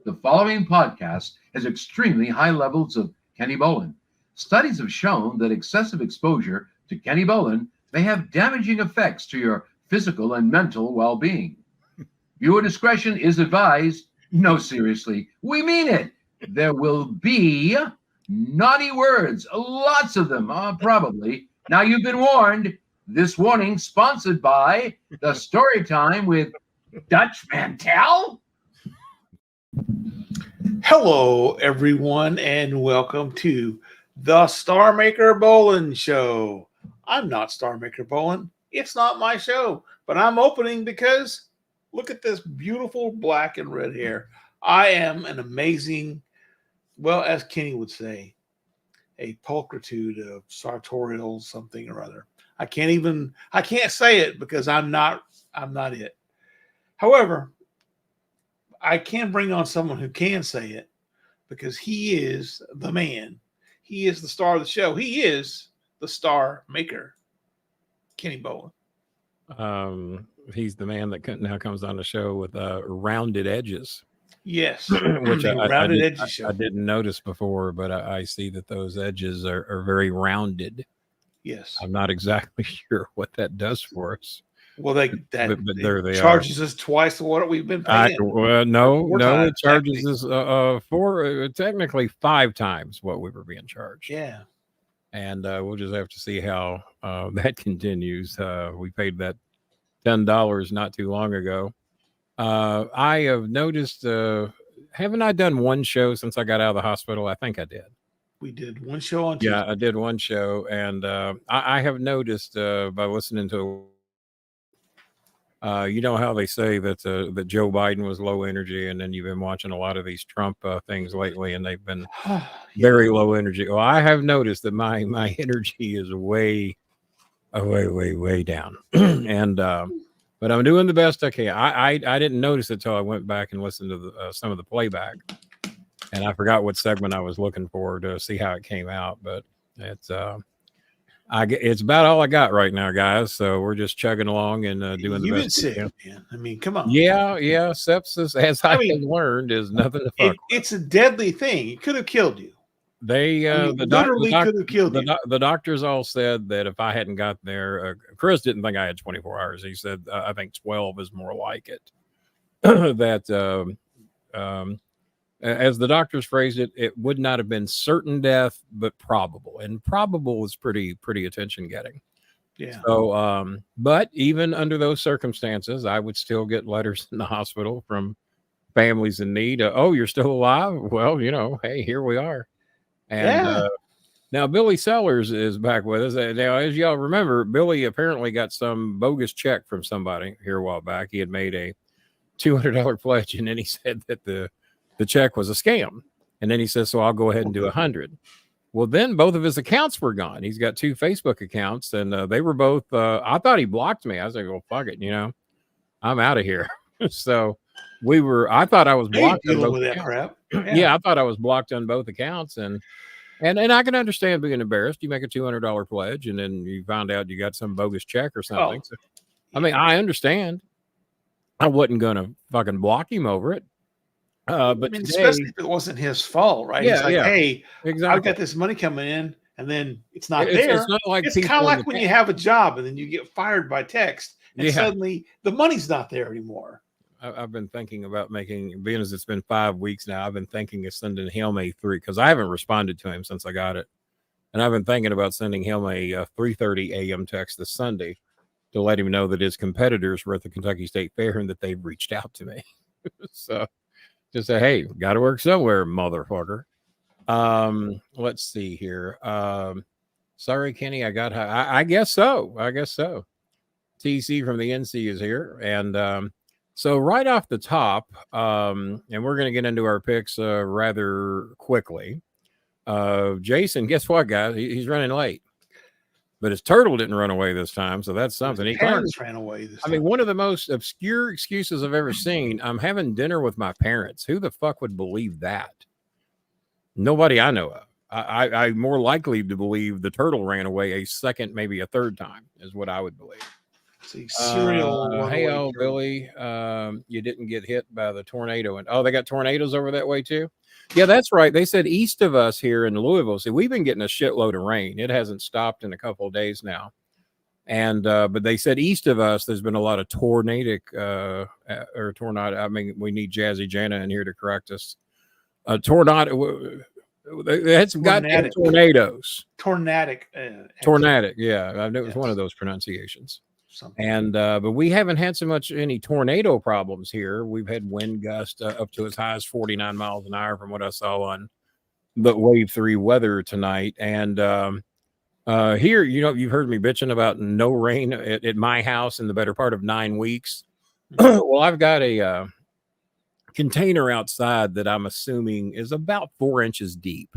The following podcast has extremely high levels of Kenny Bolin. Studies have shown that excessive exposure to Kenny Bolin may have damaging effects to your physical and mental well-being. Viewer discretion is advised. No, seriously, we mean it. There will be naughty words, lots of them, probably. Now you've been warned. This warning sponsored by the Story Time with Dutch Mantel. Hello, everyone, and welcome to the Starmaker Bolin Show. I'm not Starmaker Bolin. It's not my show, but I'm opening because look at this beautiful black and red hair. I am an amazing, well, as Kenny would say, a pulchritude of sartorial something or other. I can't say it because I'm not it. However, I can bring on someone who can say it because he is the man. He is the star of the show. He is the star maker, Kenny Bolin. He's the man that now comes on the show with rounded edges. Yes, which edges show. I didn't notice before, but I see that those edges are very rounded. Yes, I'm not exactly sure what that does for us. Well, but there they charges us twice what we've been paying. No, it charges us for technically 5 times what we were being charged. Yeah, and we'll just have to see how that continues. We paid that $10 not too long ago. I have noticed. Haven't I done one show since I got out of the hospital? I think I did. We did one show on Tuesday. Yeah, I did one show, and I have noticed by listening to. You know how they say that that Joe Biden was low energy, and then you've been watching a lot of these Trump things lately, and they've been very low energy. Well, I have noticed that my energy is way down, and but I'm doing the best I can. I didn't notice it till I went back and listened to some of the playback, and I forgot what segment I was looking for to see how it came out, but it's it's about all I got right now, guys. So we're just chugging along and doing the best we can. Man. I mean, come on. Yeah. Sepsis, as I have learned, is nothing to fuck with. It's a deadly thing. It could have killed you. They literally could have killed you. The doctors all said that if I hadn't gotten there, Chris didn't think I had 24 hours. He said I think 12 is more like it. That as the doctors phrased it, it would not have been certain death, but probable. And probable is pretty attention getting. Yeah. So, but even under those circumstances, I would still get letters in the hospital from families in need. Oh, you're still alive? Well, hey, here we are. And now Billy Sellers is back with us. Now, as y'all remember, Billy apparently got some bogus check from somebody here a while back. He had made a $200 pledge, and then he said that the check was a scam. And then he says, so I'll go ahead and do 100. Well, then both of his accounts were gone. He's got 2 Facebook accounts, and they were both, I thought he blocked me. I was like, well, fuck it. I'm out of here. So I thought I was blocked on both accounts. Crap. Yeah, I thought I was blocked on both accounts. And I can understand being embarrassed. You make a $200 pledge, and then you find out you got some bogus check or something. So, I mean, I understand. I wasn't going to fucking block him over it. But today, especially if it wasn't his fault, right? Yeah, He's like, hey, exactly. I've got this money coming in, and then it's not there. It's not like it's kind of like when you have a job and then you get fired by text, and suddenly the money's not there anymore. I've been thinking about being as it's been 5 weeks now, I've been thinking of sending him a 3 because I haven't responded to him since I got it. And I've been thinking about sending him a 3:30 a.m. text this Sunday to let him know that his competitors were at the Kentucky State Fair and that they've reached out to me. So just say, hey, got to work somewhere, motherfucker. Let's see here. Sorry, Kenny, I got high. I guess so. TC from the NC is here. And so right off the top, and we're going to get into our picks rather quickly. Jason, guess what, guys? He's running late. But his turtle didn't run away this time, so that's something. His parents ran away this time. I mean, one of the most obscure excuses I've ever seen. I'm having dinner with my parents. Who the fuck would believe that? Nobody I know of. I'm more likely to believe the turtle ran away a second, maybe a third time, is what I would believe. See, serial Hey, runaway girl. Billy, you didn't get hit by the tornado. And they got tornadoes over that way too. Yeah, that's right. They said east of us here in Louisville. See, we've been getting a shitload of rain. It hasn't stopped in a couple of days now. And but they said east of us, there's been a lot of tornado. I mean, we need Jazzy Jana in here to correct us. Tornado. They had some goddamn tornadoes. Tornadic. Tornadic. Yeah, I knew it was one of those pronunciations. Something. And but we haven't had so much any tornado problems here. We've had wind gusts up to as high as 49 miles an hour from what I saw on the Wave 3 weather tonight. And here, you've heard me bitching about no rain at my house in the better part of 9 weeks. Well, I've got a container outside that I'm assuming is about 4 inches deep.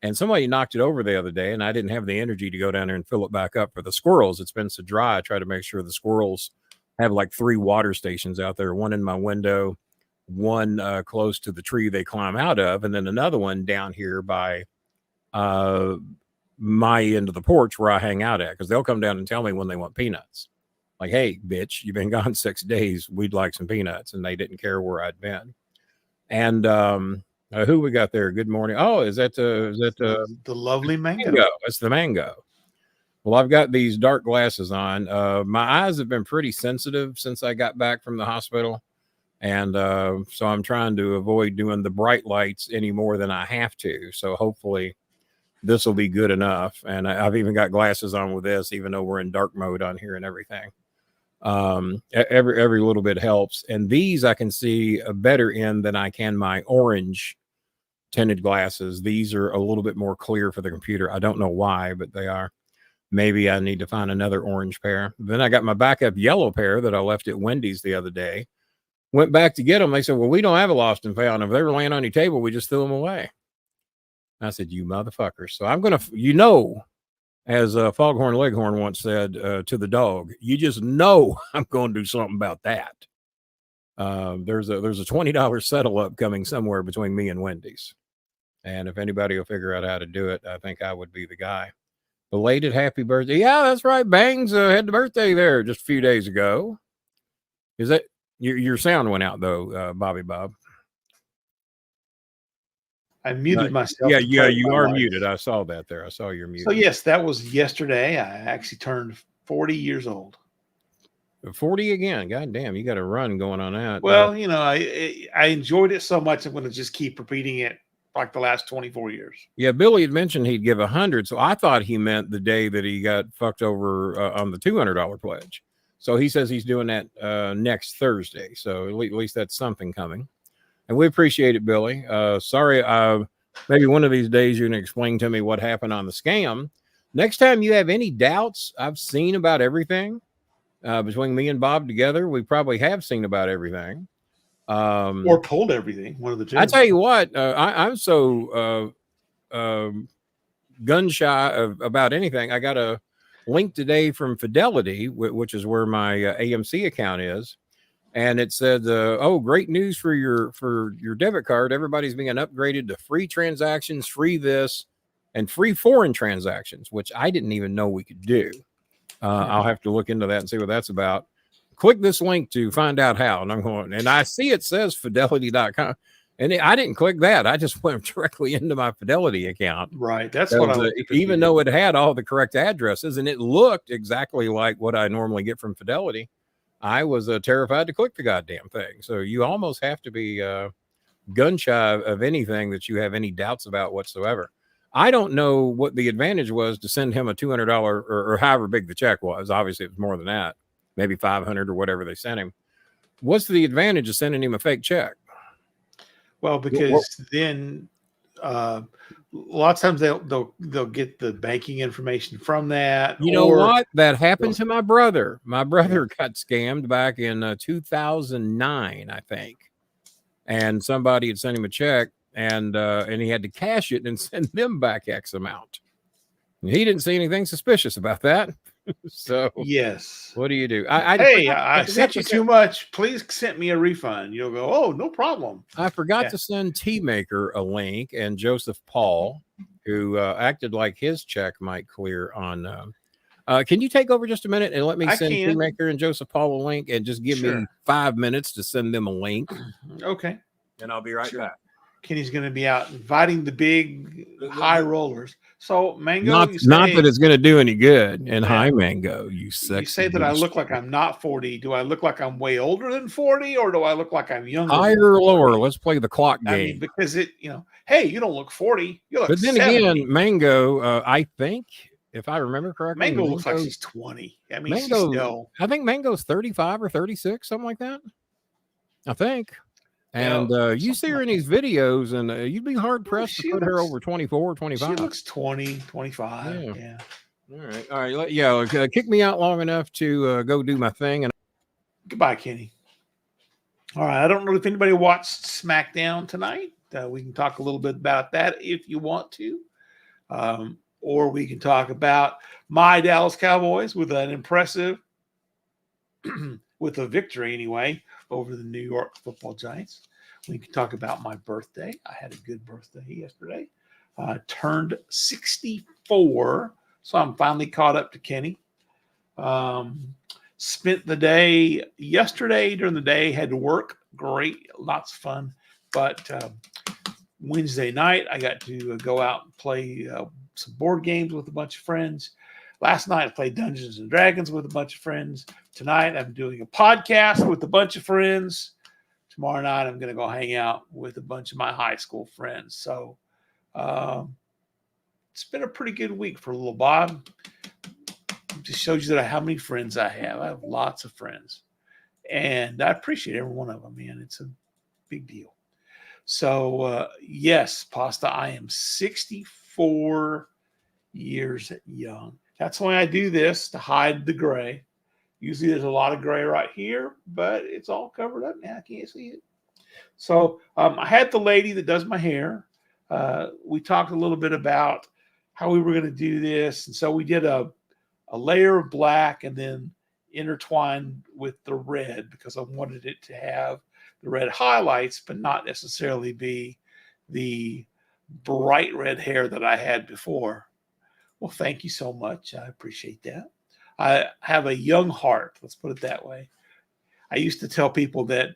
And somebody knocked it over the other day, and I didn't have the energy to go down there and fill it back up for the squirrels. It's been so dry. I try to make sure the squirrels have like 3 water stations out there, one in my window, one close to the tree they climb out of, and then another one down here by my end of the porch where I hang out at, because they'll come down and tell me when they want peanuts. Like, hey, bitch, you've been gone 6 days. We'd like some peanuts. And they didn't care where I'd been. And who we got there? Good morning. Oh, is that the lovely mango? It's the mango. Well, I've got these dark glasses on. My eyes have been pretty sensitive since I got back from the hospital. And so I'm trying to avoid doing the bright lights any more than I have to. So hopefully this will be good enough. And I've even got glasses on with this, even though we're in dark mode on here and everything. Every little bit helps. And these I can see better in than I can my orange tinted glasses. These are a little bit more clear for the computer. I don't know why, but they are. Maybe I need to find another orange pair. Then I got my backup yellow pair that I left at Wendy's the other day. Went back to get them. They said, well, we don't have a lost and found. If they were laying on your table, we just threw them away. I said, you motherfuckers. So I'm going to, as Foghorn Leghorn once said to the dog, you just know I'm going to do something about that. There's a $20 settle up coming somewhere between me and Wendy's. And if anybody will figure out how to do it, I think I would be the guy. Belated happy birthday. Yeah, that's right. Bangs had the birthday there just a few days ago. Is that your sound went out though, Bobby Bob? I muted myself. Yeah, you are muted. I saw that there. I saw your mute. So yes, that was yesterday. I actually turned 40 years old. 40 again. God damn, you got a run going on that. Well, I enjoyed it so much. I'm going to just keep repeating it like the last 24 years. Yeah, Billy had mentioned he'd give 100, so I thought he meant the day that he got fucked over on the $200 pledge. So he says he's doing that next Thursday. So at least that's something coming. And we appreciate it, Billy. Sorry, maybe one of these days you're going to explain to me what happened on the scam. Next time you have any doubts, I've seen about everything. Between me and Bob together, we probably have seen about everything. Or told everything. One of the two. I tell you what, I'm so gun shy about anything. I got a link today from Fidelity, which is where my AMC account is. And it said, oh, great news for your debit card. Everybody's being upgraded to free transactions, free this, and free foreign transactions, which I didn't even know we could do. I'll have to look into that and see what that's about. Click this link to find out how. And I'm going, and I see it says fidelity.com. And I didn't click that. I just went directly into my Fidelity account. Right. That's what I even though it had all the correct addresses and it looked exactly like what I normally get from Fidelity, I was terrified to click the goddamn thing. So you almost have to be gun shy of anything that you have any doubts about whatsoever. I don't know what the advantage was to send him a $200 or however big the check was. Obviously, it was more than that, maybe 500 or whatever they sent him. What's the advantage of sending him a fake check? Well, because then a lot of times they'll get the banking information from that. You know what? That happened to my brother. My brother got scammed back in 2009, I think. And somebody had sent him a check and he had to cash it and send them back X amount. And he didn't see anything suspicious about that. So yes, what do you do? I sent you too much. Please send me a refund. You'll go, oh, no problem. I forgot to send T-Maker a link and Joseph Paul, who acted like his check might clear on Can you take over just a minute and let me I send can. Streammaker and Joseph Paul a link and just give me Sure. 5 minutes to send them a link? Okay. And I'll be right Sure. back. Kenny's going to be out inviting the big high rollers. So, Mango, Not you say, that it's going to do any good. And Yeah. hi, Mango, you sexy. you say that I look like I'm not 40. Do I look like I'm way older than 40, or do I look like I'm younger? higher or lower. Let's play the clock game. I mean, because hey, you don't look 40. You look But then 70. again, Mango, I think, if I remember correctly, Mango looks like she's 20. I mean, she's Mango, still. I think Mango's 35 or 36, something like that. I think. And you see her in these videos, and you'd be hard pressed to put her over 24 or 25. She looks 20, 25. Yeah. All right. Kick me out long enough to go do my thing. And Goodbye, Kenny. All right. I don't know if anybody watched SmackDown tonight. We can talk a little bit about that if you want to. Or we can talk about my Dallas Cowboys with an impressive, with a victory anyway, over the New York Football Giants. We can talk about my birthday. I had a good birthday yesterday. Turned 64, so I'm finally caught up to Kenny. Spent the day yesterday during the day, had to work. Great, lots of fun. But Wednesday night, I got to go out and play some board games with a bunch of friends. Last night, I played Dungeons and Dragons with a bunch of friends. Tonight, I'm doing a podcast with a bunch of friends. Tomorrow night, I'm going to go hang out with a bunch of my high school friends. So it's been a pretty good week for little Bob. It just shows you how many friends I have. I have lots of friends. And I appreciate every one of them, man. It's a big deal. So, yes, Pasta, I am 64 years young. That's why I do this, to hide the gray. Usually there's a lot of gray right here, but it's all covered up now. I can't see it. So I had the lady that does my hair. We talked a little bit about how we were going to do this. And so we did a layer of black and then intertwined with the red, because I wanted it to have the red highlights, but not necessarily be the bright red hair that I had before. Well, thank you so much. I appreciate that. I have a young heart. Let's put it that way. I used to tell people that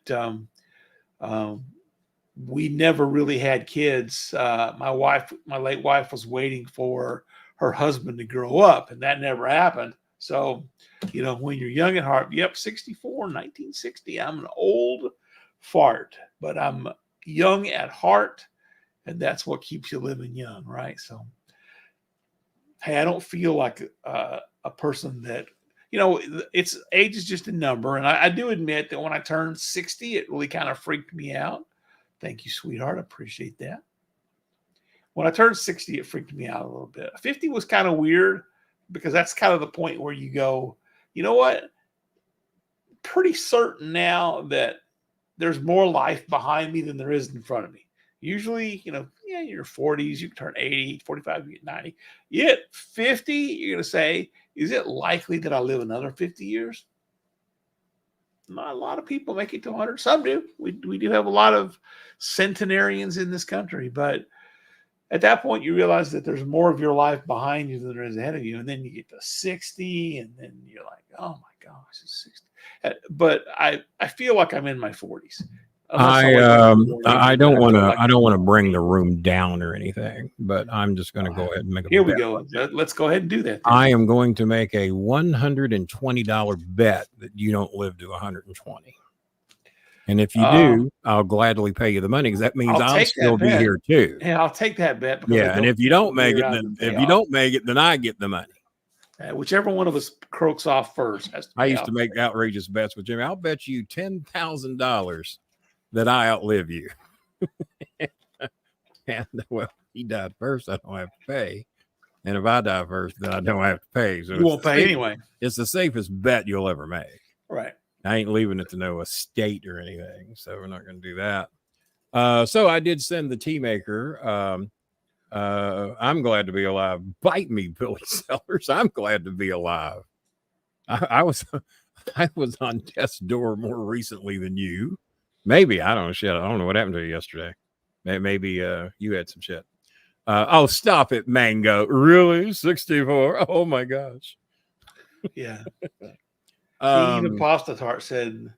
we never really had kids. My late wife was waiting for her husband to grow up, and that never happened. So, when you're young at heart, 64, 1960, I'm an old fart, but I'm young at heart, and that's what keeps you living young, right? So, hey, I don't feel like a person that, it's age is just a number. And I do admit that when I turned 60, it really kind of freaked me out. Thank you, sweetheart. I appreciate that. When I turned 60, it freaked me out a little bit. 50 was kind of weird, because that's kind of the point where you go, you know what? Pretty certain now that there's more life behind me than there is in front of me. Usually, in your 40s, you can turn 80, 45, you get 90. You hit 50, you're going to say, is it likely that I'll live another 50 years? Not a lot of people make it to 100. Some do. We do have a lot of centenarians in this country. But at that point, you realize that there's more of your life behind you than there is ahead of you. And then you get to 60, and then you're like, oh, my gosh, it's 60. But I feel like I'm in my 40s. I don't want to bring the room down or anything, but I'm just going to go ahead and make a Here bet. we go. Let's go ahead and do that. I am going to make a $120 bet that you don't live to 120. And if you do, I'll gladly pay you the money, because that means I'll still be here too. Yeah, I'll take that bet. Yeah, and if you don't make it, then I get the money. Whichever one of us croaks off first. I used to make outrageous bets with Jimmy. I'll bet you $10,000 that I outlive you. And well, he died first, I don't have to pay. And if I die first, then I don't have to pay. So you won't pay anyway. It's the safest bet you'll ever make. Right. I ain't leaving it to no estate or anything, so we're not going to do that. So I did send the tea maker. I'm glad to be alive. Bite me, Billy Sellers. I'm glad to be alive. I was on death's door more recently than you. Maybe, I don't know, shit. I don't know what happened to you yesterday. Maybe you had some shit. Oh, stop it, Mango. Really? 64? Oh, my gosh. Yeah. Even Um, Pasta Tart said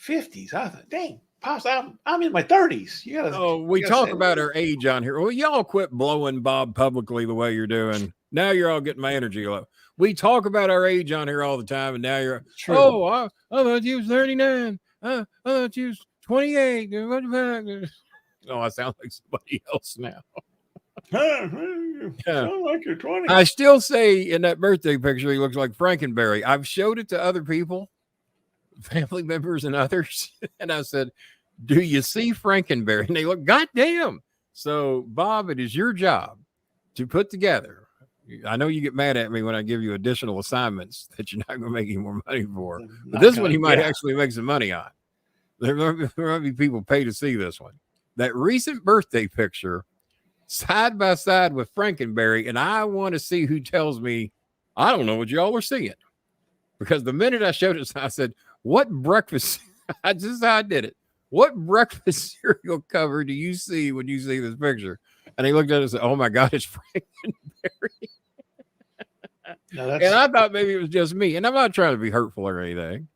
50s. I thought, dang, Pasta, I'm in my 30s. You gotta. oh, we you gotta talk say, about our age on here. Well, y'all quit blowing Bob publicly the way you're doing. Now you're all getting my energy low. We talk about our age on here all the time, and now you're, True. oh, I thought you was 39. I thought you was 28. What the fuck? Oh, I sound like somebody else now. Sound like you're 20. I still say in that birthday picture, he looks like Frankenberry. I've showed it to other people, family members and others, and I said, do you see Frankenberry? And they look, goddamn. So, Bob, it is your job to put together. I know you get mad at me when I give you additional assignments that you're not going to make any more money for. But this one, you might actually make some money on. There might be people pay to see this one. That recent birthday picture, side by side with Frankenberry, and I want to see who tells me I don't know what y'all are seeing. Because the minute I showed it, I said, what breakfast? This is how I did it. What breakfast cereal cover do you see when you see this picture? And he looked at it and said, oh my God, it's Frankenberry. And I thought maybe it was just me. And I'm not trying to be hurtful or anything.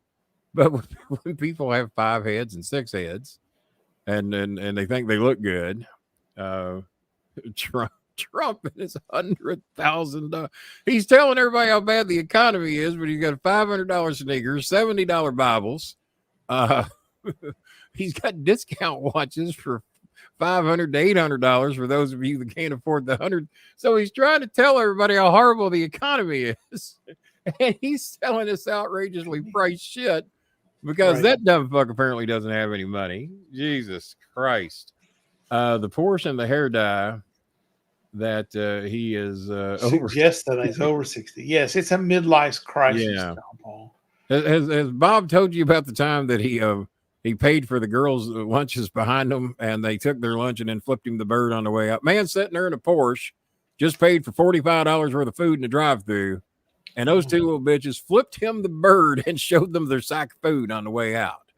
But when people have 5 heads and 6 heads and they think they look good, Trump and his $100,000. He's telling everybody how bad the economy is, but he's got $500 sneakers, $70 Bibles. He's got discount watches for $500 to $800 for those of you that can't afford the 100. So he's trying to tell everybody how horrible the economy is, and he's selling us outrageously priced shit because that dumb fuck apparently doesn't have any money. Jesus Christ! The portion of the hair dye that he is suggests that he's over 60. Yes, it's a midlife crisis. Yeah. Paul. Has Bob told you about the time that he paid for the girls' lunches behind them, and they took their lunch and then flipped him the bird on the way out? Man sitting there in a Porsche, just paid for $45 worth of food in the drive-thru, and those two little bitches flipped him the bird and showed them their sack of food on the way out.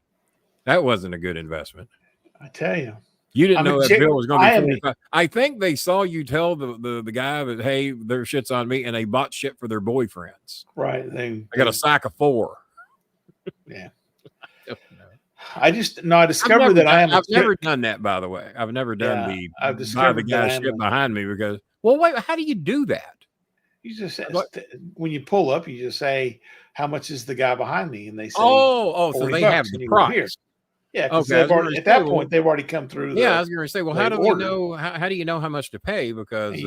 That wasn't a good investment. I tell you. You didn't know that bill was going to be 45. I think they saw you tell the guy that, hey, their shit's on me, and they bought shit for their boyfriends. Right. They got a sack of 4. Yeah. I discovered that I've never done that, by the way. I've never done the guy's shit behind me because, well, wait, how do you do that? You just when you pull up, you just say, how much is the guy behind me? And they say, so they have the price. Yeah, because at that point they've already come through. I was going to say, well, how do we know? How do you know how much to pay? Because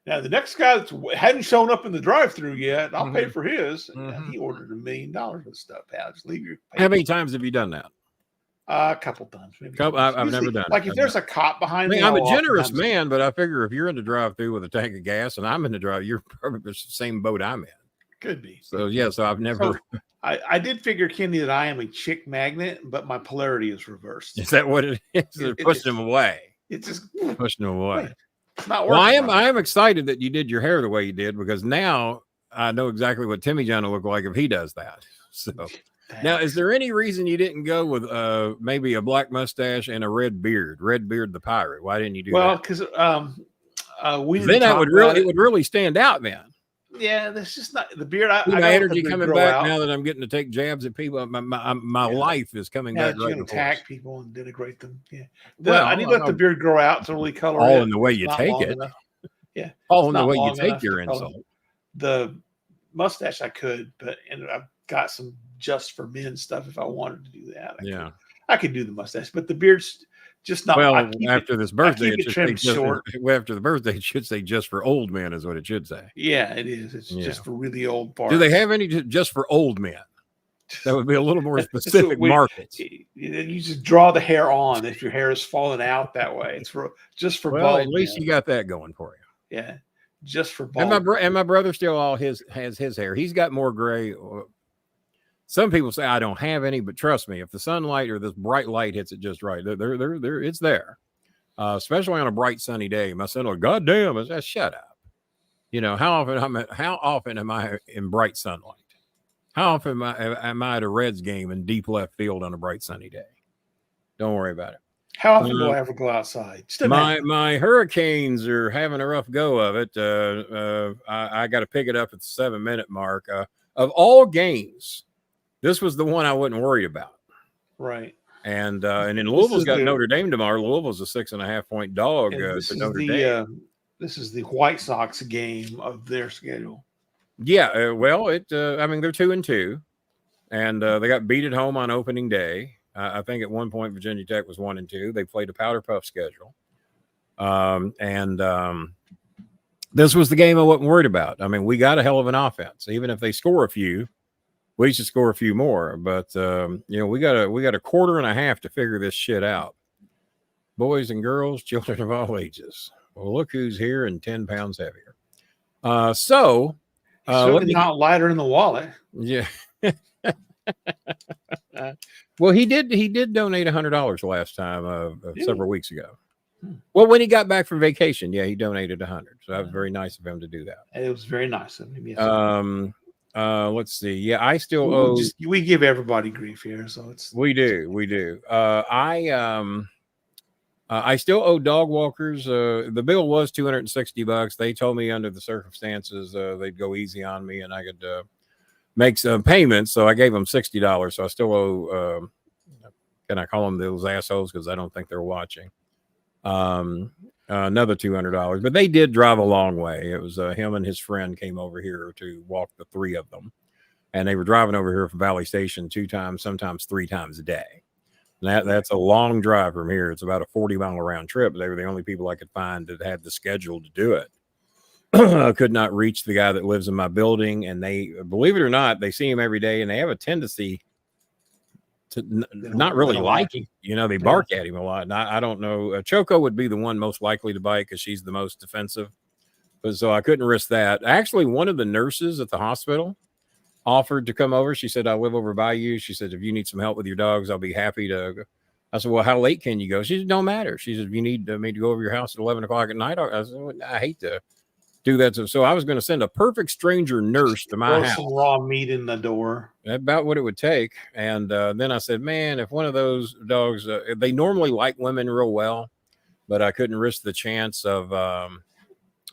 now the next guy that hadn't shown up in the drive-through yet, I'll pay for his. He ordered $1 million of stuff. Just leave your. How many times have you done that? A couple times, maybe. I've never done. Like if there's a cop behind me, I'm a generous man, but I figure if you're in the drive-through with a tank of gas and I'm in the drive, you're probably the same boat I'm in. Could be. So so I've never. I did figure, Kenny, that I am a chick magnet, but my polarity is reversed. Is that what it is? They're pushing them away. It's just pushing them away. It's not working. Well, I am excited that you did your hair the way you did because now I know exactly what Timmy John will look like if he does that. So now, is there any reason you didn't go with maybe a black mustache and a red beard? Red Beard the pirate. Why didn't you do that? Well, because then it would really stand out then. Yeah, that's just not the beard. My energy coming back now that I'm getting to take jabs at people. My life is coming back. You can attack people and denigrate them. Yeah, I need to let the beard grow out to really color all it. In the way you take it. Enough. Yeah, all in the way you take your insult. The mustache I could, but I've got some just for men stuff. If I wanted to do that, I could do the mustache, but the beard's just not. Well, after this birthday, after the birthday, it should say just for old men is what it should say. Yeah, it is. It's just for really old parts. Do they have any just for old men? That would be a little more specific markets. You just draw the hair on if your hair is falling out that way. It's just for bald. At least you got that going for you. Yeah, just for bald. And my brother still has his hair. He's got more gray. Some people say I don't have any, but trust me, if the sunlight or this bright light hits it just right, it's there. Especially on a bright sunny day. My son will, God damn, I said, shut up. You know, how often am I in bright sunlight? How often am I at a Reds game in deep left field on a bright sunny day? Don't worry about it. How often do I ever go outside? My Hurricanes are having a rough go of it. I got to pick it up at the 7-minute mark. of all games, this was the one I wasn't worried about. Right. And then Louisville's got the- Notre Dame tomorrow. Louisville's a 6.5-point dog this to is Notre the Dame. this is the White Sox game of their schedule. Yeah, well, I mean, they're 2-2, and they got beat at home on opening day. I think at one point Virginia Tech was 1-2. They played a powder puff schedule, this was the game I wasn't worried about. I mean, we got a hell of an offense. Even if they score a few, we should score a few more. But we got a quarter and a half to figure this shit out. Boys and girls, children of all ages. Well, look who's here and 10 pounds heavier. Certainly not lighter in the wallet. Yeah. Well, he did donate $100 last time several weeks ago. Well, when he got back from vacation, yeah, he donated $100. So that was very nice of him to do that. It was very nice of him. Yes. Let's see. Yeah, I still owe. We give everybody grief here, so it's. We do. I still owe dog walkers. The bill was $260. They told me under the circumstances they'd go easy on me and I could make some payments. So I gave them $60. So I still owe. Can I call them those assholes? Because I don't think they're watching. Another $200. But they did drive a long way. It was him and his friend came over here to walk, the three of them, and they were driving over here from Valley Station 2 times, sometimes 3 times a day. That's a long drive from here. It's about a 40-mile round trip. They were the only people I could find that had the schedule to do it. I could not reach the guy that lives in my building, and they, believe it or not, they see him every day, and they have a tendency to not really like him. They bark at him a lot. And I don't know. Choco would be the one most likely to bite because she's the most defensive. But so I couldn't risk that. Actually, one of the nurses at the hospital offered to come over. She said, I live over by you. She said, if you need some help with your dogs, I'll be happy to. I said, well, how late can you go? She said, don't matter. She said, if you need me to go over your house at 11 o'clock at night, I said, well, I hate to do that. So I was going to send a perfect stranger nurse to my house. Some raw meat in the door. About what it would take. And then I said, man, if one of those dogs, they normally like women real well, but I couldn't risk the chance of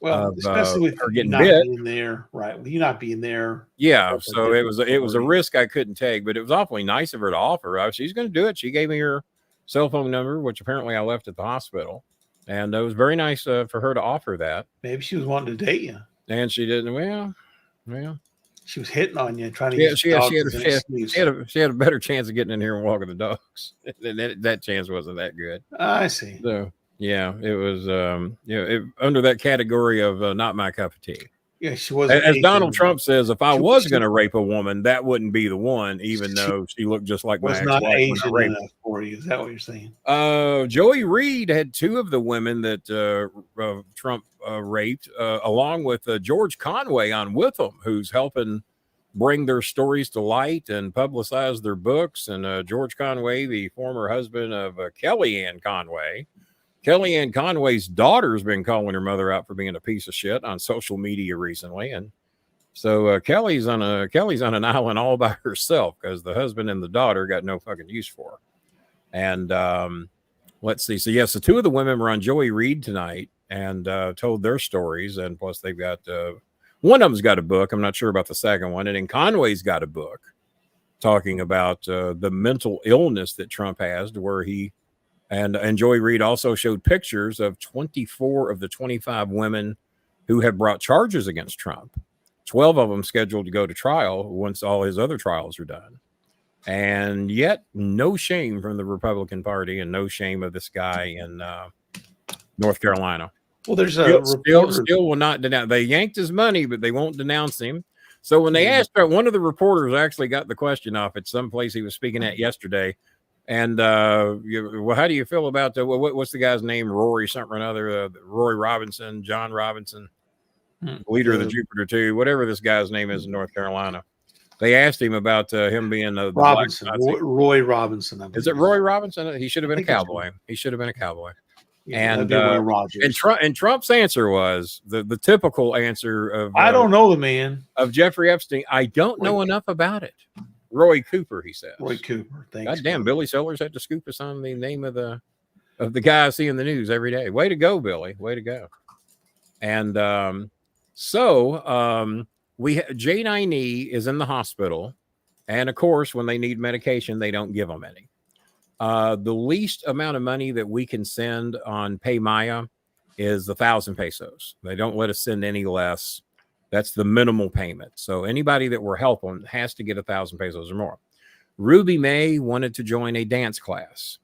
especially with her getting not bit being there, right? With you not being there. Yeah, so it was a risk I couldn't take, but it was awfully nice of her to offer. She's going to do it. She gave me her cell phone number, which apparently I left at the hospital, and it was very nice for her to offer that. Maybe she was wanting to date you, and she didn't. Well, she was hitting on you, trying to. She had a better chance of getting in here and walking the dogs. that chance wasn't that good. I see. So. Yeah, it was under that category of not my cup of tea. Yeah, she was. As Donald Trump says, if I was going to rape a woman, that wouldn't be the one, even though she looked just like my ex-wife. Was not Asian enough for you. Is that what you're saying? Joey Reid had 2 of the women that Trump raped, along with George Conway on with him, who's helping bring their stories to light and publicize their books. And George Conway, the former husband of Kellyanne Conway. Kellyanne Conway's daughter's been calling her mother out for being a piece of shit on social media recently, and so Kelly's on an island all by herself because the husband and the daughter got no fucking use for her. And let's see. So yes, the 2 of the women were on Joey Reid tonight and told their stories, and plus they've got one of them's got a book. I'm not sure about the second one, and then Conway's got a book talking about the mental illness that Trump has, to where he. And Joey Reid also showed pictures of 24 of the 25 women who have brought charges against Trump. 12 of them scheduled to go to trial once all his other trials are done. And yet, no shame from the Republican Party and no shame of this guy in North Carolina. Well, there's still will not denounce. They yanked his money, but they won't denounce him. So when they asked her, one of the reporters actually got the question off at some place he was speaking at yesterday. And well, how do you feel about what's the guy's name? Rory something or another. Rory Robinson, John Robinson, leader of the Jupiter 2, whatever this guy's name is in North Carolina. They asked him about him being the Robinson, Roy Robinson. Is it Roy Robinson? He should have been a cowboy. He should have been a cowboy. Yeah, and Trump's answer was the typical answer of I don't know the man of Jeffrey Epstein. I don't know enough about it. Roy Cooper, he says. Roy Cooper. Thanks. God damn, Billy Sellers had to scoop us on the name of the guy I see in the news every day. Way to go, Billy. Way to go. And J9E is in the hospital, and of course, when they need medication, they don't give them any. The least amount of money that we can send on PayMaya is 1,000 pesos. They don't let us send any less. That's the minimal payment. So anybody that we're helping has to get 1,000 pesos or more. Ruby May wanted to join a dance class,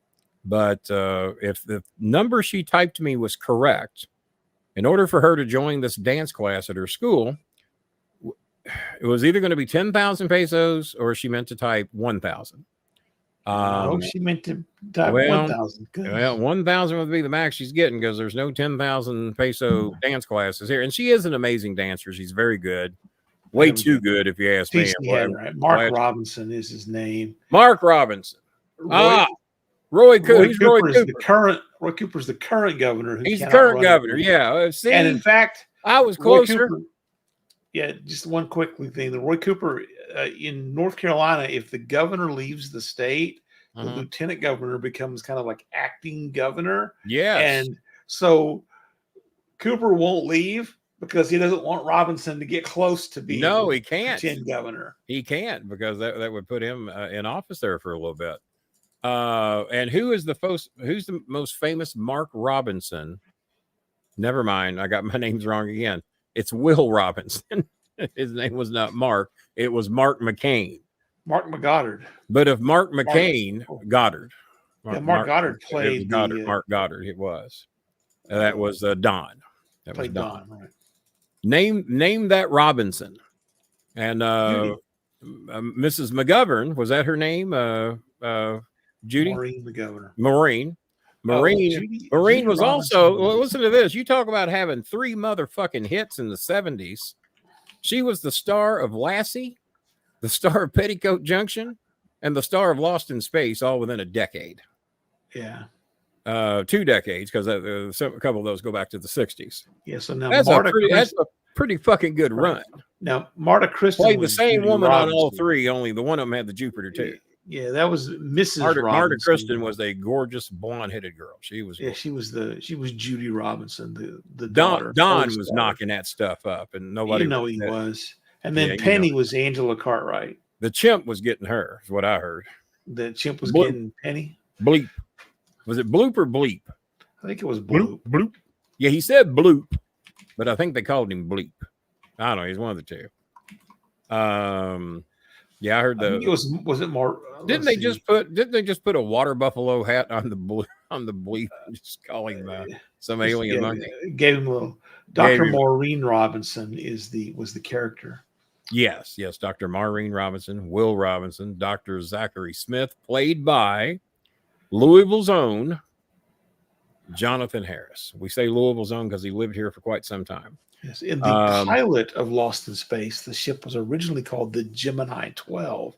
but if the number she typed to me was correct, in order for her to join this dance class at her school, it was either going to be 10,000 pesos or she meant to type 1,000. She meant to type 1,000. Well, 1,000 would be the max she's getting because there's no 10,000 peso dance classes here. And she is an amazing dancer. She's very good. Way too good, if you ask me. Right. Mark Robinson is his name. Mark Robinson. Roy Cooper is the current. Roy Cooper's the current governor. He's the current governor. Yeah. See, and in fact, I was closer. Just one quick thing. The Roy Cooper in North Carolina, if the governor leaves the state, the lieutenant governor becomes kind of like acting governor. Yeah. And so Cooper won't leave because he doesn't want Robinson to get close to being he can't. Governor. He can't because that would put him in office there for a little bit. And who's the most famous Mark Robinson? Never mind. I got my names wrong again. It's Will Robinson. His name was not Mark. It was Mark McCain. Mark McGoddard. But if Mark McCain, Goddard. Mark Goddard played Mark Goddard. It was. That was Don. That was Don. Right. Name that Robinson. And Mrs. McGovern, was that her name? Judy? Maureen McGovern. Maureen was also, listen to this. You talk about having 3 motherfucking hits in the 70s. She was the star of Lassie, the star of Petticoat Junction, and the star of Lost in Space, all within a decade. Yeah. 2 decades, because a couple of those go back to the 60s. Yeah, so now that's a pretty fucking good run. Now, Marta Kristen played the same woman on all 3, only the one of them had the Jupiter too. Yeah, that was Mrs. Marta Kristen was a gorgeous blonde-headed girl. She was. Yeah, she was Judy Robinson, the Don daughter. Don was knocking that stuff up, and nobody. He was. And then Penny was Angela Cartwright. The chimp was getting her, is what I heard. The chimp was getting Penny. Bleep. Was it bloop or bleep? I think it was bloop. Bloop. Yeah, he said bloop, but I think they called him bleep. I don't know. He's one of the two. Yeah, I heard was it more? Didn't they just put a water buffalo hat on the bleep and just call him some alien monkey? Gave him a little. Dr. Maureen Robinson was the character. Yes, Dr. Maureen Robinson, Will Robinson, Dr. Zachary Smith, played by Louisville's own Jonathan Harris. We say Louisville's own because he lived here for quite some time. Yes, in the pilot of Lost in Space, the ship was originally called the Gemini 12,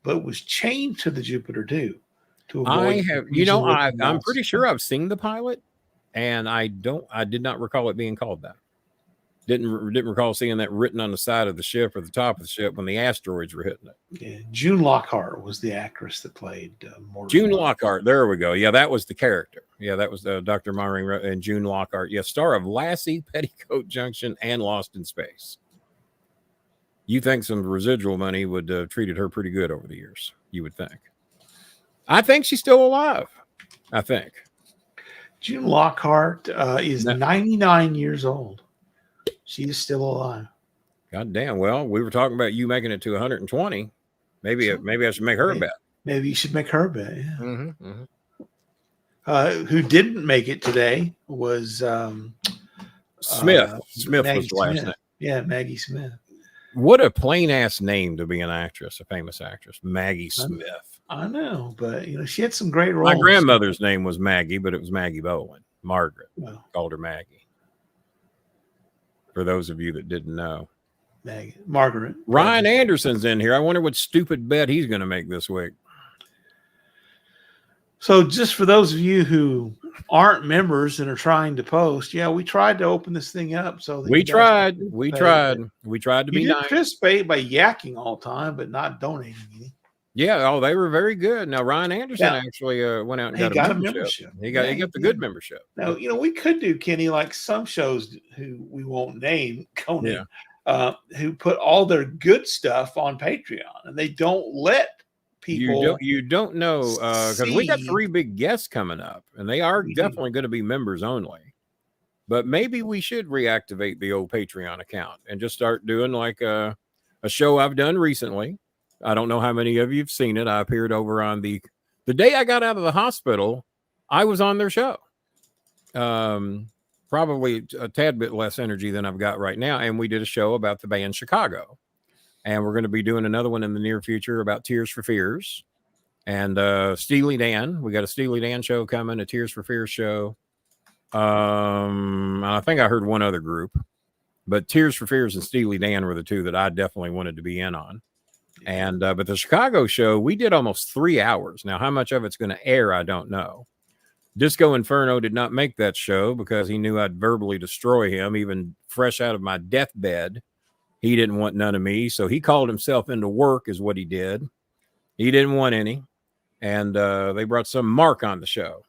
but was changed to the Jupiter 2. I'm pretty sure I've seen the pilot, and I did not recall it being called that. Didn't recall seeing that written on the side of the ship or the top of the ship when the asteroids were hitting it. Yeah, June Lockhart was the actress that played June Lockhart. There we go. Yeah, that was the character. Yeah, that was Dr. Maureen and June Lockhart. Yeah, star of Lassie, Petticoat Junction, and Lost in Space. You think some residual money would have treated her pretty good over the years, you would think. I think she's still alive. I think. June Lockhart is 99 years old. She is still alive. God damn. Well, we were talking about you making it to 120. Maybe I should make her a bet. Maybe you should make her a bet. Yeah. Mm-hmm, mm-hmm. Who didn't make it today was Smith. Smith Maggie was the last name. Yeah, Maggie Smith. What a plain ass name to be an actress, a famous actress, Maggie Smith. I know, but she had some great roles. My grandmother's name was Maggie, but it was Maggie Bolin. Margaret called her Maggie. For those of you that didn't know, Margaret. Ryan Anderson's in here. I wonder what stupid bet he's going to make this week. So, just for those of you who aren't members and are trying to post, we tried to open this thing up. So we tried to be nice. Participate by yakking all the time, but not donating any. Yeah, they were very good. Now Ryan Anderson actually went out and got a membership. He got the good membership. Now we could do, Kenny, like some shows who we won't name, Conan. who put all their good stuff on Patreon, and they don't let people. You don't know because we got 3 big guests coming up, and they are definitely going to be members only. But maybe we should reactivate the old Patreon account and just start doing like a show I've done recently. I don't know how many of you have seen it. I appeared over on the day I got out of the hospital. I was on their show. Probably a tad bit less energy than I've got right now. And we did a show about the band Chicago. And we're going to be doing another one in the near future about Tears for Fears. And Steely Dan. We got a Steely Dan show coming, a Tears for Fears show. I think I heard one other group. But Tears for Fears and Steely Dan were the 2 that I definitely wanted to be in on. And but the Chicago show, we did almost 3 hours. Now, how much of it's going to air, I don't know. Disco Inferno did not make that show because he knew I'd verbally destroy him, even fresh out of my deathbed. He didn't want none of me, so he called himself into work is what he did. He didn't want any, and they brought some Mark on the show.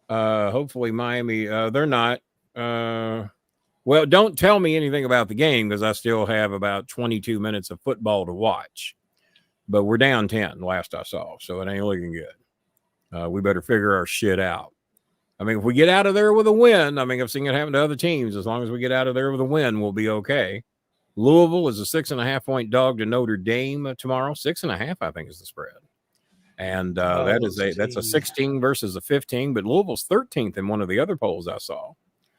Hopefully Miami, they're not. Well, don't tell me anything about the game because I still have about 22 minutes of football to watch. But we're down 10 last I saw, so it ain't looking good. We better figure our shit out. I mean, if we get out of there with a win, I mean, I've seen it happen to other teams. As long as we get out of there with a win, we'll be okay. Louisville is a 6.5-point dog to Notre Dame tomorrow. 6.5, I think, is the spread. And that's a 16 versus a 15, but Louisville's 13th in one of the other polls I saw.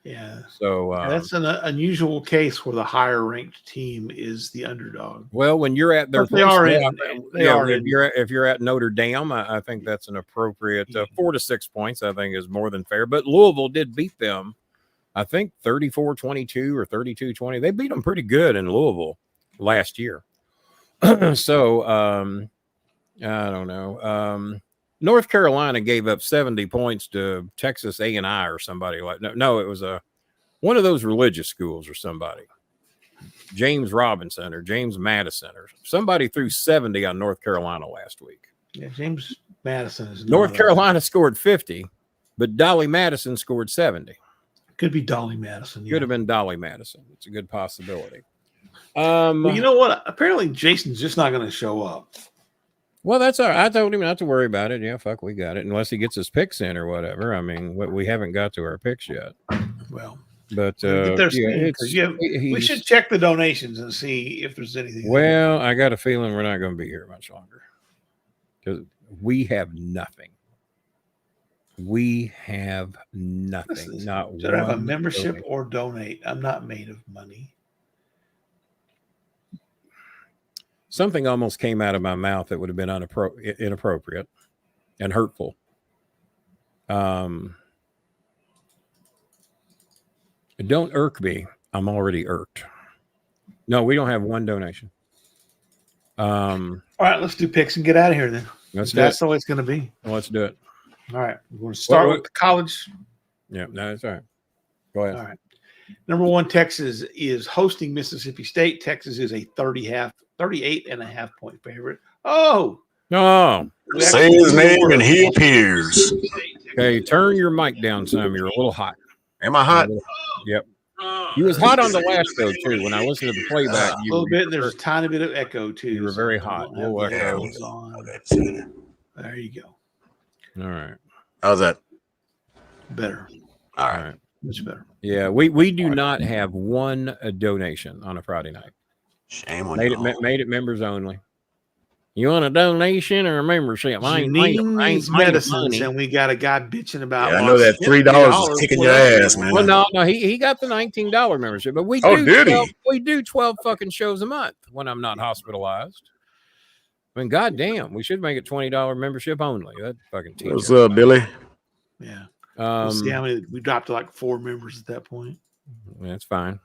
Yeah. So that's an unusual case where the higher ranked team is the underdog. Well, when you're at their But they are in. If you're at Notre Dame, I think that's an appropriate 4 to 6 points. I think is more than fair. But Louisville did beat them. I think 34-22 or 32-20. They beat them pretty good in Louisville last year. So I don't know. North Carolina gave up 70 points to Texas A&I or somebody like that. No, it was one of those religious schools or somebody. James Robinson or James Madison or somebody threw 70 on North Carolina last week. Yeah, James Madison is North Carolina scored 50, but Dolly Madison scored 70. Could be Dolly Madison. Could have been Dolly Madison. It's a good possibility. Well, you know what? Apparently Jason's just not going to show up. Well, that's all right. I told him not to worry about it. Yeah, fuck, we got it. Unless he gets his picks in or whatever. I mean, we haven't got to our picks yet. Well, but we should check the donations and see if there's anything. Well, I got a feeling we're not going to be here much longer because we have nothing. We have nothing. Not should I have a membership or donate? I'm not made of money. Something almost came out of my mouth that would have been inappropriate and hurtful. Don't irk me. I'm already irked. No, we don't have one donation. All right, let's do picks and get out of here then. That's the way it's going to be. Well, let's do it. All right, we're going to start with the college. Yeah, no, that's all right. Go ahead. All right. Number 1, Texas is hosting Mississippi State. Texas is a 38.5 point favorite. Oh, no. Say his name and he appears. Okay, turn your mic down some. You're a little hot. Am I hot? Yep. You was hot on the last show too. When I listened to the playback, a little bit. There's a tiny bit of echo too. You were very hot. Little echo. There you go. All right. How's that? Better. All right. Much better. Yeah, we do not have one donation on a Friday night. Shame on you. Made it members only. You want a donation or a membership? I ain't medicines, and we got a guy bitching about. Yeah, I know that $3 is kicking your ass, man. Well, no, he got the $19 membership, but we do 12 fucking shows a month when I'm not hospitalized. I mean, goddamn, we should make it $20 membership only. That fucking team. What's up, Billy? Yeah. We'll see how many we dropped to like 4 members at that point. That's fine.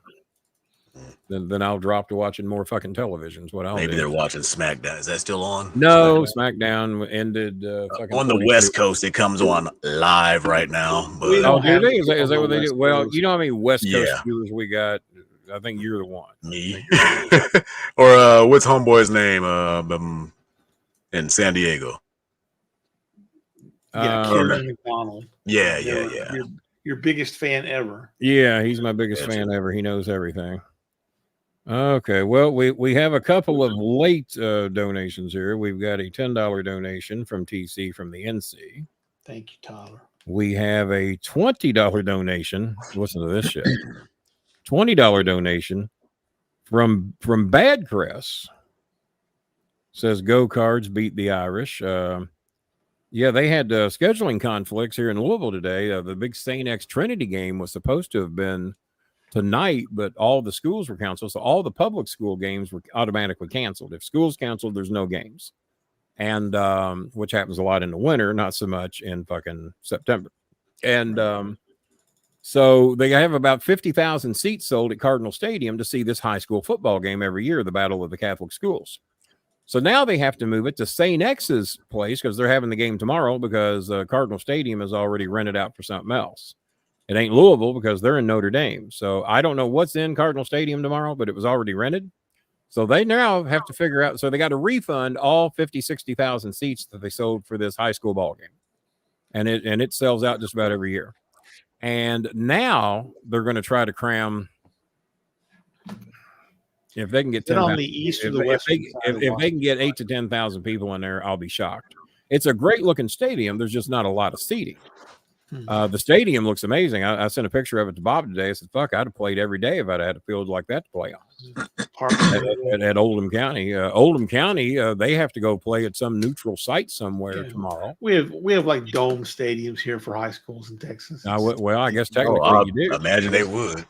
Then I'll drop to watching more fucking televisions. Maybe they're watching SmackDown. Is that still on? No, SmackDown ended. On the West Coast, it comes on live right now. But do they? Is that what they do? Well, you know how many West Coast viewers we got? I think you're the one. Me. Or what's homeboy's name? In San Diego. Kevin McDonald. Yeah. Your biggest fan ever. Yeah, he's my biggest fan ever. He knows everything. Okay, well, we have a couple of late donations here. We've got a $10 donation from TC from the NC. Thank you, Tyler. We have a $20 donation. Listen to this shit. $20 donation from Bad Chris. Says Go Cards beat the Irish. Yeah, they had scheduling conflicts here in Louisville today. The big St. X Trinity game was supposed to have been tonight, but all the schools were canceled. So all the public school games were automatically canceled. If school's canceled, there's no games. And which happens a lot in the winter, not so much in fucking September. And so they have about 50,000 seats sold at Cardinal Stadium to see this high school football game every year, the Battle of the Catholic Schools. So now they have to move it to St. X's place because they're having the game tomorrow because Cardinal Stadium is already rented out for something else. It ain't Louisville because they're in Notre Dame. So I don't know what's in Cardinal Stadium tomorrow, but it was already rented. So they now have to figure out. So they got to refund all 50, 60,000 seats that they sold for this high school ball game. And it sells out just about every year. And now they're going to try to cram. If they can get 10, on the east or the west, if they can get 8 to 10,000 people in there, I'll be shocked. It's a great looking stadium. There's just not a lot of seating. The stadium looks amazing. I sent a picture of it to Bob today. I said, "Fuck, I'd have played every day if I'd had a field like that to play on." At Oldham County, Oldham County, they have to go play at some neutral site somewhere tomorrow. We have like dome stadiums here for high schools in Texas. Well, I guess technically you do. Imagine they would.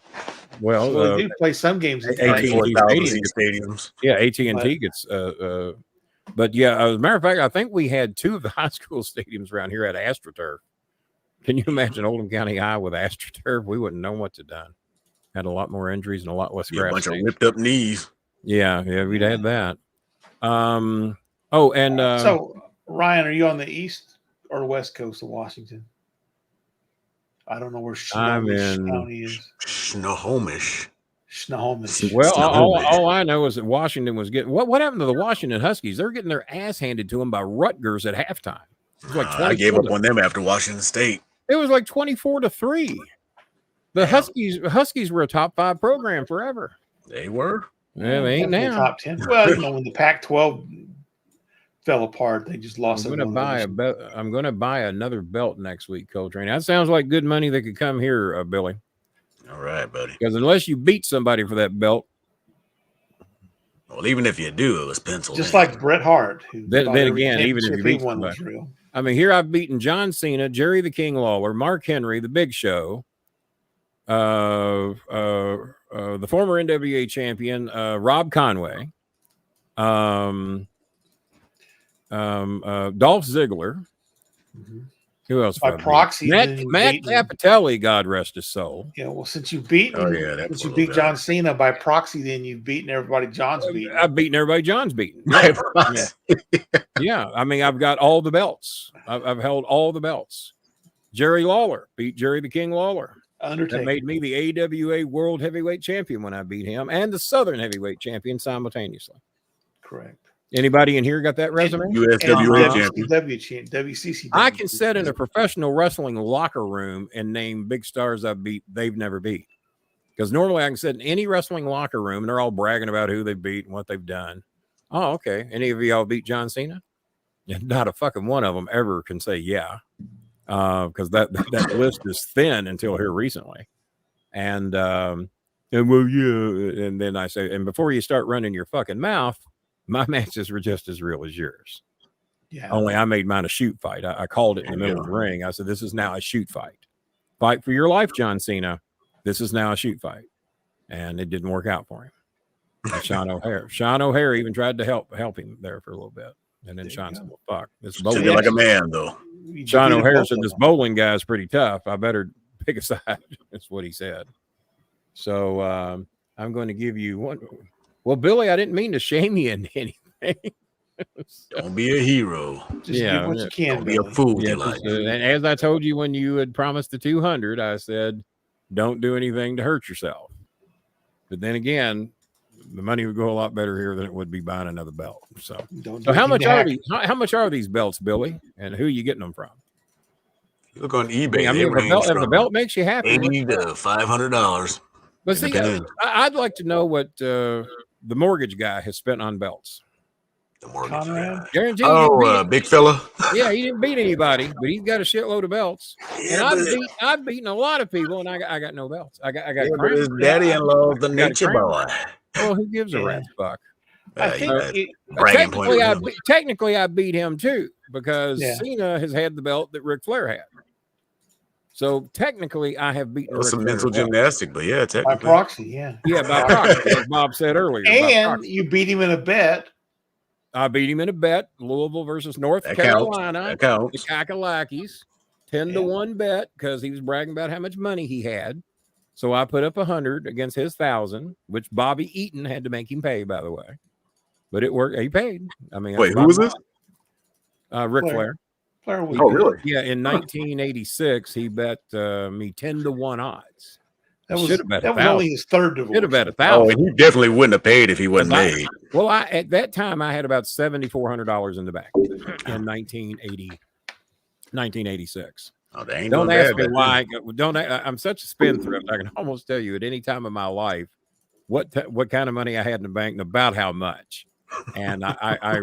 Well, they do play some games in AT&T stadiums. Yeah, AT&T gets. But yeah, as a matter of fact, I think we had 2 of the high school stadiums around here at AstroTurf. Can you imagine Oldham County High with AstroTurf? We wouldn't know what to done. Had a lot more injuries and a lot less grass. A bunch of ripped up knees. Yeah, we'd had that. So Ryan, are you on the east or west coast of Washington? I don't know where Snohomish County is. Snohomish. Well, all I know is that Washington was getting what happened to the Washington Huskies? They're getting their ass handed to them by Rutgers at halftime. It was like I gave up on them after Washington State. It was like 24-3. The Huskies were a top 5 program forever. They were. Yeah, they ain't now. Top 10. Well, when the Pac-12 fell apart, they just lost. I'm going to buy another belt next week, Coltrane. That sounds like good money that could come here, Billy. All right, buddy. Because unless you beat somebody for that belt. Well, even if you do, it was penciled. Just like Bret Hart. Then again, even if you beat somebody. I mean, here I've beaten John Cena, Jerry the King Lawler, Mark Henry, The Big Show, the former NWA champion, Rob Conway, Dolph Ziggler. Mm-hmm. Who else? By proxy, Matt Capitelli, God rest his soul. Yeah, well, since you beat John Cena by proxy, then you've beaten everybody John's beaten. I've beaten everybody John's beaten. Yeah, I mean, I've got all the belts. I've held all the belts. Jerry Lawler beat Jerry the King Lawler. Undertaker. That made me the AWA World Heavyweight Champion when I beat him, and the Southern Heavyweight Champion simultaneously. Correct. Anybody in here got that resume? USWA WCC. I can sit in a professional wrestling locker room and name big stars I've beat they've never beat. Because normally I can sit in any wrestling locker room and they're all bragging about who they beat and what they've done. Oh, okay. Any of y'all beat John Cena? Yeah, not a fucking one of them ever can say yeah. Because that list is thin until here recently. And well, yeah. And then I say, and before you start running your fucking mouth, my matches were just as real as yours. Yeah. Only I made mine a shoot fight. I called it in the middle of the ring. I said, this is now a shoot fight. Fight for your life, John Cena. This is now a shoot fight. And it didn't work out for him. Sean O'Hare even tried to help him there for a little bit. And then Sean said, well, fuck. This bowling like a man, though. Sean O'Hare said, this bowling guy is pretty tough. I better pick a side. That's what he said. So I'm going to give you one. Well, Billy, I didn't mean to shame you in anything. Don't be a hero. Just do what you can. Don't be a fool. Yeah, and as I told you when you had promised the 200, I said, don't do anything to hurt yourself. But then again, the money would go a lot better here than it would be buying another belt. So how much are these belts, Billy? And who are you getting them from? Look on eBay. I mean, if the belt makes you happy, $80 to $500. But It see, depends. I'd like to know what the mortgage guy has spent on belts. The mortgage Conrad? guy. Guarantee he didn't beat Oh, big fella. yeah, he didn't beat anybody, but he's got a shitload of belts. And Yeah, but, I've beaten a lot of people, and I got no belts. I got yeah, but crown. his daddy-in-law, the I got a nature crown. boy. Well, who gives a Yeah. rat's fuck? I think Bragging point. Technically, I beat him too because Yeah. Cena has had the belt that Ric Flair had. So technically, I have beaten. It was Ric some Flair mental as well. gymnastic, but yeah, by technically. proxy, yeah. Yeah, by proxy, as Bob said earlier. by And proxy. you beat him in a bet. I beat him in a bet, Louisville versus North That counts. Carolina. That The counts. Kakalakis, 10 to Yeah. 1 bet because he was bragging about how much money he had. So I put up 100 against his 1,000, which Bobby Eaton had to make him pay, by the way. But it worked. He paid. I mean, Wait, who was this? Ric Flair. Flair was Oh, good. really? Yeah, in 1986, he bet me 10 to 1 odds. That was, Should have bet that was 1,000. only his third divorce. Should have bet Oh, 1,000. and he definitely wouldn't have paid if he wasn't Because made. Well, at that time I had about $7,400 in the bank in 1986. Oh, they ain't Don't doing ask bad me back why. I'm such a spendthrift. I can almost tell you at any time in my life what kind of money I had in the bank and about how much. And I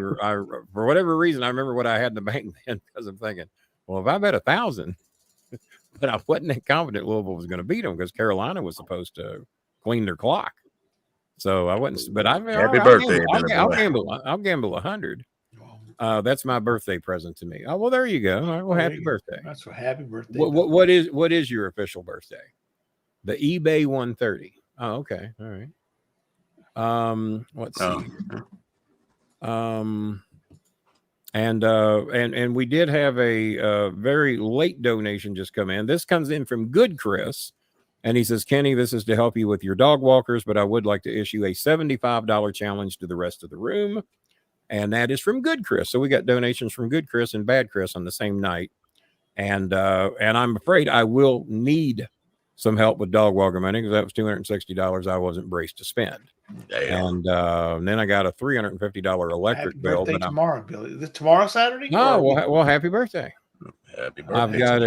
for whatever reason, I remember what I had in the bank then because I'm thinking, well, if I bet 1,000, but I wasn't that confident Louisville was going to beat them because Carolina was supposed to clean their clock. So I wasn't. But Happy birthday, I'll gamble 100. That's my birthday present to me. Oh well, there you go. All right, well, There happy you go. birthday. That's a happy birthday. What is your official birthday? The eBay 130. Oh, okay. All right. Let's see. And we did have a very late donation just come in. This comes in from Good Chris, and he says, Kenny, this is to help you with your dog walkers, but I would like to issue a $75 challenge to the rest of the room. And that is from Good Chris. So we got donations from Good Chris and Bad Chris on the same night. And I'm afraid I will need some help with dog walker money because that was $260 I wasn't braced to spend. Damn. And then I got a $350 electric happy bill. birthday But tomorrow, Billy. Is it tomorrow Saturday? no, well, happy birthday. Happy birthday. I've got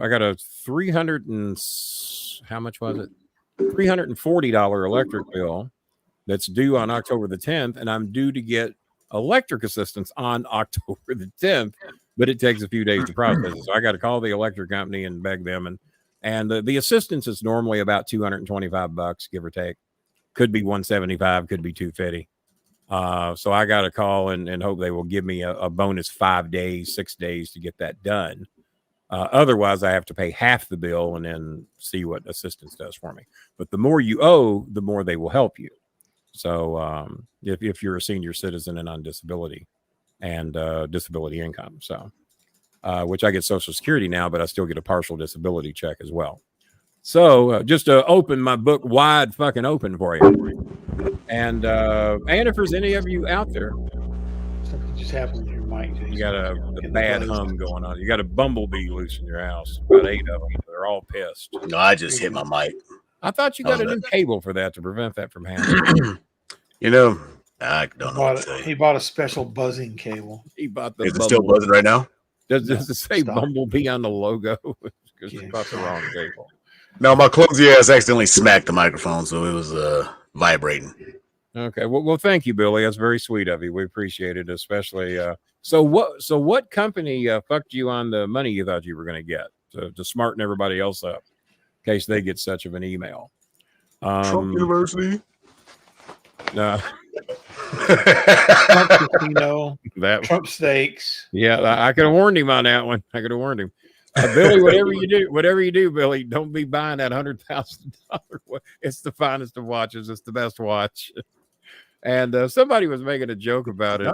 I got a 300 and how much was it? $340 electric bill that's due on October the 10th, and I'm due to get electric assistance on October the 10th, but it takes a few days to process it. So I got to call the electric company and beg them, and the assistance is normally about $225, give or take. Could be 175, could be 250. So I got to call and hope they will give me a bonus 5 days, 6 days to get that done. Otherwise, I have to pay half the bill and then see what assistance does for me. But the more you owe, the more they will help you. So if you're a senior citizen and on disability and disability income, so which I get Social Security now, but I still get a partial disability check as well. So just to open my book wide fucking open for you. And if there's any of you out there, Something just happened with your mic. you got a bad hum going on. You got a bumblebee loose in your house. About 8 of them. They're all pissed. No, I just hit my mic. I thought you got a new cable for that to prevent that from happening. You know, I don't know what to say. He bought a special buzzing cable. He bought the Is it still buzzing right now? Does it say Stop. Bumblebee on the logo? Because Yeah. you bought the wrong cable. No, my clumsy ass accidentally smacked the microphone, so it was vibrating. Okay. Well, thank you, Billy. That's very sweet of you. We appreciate it, especially. So what company fucked you on the money you thought you were going to get to smarten everybody else up in case they get such of an email? Trump University. Trump Trump Casino, that Trump Steaks. yeah, I could have warned him on that one. I could have warned him. Billy, whatever you do, Billy, don't be buying that $100,000. It's the finest of watches. It's the best watch. And somebody was making a joke about it,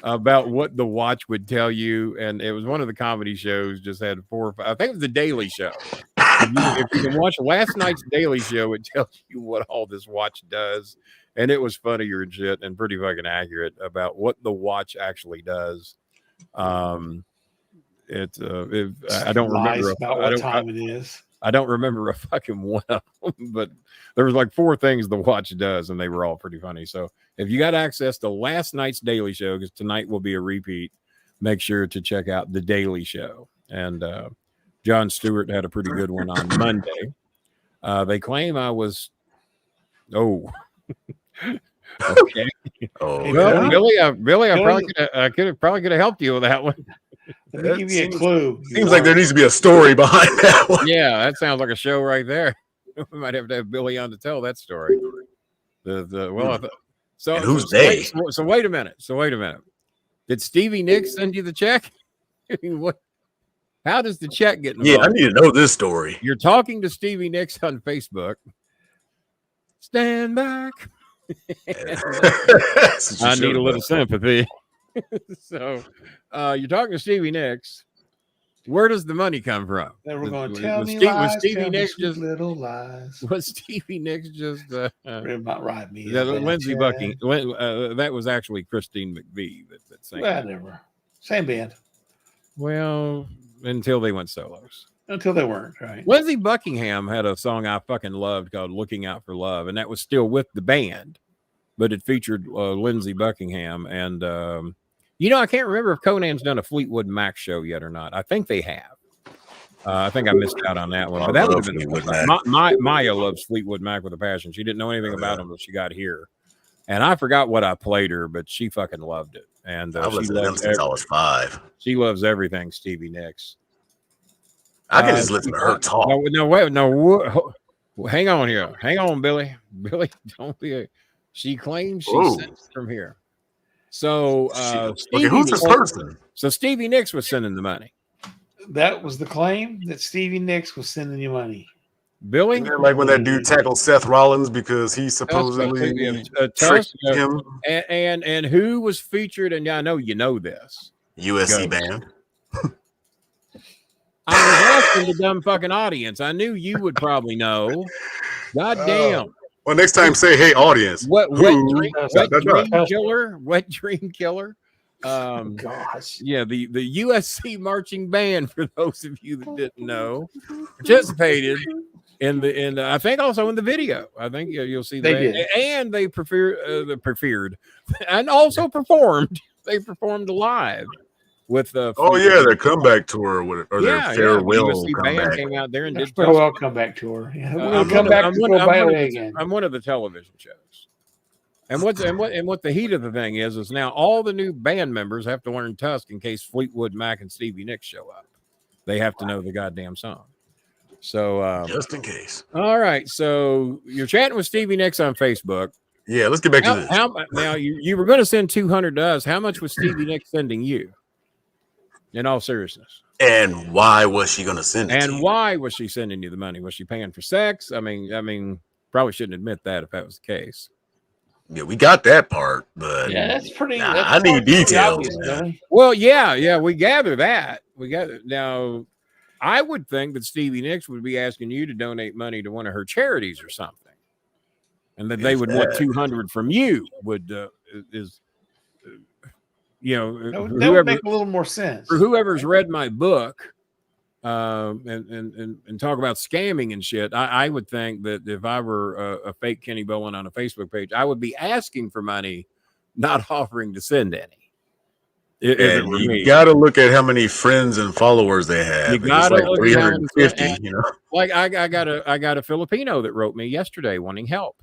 about what the watch would tell you. And it was one of the comedy shows, just had 4 or 5. I think it was the Daily Show. If you can watch last night's Daily Show, it tells you what all this watch does. And it was funnier and shit and pretty fucking accurate about what the watch actually does. I don't remember about what time it is. I don't remember a fucking one of them, but there was like 4 things the watch does, and they were all pretty funny. So if you got access to last night's Daily Show, because tonight will be a repeat, make sure to check out the Daily Show. And Jon Stewart had a pretty good one on Monday. They claim I was. Oh, okay. Oh, Well, yeah. Billy, I Billy- could have helped you with that one. Let me That give you a seems- clue. Seems like there needs to be a story behind that one. Yeah, that sounds like a show right there. We might have to have Billy on to tell that story. So And who's wait, they? so wait a minute. Did Stevie Nicks send you the check? I mean, what? How does the check get involved? Yeah, I need to know this story. You're talking to Stevie Nicks on Facebook. Stand back. That's what you I should need a have little done. sympathy. So you're talking to Stevie Nicks. Where does the money come from? Then we're Was- going was- to tell was me Steve- lies. was Stevie tell me Nicks sweet just little lies. was Stevie Nicks just About right, me. Lindsey Bucking? That was actually Christine McVie that sang. Whatever. Same band Well, until they went solos. until they weren't right. Lindsey Buckingham had a song I fucking loved called "Looking Out for Love," and that was still with the band, but it featured Lindsey Buckingham. And I can't remember if Conan's done a Fleetwood Mac show yet or not. I think they have. I think I missed out on that one, but that would have been Fleetwood Mac. Maya loves Fleetwood Mac with a passion. She didn't know anything about them until she got here, and I forgot what I played her, but she fucking loved it. And I've she listened to them loves since I was 5. she loves everything Stevie Nicks. I can just listen to her talk. Hang on here. Hang on, Billy. Billy, don't be. She claims she Whoa. sent it from here. So, Okay, Stevie who's this Nicks- person? So Stevie Nicks was sending the money. That was the claim that Stevie Nicks was sending you money. Billy, Isn't that like when that dude tackled Seth Rollins because he supposedly Tusk, tricked him? and who was featured? And I know you know this. USC Go. band. I was asking the dumb fucking audience. I knew you would probably know. God damn. Well, next time say, "Hey, audience." Wet who- dream killer. Wet dream killer. Gosh. Yeah, the USC marching band, for those of you that didn't know, participated in the I think also in the video. I think you'll see They that. did. And they preferred and also performed. They performed live with Oh yeah, their comeback tour or their farewell USC band comeback. came out there and Their did farewell comeback tour. Yeah, we're I'm gonna come back to one- go I'm ballet one of the- again. I'm one of the television shows. And what the heat of the thing is now all the new band members have to learn Tusk in case Fleetwood Mac and Stevie Nicks show up. They have to know the goddamn song. So Just in case. all right. So you're chatting with Stevie Nicks on Facebook. Yeah, let's get back to this. Now you were going to send 200 to us. How much was Stevie Nicks sending you? In all seriousness. And why was she going to send it? to And you? why was she sending you the money? Was she paying for sex? I mean, probably shouldn't admit that if that was the case. Yeah, we got that part, but Yeah, that's pretty. Nah, that's I need pretty details, obvious, man. Billy. Well, yeah, we gather that. Now. I would think that Stevie Nicks would be asking you to donate money to one of her charities or something, and that they would want 200 from you. That would whoever make a little more sense. for whoever's read my book and talk about scamming and shit, I would think that if I were a fake Kenny Bolin on a Facebook page, I would be asking for money, not offering to send any. And you got to look at how many friends and followers they have. You It's gotta like look at how many 350, friends- you know. Like I got a Filipino that wrote me yesterday wanting help.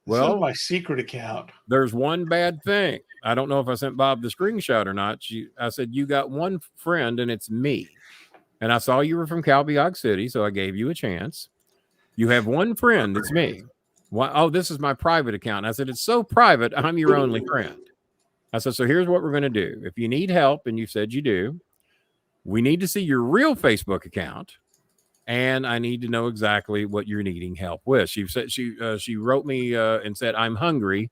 Well, Well, my secret account. there's one bad thing. I don't know if I sent Bob the screenshot or not. I said, you got one friend and it's me. And I saw you were from Calbiog City, so I gave you a chance. You have one friend, it's me. Why? Oh, this is my private account. I said, it's so private, I'm your only friend. I said, so here's what we're going to do. If you need help, and you said you do, we need to see your real Facebook account. And I need to know exactly what you're needing help with. She said she wrote me and said, I'm hungry,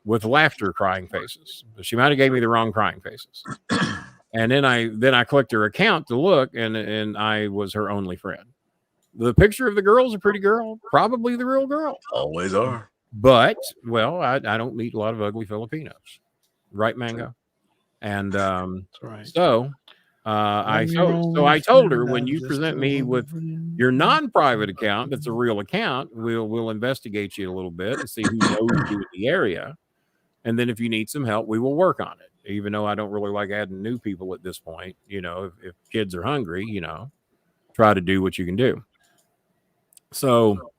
with laughter crying faces. She might have gave me the wrong crying faces. And then I clicked her account to look, and I was her only friend. The picture of the girl's a pretty girl, probably the real girl. Always are. But well, I don't meet a lot of ugly Filipinos, right, Mango? And That's right. so I told her, when you present me with your non-private account that's a real account, we'll investigate you a little bit and see who knows you in the area, and then if you need some help, we will work on it. Even though I don't really like adding new people at this point, if kids are hungry, try to do what you can do. So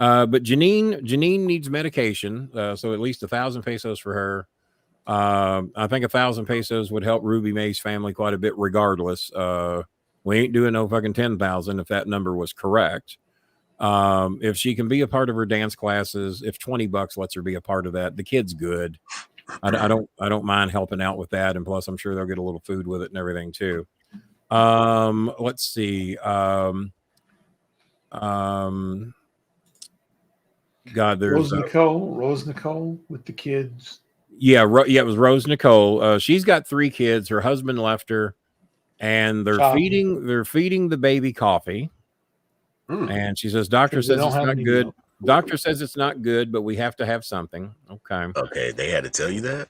But Janine needs medication, so at least 1,000 pesos for her. I think 1,000 pesos would help Ruby May's family quite a bit, regardless. We ain't doing no fucking 10,000 if that number was correct. If she can be a part of her dance classes, if $20 lets her be a part of that, the kid's good. I don't mind helping out with that, and plus I'm sure they'll get a little food with it and everything too. Let's see. God, there's Rose Nicole with the kids. Yeah, it was Rose Nicole. She's got 3 kids. Her husband left her, and they're feeding the baby coffee. And she says, "Doctor says it's not good. Milk. Doctor says it's not good, but we have to have something." Okay, they had to tell you that.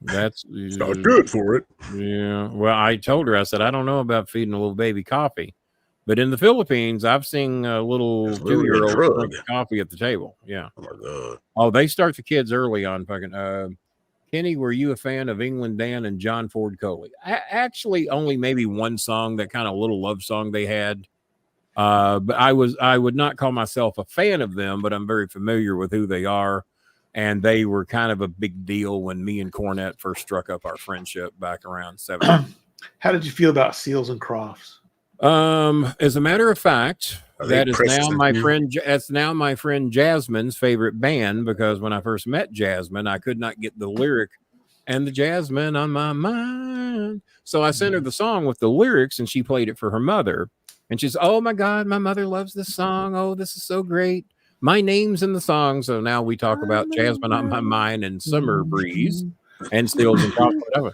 That's it's not good for it. Yeah. Well, I told her, I said, I don't know about feeding a little baby coffee, but in the Philippines, I've seen a little 2-year-old drink coffee at the table. Yeah. Oh my God. Oh, they start the kids early on fucking. Kenny, were you a fan of England Dan and John Ford Coley? Actually, only maybe one song, that kind of little love song they had. But I would not call myself a fan of them, but I'm very familiar with who they are. And they were kind of a big deal when me and Cornette first struck up our friendship back around 7. How did you feel about Seals and Crofts? As a matter of fact, that is now my friend. That's now my friend Jasmine's favorite band, because when I first met Jasmine, I could not get the lyric "and the Jasmine on my mind." So I sent her the song with the lyrics, and she played it for her mother. And she's, "Oh my God, my mother loves this song. Oh, this is so great. My name's in the song." So now we talk about Jasmine on my mind and Summer Breeze and Stills and Crofts, whatever.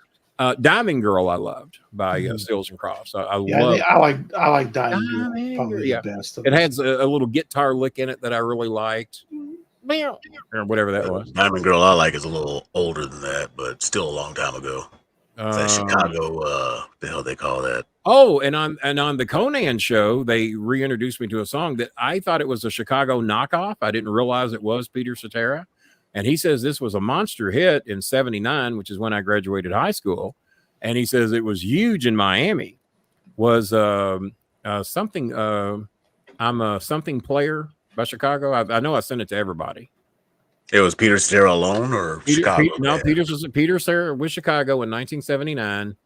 Diamond Girl, I loved by Stills and Crofts. I like Diamond Girl. Probably the best. It has a little guitar lick in it that I really liked, or whatever that was. Diamond Girl, I like, is a little older than that, but still a long time ago. That Chicago, the hell they call that? Oh, and on the Conan show, they reintroduced me to a song that I thought it was a Chicago knockoff. I didn't realize it was Peter Cetera. And he says this was a monster hit in 79, which is when I graduated high school. And he says it was huge in Miami. Was something, I'm a something player by Chicago. I know I sent it to everybody. It was Peter Cetera alone, or Chicago? Peter Cetera with Chicago in 1979.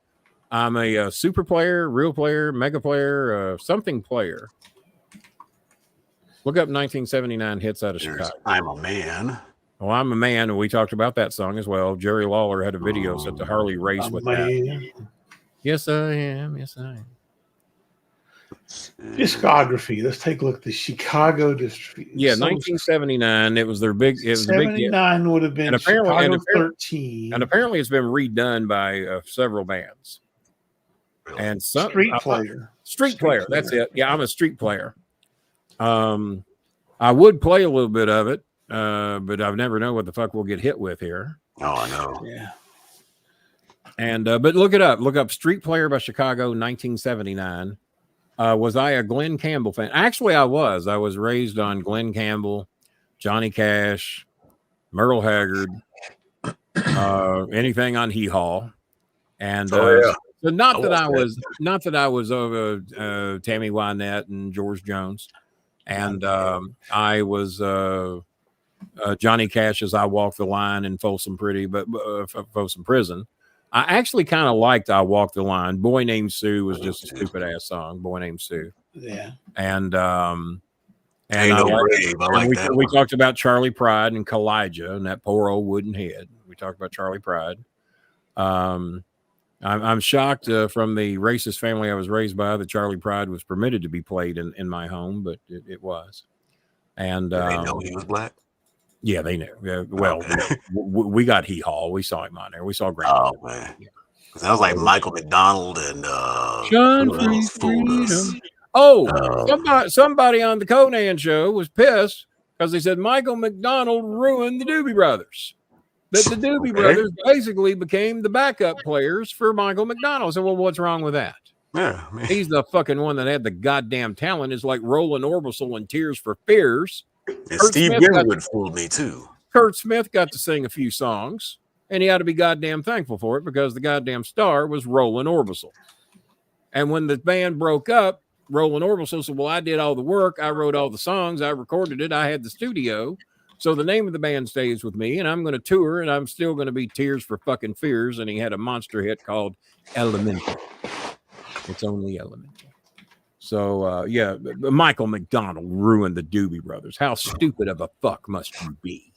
I'm a super player, real player, mega player, something player. Look up 1979 hits out of Chicago. I'm a Man. Well, I'm a Man, and we talked about that song as well. Jerry Lawler had a video set to Harley race with that. Yes, I am. Yes, I am. Discography. Let's take a look at the Chicago discography. Yeah, 1979. It was their big. It was 79 would have been Chicago 13. And apparently, it's been redone by several bands. And some Street Player. Street Player. That's it. Yeah, I'm a street player. I would play a little bit of it. But I've never known what the fuck we'll get hit with here. Oh, I know. Yeah. And but look it up. Look up Street Player by Chicago, 1979. Was I a Glenn Campbell fan? Actually, I was. I was raised on Glenn Campbell, Johnny Cash, Merle Haggard, anything on Hee Haw, and so not that I was over Tammy Wynette and George Jones, and I was. Johnny Cash's "I Walk the Line" in Folsom Prison. I actually kind of liked "I Walk the Line." "Boy Named Sue" was just a stupid ass song. "Boy Named Sue." Yeah. And we talked about Charlie Pride and Kalijah and that poor old wooden head. We talked about Charlie Pride. I'm shocked from the racist family I was raised by that Charlie Pride was permitted to be played in my home, but it was. And they know he was black. Yeah, they knew. Well, we got Hee Haw. We saw him on there. We saw Grant. Oh man, that was like Michael McDonald and John Freedom. Oh, somebody on the Conan show was pissed because they said Michael McDonald ruined the Doobie Brothers. That the Doobie Brothers basically became the backup players for Michael McDonald. So, well, what's wrong with that? Yeah, man. He's the fucking one that had the goddamn talent. It's like Roland Orbison in Tears for Fears. And Steve Winwood fooled me too. Kurt Smith got to sing a few songs, and he ought to be goddamn thankful for it because the goddamn star was Roland Orbison. And when the band broke up, Roland Orbison said, well, I did all the work. I wrote all the songs. I recorded it. I had the studio. So the name of the band stays with me, and I'm going to tour, and I'm still going to be Tears for Fucking Fears. And he had a monster hit called Elemental. It's only Elemental. So, yeah, Michael McDonald ruined the Doobie Brothers. How stupid of a fuck must you be?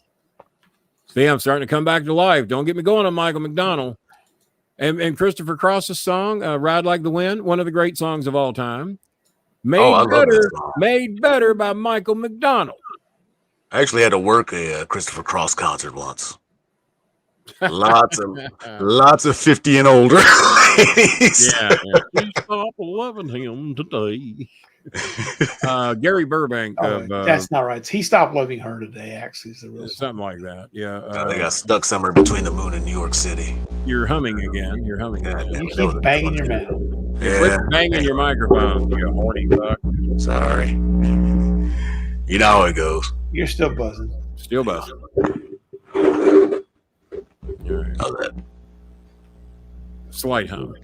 See, I'm starting to come back to life. Don't get me going on Michael McDonald. And Christopher Cross's song, Ride Like the Wind, one of the great songs of all time. Made better by Michael McDonald. I actually had to work a Christopher Cross concert once. Lots of 50 and older ladies. Yeah. You stop loving him today. Gary Burbank. That's not right. He stopped loving her today, actually. Something like that. Yeah. They got stuck somewhere between the moon and New York City. You're humming again. You keep banging your mouth. Yeah. Quit banging your microphone, you horny fuck. Sorry. You know how it goes. You're still buzzing. Still buzzing. Right. How's that? Slight hum.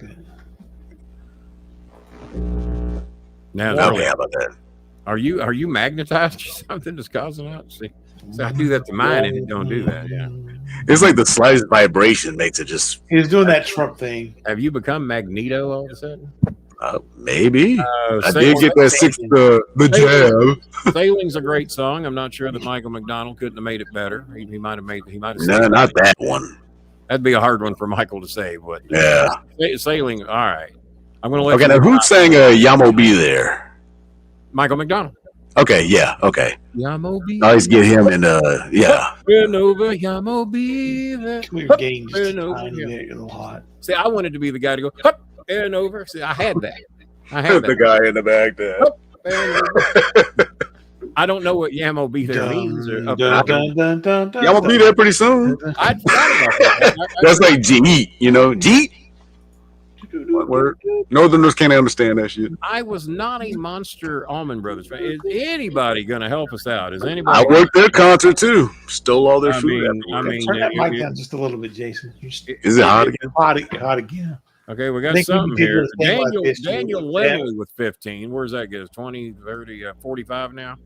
Now, Okay, how about that? Are you magnetized or something that's causing that? See, so I do that to mine and it don't do that. Yeah. It's like the slightest vibration makes it just. He was doing that Trump thing. Have you become Magneto all of a sudden? Maybe. I did get that the jab. Sailing's a great song. I'm not sure that Michael McDonald couldn't have made it better. He might have made. No, not that one. That'd be a hard one for Michael to say. But yeah, Sailing. All right. I'm going to let. Okay, now who sang "Yamo Be There"? Michael McDonald. Okay, yeah, okay. Yamo Be. I always get him and yeah. Been over, Yamo Be There. Your game just a little hot. See, I wanted to be the guy to go up and over. See, I had that. The guy in the back there. I don't know what Yamo Be There means. Yamo Be There pretty soon. I forgot about that. That's like G, you know, G. What word? Northerners can't understand that shit. I was not a Monster Allman Brothers fan. Is anybody going to help us out? Is anybody? I worked their concert too. Stole all their food. Turn that mic down just a little bit, Jason. Is it hot again? Hot again. Okay, we got something here. Daniel Lemley with 15. Where's that get us? 20, 30, 45 now?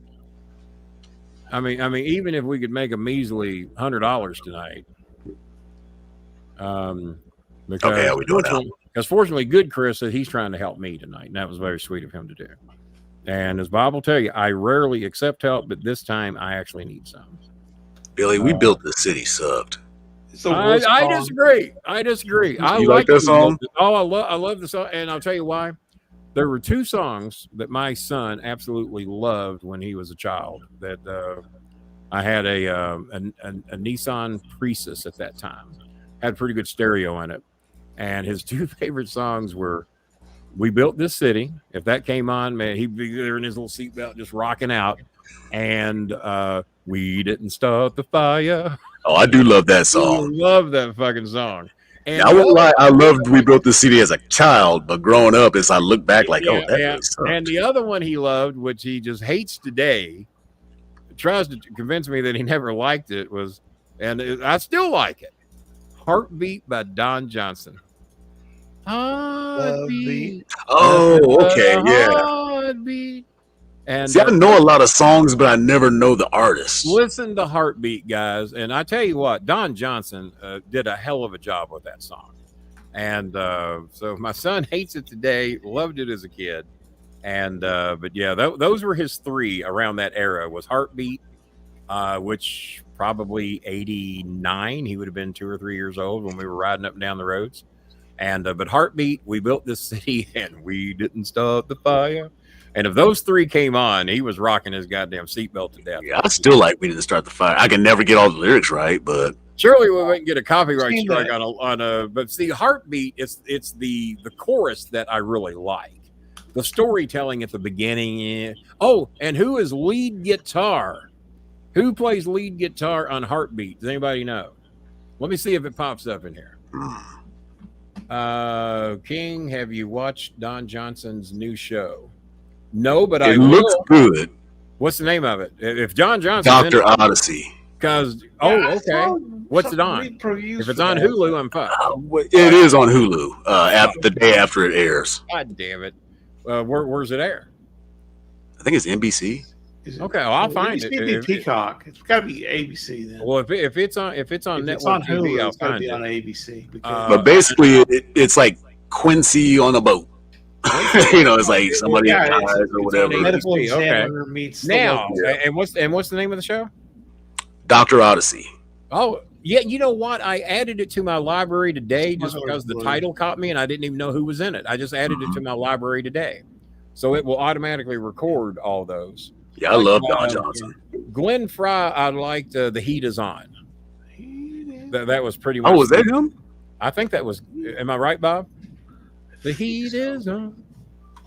I mean, even if we could make a measly $100 tonight. Because okay, how we doing now? Because fortunately, good Chris said he's trying to help me tonight, and that was very sweet of him to do. And as Bob will tell you, I rarely accept help, but this time I actually need some. Billy, we built the city sucked. I disagree. You like that song? Oh, I love the song, and I'll tell you why. There were two songs that my son absolutely loved when he was a child. That I had a Nissan Prius at that time. Had pretty good stereo in it. And his two favorite songs were We Built This City. If that came on, man, he'd be there in his little seatbelt just rocking out. And We Didn't Start the Fire. Oh, I do love that song. I love that fucking song. And I won't lie, I loved We Built This City as a child, but growing up, as I look back like, that really sucked. And the other one he loved, which he just hates today, tries to convince me that he never liked it, was, and I still like it, Heartbeat by Don Johnson. Heartbeat. Oh, okay, yeah. Heartbeat. And see, I know a lot of songs, but I never know the artist. Listen to Heartbeat, guys. And I tell you what, Don Johnson did a hell of a job with that song. And so my son hates it today, loved it as a kid. And but yeah, those were his three around that era. Was Heartbeat, which probably 89. He would have been 2 or 3 years old when we were riding up and down the roads. And but Heartbeat, We Built This City, and We Didn't Start the Fire. And if those three came on, he was rocking his goddamn seatbelt to death. Yeah, I still like We Didn't Start the Fire. I can never get all the lyrics right, but surely we wouldn't get a copyright strike on a. But see, Heartbeat, it's the chorus that I really like. The storytelling at the beginning. Oh, and who is lead guitar? Who plays lead guitar on Heartbeat? Does anybody know? Let me see if it pops up in here. King, have you watched Don Johnson's new show? No, but it looks good. What's the name of it? If John Johnson, Dr. Odyssey. Because okay, what's it on? If it's on Hulu, I'm fine. It is on Hulu. The day after it airs. God damn it! Where's it air? think it's NBC. Okay, well, I'll find it. It be Peacock. It's got to be ABC then. Well, if it's on network TV, Hulu, I'll it's got to find be it. on ABC. But basically, it's like Quincy on a boat. It's like somebody dies or whatever. Medical Okay. examiner meets the Now, local. and what's the name of the show? Dr. Odyssey. Oh, yeah. You know what? I added it to my library today just because the title caught me and I didn't even know who was in it. I just added it to my library today. So it will automatically record all those. Yeah, I love Don Johnson. Glenn Fry, I liked The Heat Is On. That was pretty much. Oh, was that him? I think that was. Am I right, Bob? The Heat Is On.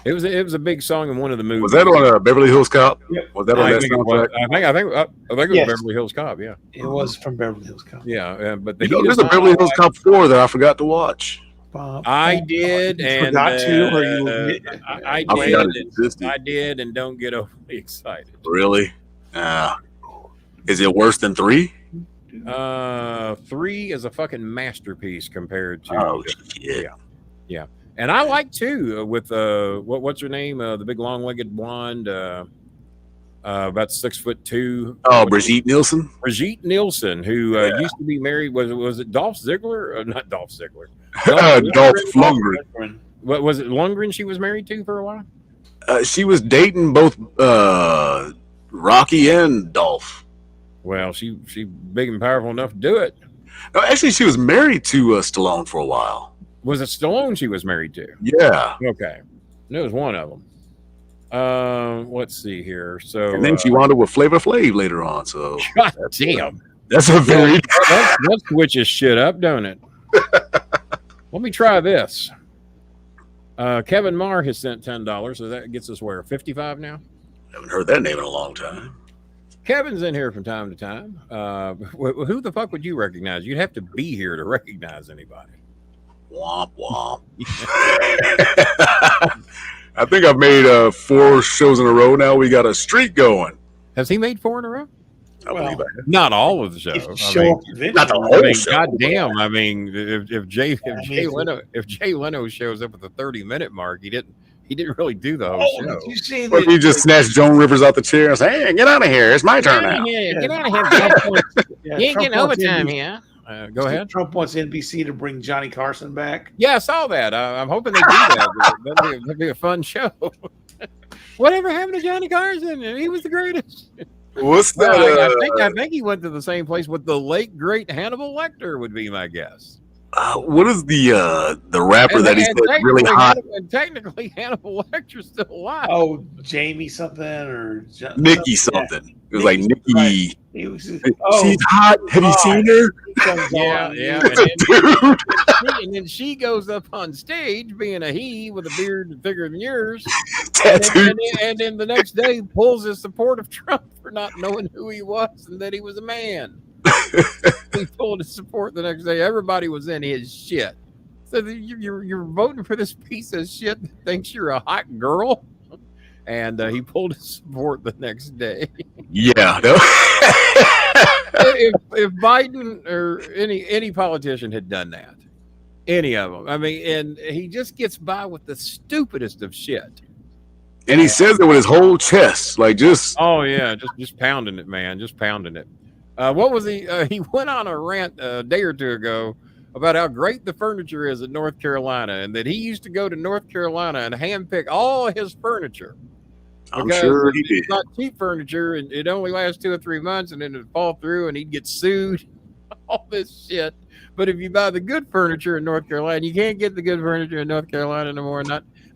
It was a big song in one of the movies. Was that on Beverly Hills Cop? Yep. Was that on that soundtrack? I think it was Yes. Beverly Hills Cop. Yeah. It was from Beverly Hills Cop. Yeah, but There's a Beverly Hills Cop 4 that I forgot to watch. I did, You and forgot to, or you? I forgot did. it existed. I did, and don't get overly excited. Really? Is it worse than 3? 3 is a fucking masterpiece compared to. Oh shit! Yeah. And I like 2 with what's her name? The big long-legged blonde, about 6'2". Oh, Brigitte Nielsen. Brigitte Nielsen, who used to be married. Was it Dolph Ziggler? Not Dolph Ziggler. Dolph Lundgren. What was it? Lundgren she was married to for a while. She was dating both Rocky and Dolph. Well, she big and powerful enough to do it. No, actually, she was married to Stallone for a while. Was it Stallone she was married to? Yeah. Okay, it was one of them. Let's see here. So, And then she wound up with Flavor Flav later on. So God damn, that's a very that switches shit up, don't it? Let me try this. Kevin Marr has sent $10, so that gets us where 55 now. haven't heard that name in a long time. Kevin's in here from time to time. Who the fuck would you recognize? You'd have to be here to recognize anybody. Womp womp. I think I've made 4 shows in a row now. We got a streak going. Has he made 4 in a row? I believe I have. Not all of the shows. If you show up eventually, not the I whole mean, show. goddamn! I mean, if Jay mean, Leno shows up at the 30-minute mark, he didn't really do the whole Oh, show. did you see Or if you just snatch Joan Rivers out the chair and say, "Hey, get out of here! It's my turn now." Get out of here! Yeah, You ain't Trump getting wants overtime NBC here. Go ahead. Trump wants NBC to bring Johnny Carson back. Yeah, I saw that. I'm hoping they do that. That'd be a fun show. Whatever happened to Johnny Carson? He was the greatest. What's that? Well, I think he went to the same place with the late great Hannibal Lecter. Would be my guess. What is the rapper that he said really hot? And technically, Hannibal Lecter's still alive. Oh, Jamie something or Nikki something. It was like Nikki. Right. He was, She's hot. Have you seen her? Yeah. Dude. And then she goes up on stage being a he with a beard bigger than yours. Tattooed. And then the next day pulls his support of Trump for not knowing who he was and that he was a man. He pulled his support the next day. Everybody was in his shit. So you're voting for this piece of shit that thinks you're a hot girl? And he pulled his support the next day. Yeah. if Biden or any politician had done that, any of them, I mean, and he just gets by with the stupidest of shit. And he says it with his whole chest, like just. Oh yeah, just pounding it, man, just pounding it. What was he? He went on a rant a day or two ago about how great the furniture is in North Carolina, and that he used to go to North Carolina and handpick all his furniture. I'm sure he did. It's not cheap furniture, and it only lasts 2 or 3 months, and then it'd fall through, and he'd get sued. All this shit. But if you buy the good furniture in North Carolina, you can't get the good furniture in North Carolina no more.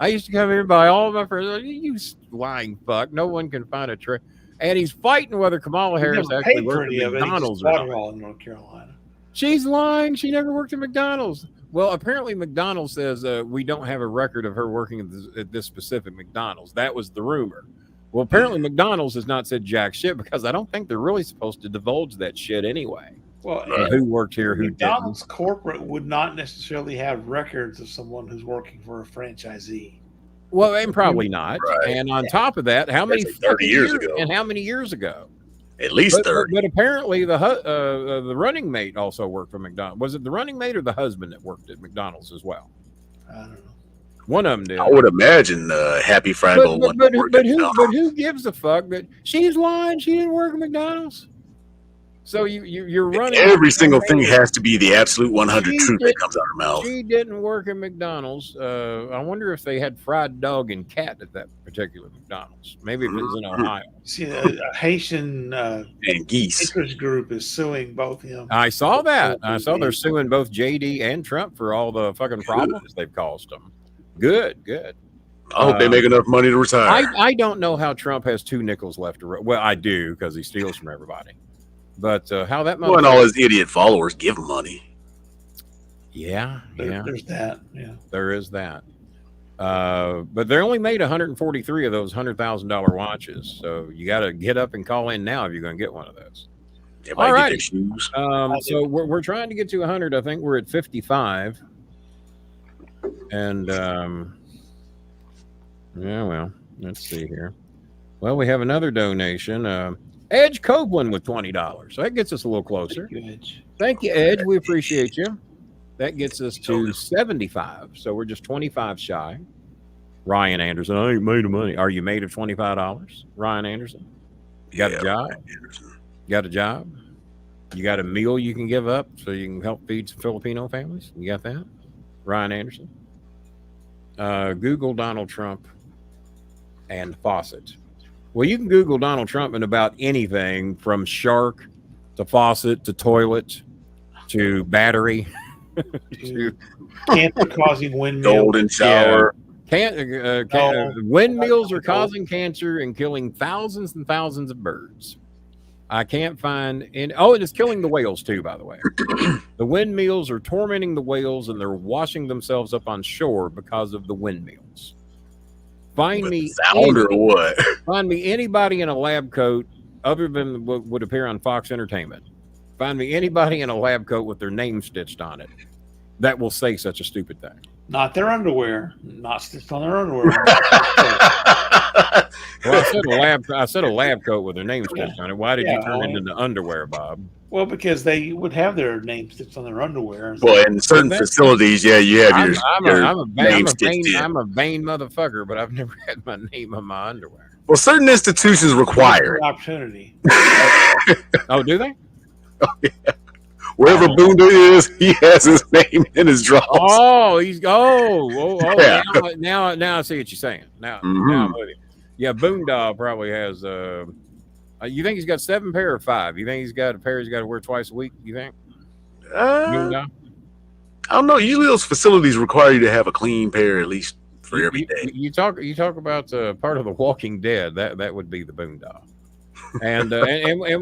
I used to come here and buy all of my furniture. You lying fuck! No one can find a tray. And he's fighting whether Kamala Harris actually worked at McDonald's or not. In North Carolina. She's lying. She never worked at McDonald's. Well, apparently McDonald's says we don't have a record of her working at this specific McDonald's. That was the rumor. Well, apparently McDonald's has not said jack shit because I don't think they're really supposed to divulge that shit anyway. Well, who worked here, who McDonald's didn't. corporate would not necessarily have records of someone who's working for a franchisee. Well, and probably not. Right. And on top of that, how many That's like 30 years ago. And how many years ago? At least 30. But apparently the running mate also worked for McDonald's. Was it the running mate or the husband that worked at McDonald's as well? I don't know. One of them did. I would imagine Happy Fraggle. But who gives a fuck? But she's lying. She didn't work at McDonald's. So you're running. Every single thing has to be the absolute 100 truth that comes out of her mouth. She didn't work at McDonald's. I wonder if they had fried dog and cat at that particular McDonald's. Maybe if it was in Ohio. See, a Haitian And geese. interest group is suing both of them. I saw that. I saw they're suing both JD and Trump for all the fucking problems they've caused them. Good. I hope they make enough money to retire. I don't know how Trump has 2 nickels left to well, I do because he steals from everybody. But how that and all his idiot followers give him money. Yeah. There's that. Yeah. There is that. But they only made 143 of those $100,000 watches. So you got to get up and call in now if you're going to get one of those. All right. Shoes. So we're trying to get to 100. I think we're at 55. And yeah, well, let's see here. Well, we have another donation. Edge Copeland with $20. So that gets us a little closer. Thank you, Edge. We appreciate you. That gets us to 75. So we're just 25 shy. Ryan Anderson. I ain't made of money. Are you made of $25, Ryan Anderson? You got a job? Got a job? You got a meal you can give up so you can help feed some Filipino families? You got that? Ryan Anderson. Google Donald Trump and faucet. Well, you can Google Donald Trump and about anything from shark to faucet to toilet to battery to cancer-causing windmill. Golden shower. Windmills are causing cancer and killing thousands and thousands of birds. I can't find any. Oh, and it's killing the whales too, by the way. The windmills are tormenting the whales and they're washing themselves up on shore because of the windmills. Find me anybody in a lab coat other than what would appear on Fox Entertainment. Find me anybody in a lab coat with their name stitched on it that will say such a stupid thing. Not their underwear. Not stitched on their underwear. Well, I said a lab coat with their name stitched on it. Why did you turn it into underwear, Bob? Well, because they would have their name stitched on their underwear. Well, in certain facilities, you have your name stitched in. I'm a vain motherfucker, but I've never had my name on my underwear. Well, certain institutions require it. Opportunity. Oh, do they? Oh, yeah. Wherever Boonda is, he has his name in his drawers. Oh, yeah. Now I see what you're saying. Now I'm with you. Yeah, Boonda probably has. You think he's got 7 pair or 5? You think he's got a pair he's got to wear twice a week? You think? I don't know. Usually, those facilities require you to have a clean pair at least for every day. You talk about part of The Walking Dead. That would be the Boonda. And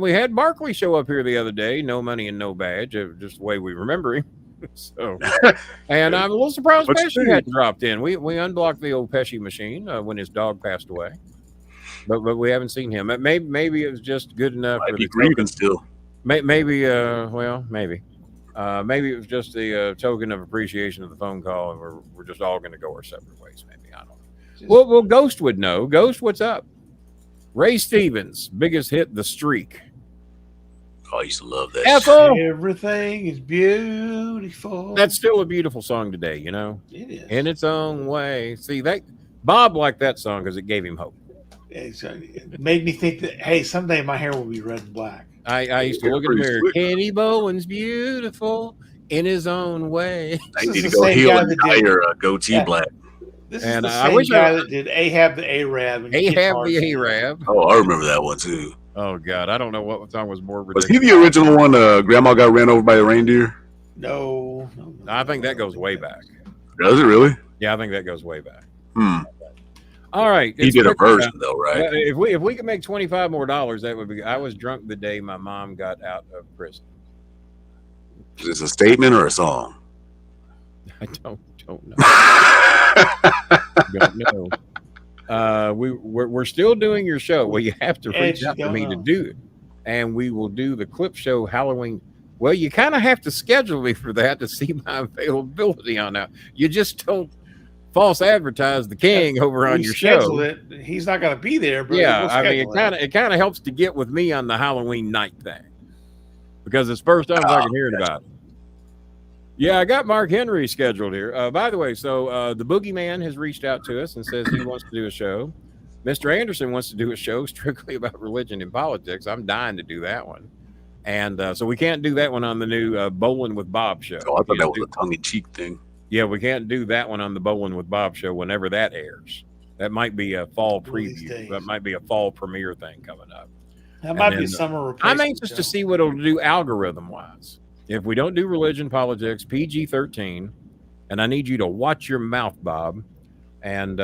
we had Barkley show up here the other day. No money and no badge. Just the way we remember him. So, and I'm a little surprised Pesci hadn't dropped in. We unblocked the old Pesci machine when his dog passed away, but we haven't seen him. Maybe it was just good enough. Might be grieving still. Maybe it was just the token of appreciation of the phone call, and we're just all going to go our separate ways. Maybe I don't know. Well, Ghost would know. Ghost, what's up? Ray Stevens, biggest hit, The Streak. Oh, I used to love that. Everything is beautiful. That's still a beautiful song today, you know? It is. In its own way. See, Bob liked that song because it gave him hope. It made me think that, hey, someday my hair will be red and black. I used to look in the mirror. Kenny Bowen's beautiful in his own way. I need to go heal and dye your goatee black. This is the same guy that did Ahab the Arab. Ahab the Arab. Oh, I remember that one too. Oh God, I don't know what song was more ridiculous. Was he the original one? Grandma got ran over by a reindeer. No. I think that goes way back. Does it really? Yeah, I think that goes way back. All right, he did a version though, right? If we could make $25 more, that would be. I was drunk the day my mom got out of prison. Is this a statement or a song? I don't know. Don't know. We're still doing your show. Well, you have to reach out to me to do it, and we will do the clip show Halloween. Well, you kind of have to schedule me for that to see my availability on that. You just don't false advertise the king over on your show. It. He's not going to be there, but yeah, I mean, it kind of helps to get with me on the Halloween night thing because it's first time I can hear about it. Yeah, I got Mark Henry scheduled here. By the way, so the Boogeyman has reached out to us and says he wants to do a show. Mr. Anderson wants to do a show strictly about religion and politics. I'm dying to do that one. And so we can't do that one on the new Bolin with Bob show. Oh, I thought that was a tongue-in-cheek thing. Yeah, we can't do that one on the Bolin with Bob show whenever that airs. That might be a fall preview. That might be a fall premiere thing coming up. That might be a summer replacement. I'm anxious to see what it'll do algorithm-wise. If we don't do religion, politics, PG-13, and I need you to watch your mouth, Bob. And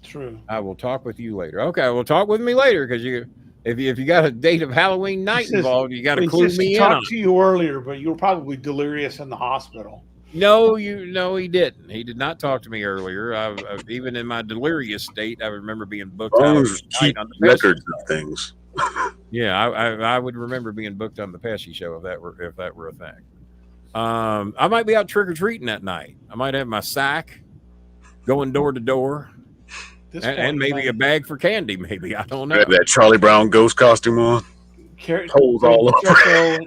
true. I will talk with you later. Okay, we'll talk with me later because if you got a date of Halloween night involved, you got to clue me in. I talked to you earlier, but you were probably delirious in the hospital. No, he didn't. He did not talk to me earlier. Even in my delirious state, I remember being booked out keep on the records of things. Yeah, I would remember being booked on the Pesci show if that were a thing. I might be out trick or treating that night. I might have my sack, going door to door, and maybe a bag for candy. Maybe I don't know. Have that Charlie Brown ghost costume on. Holes all over.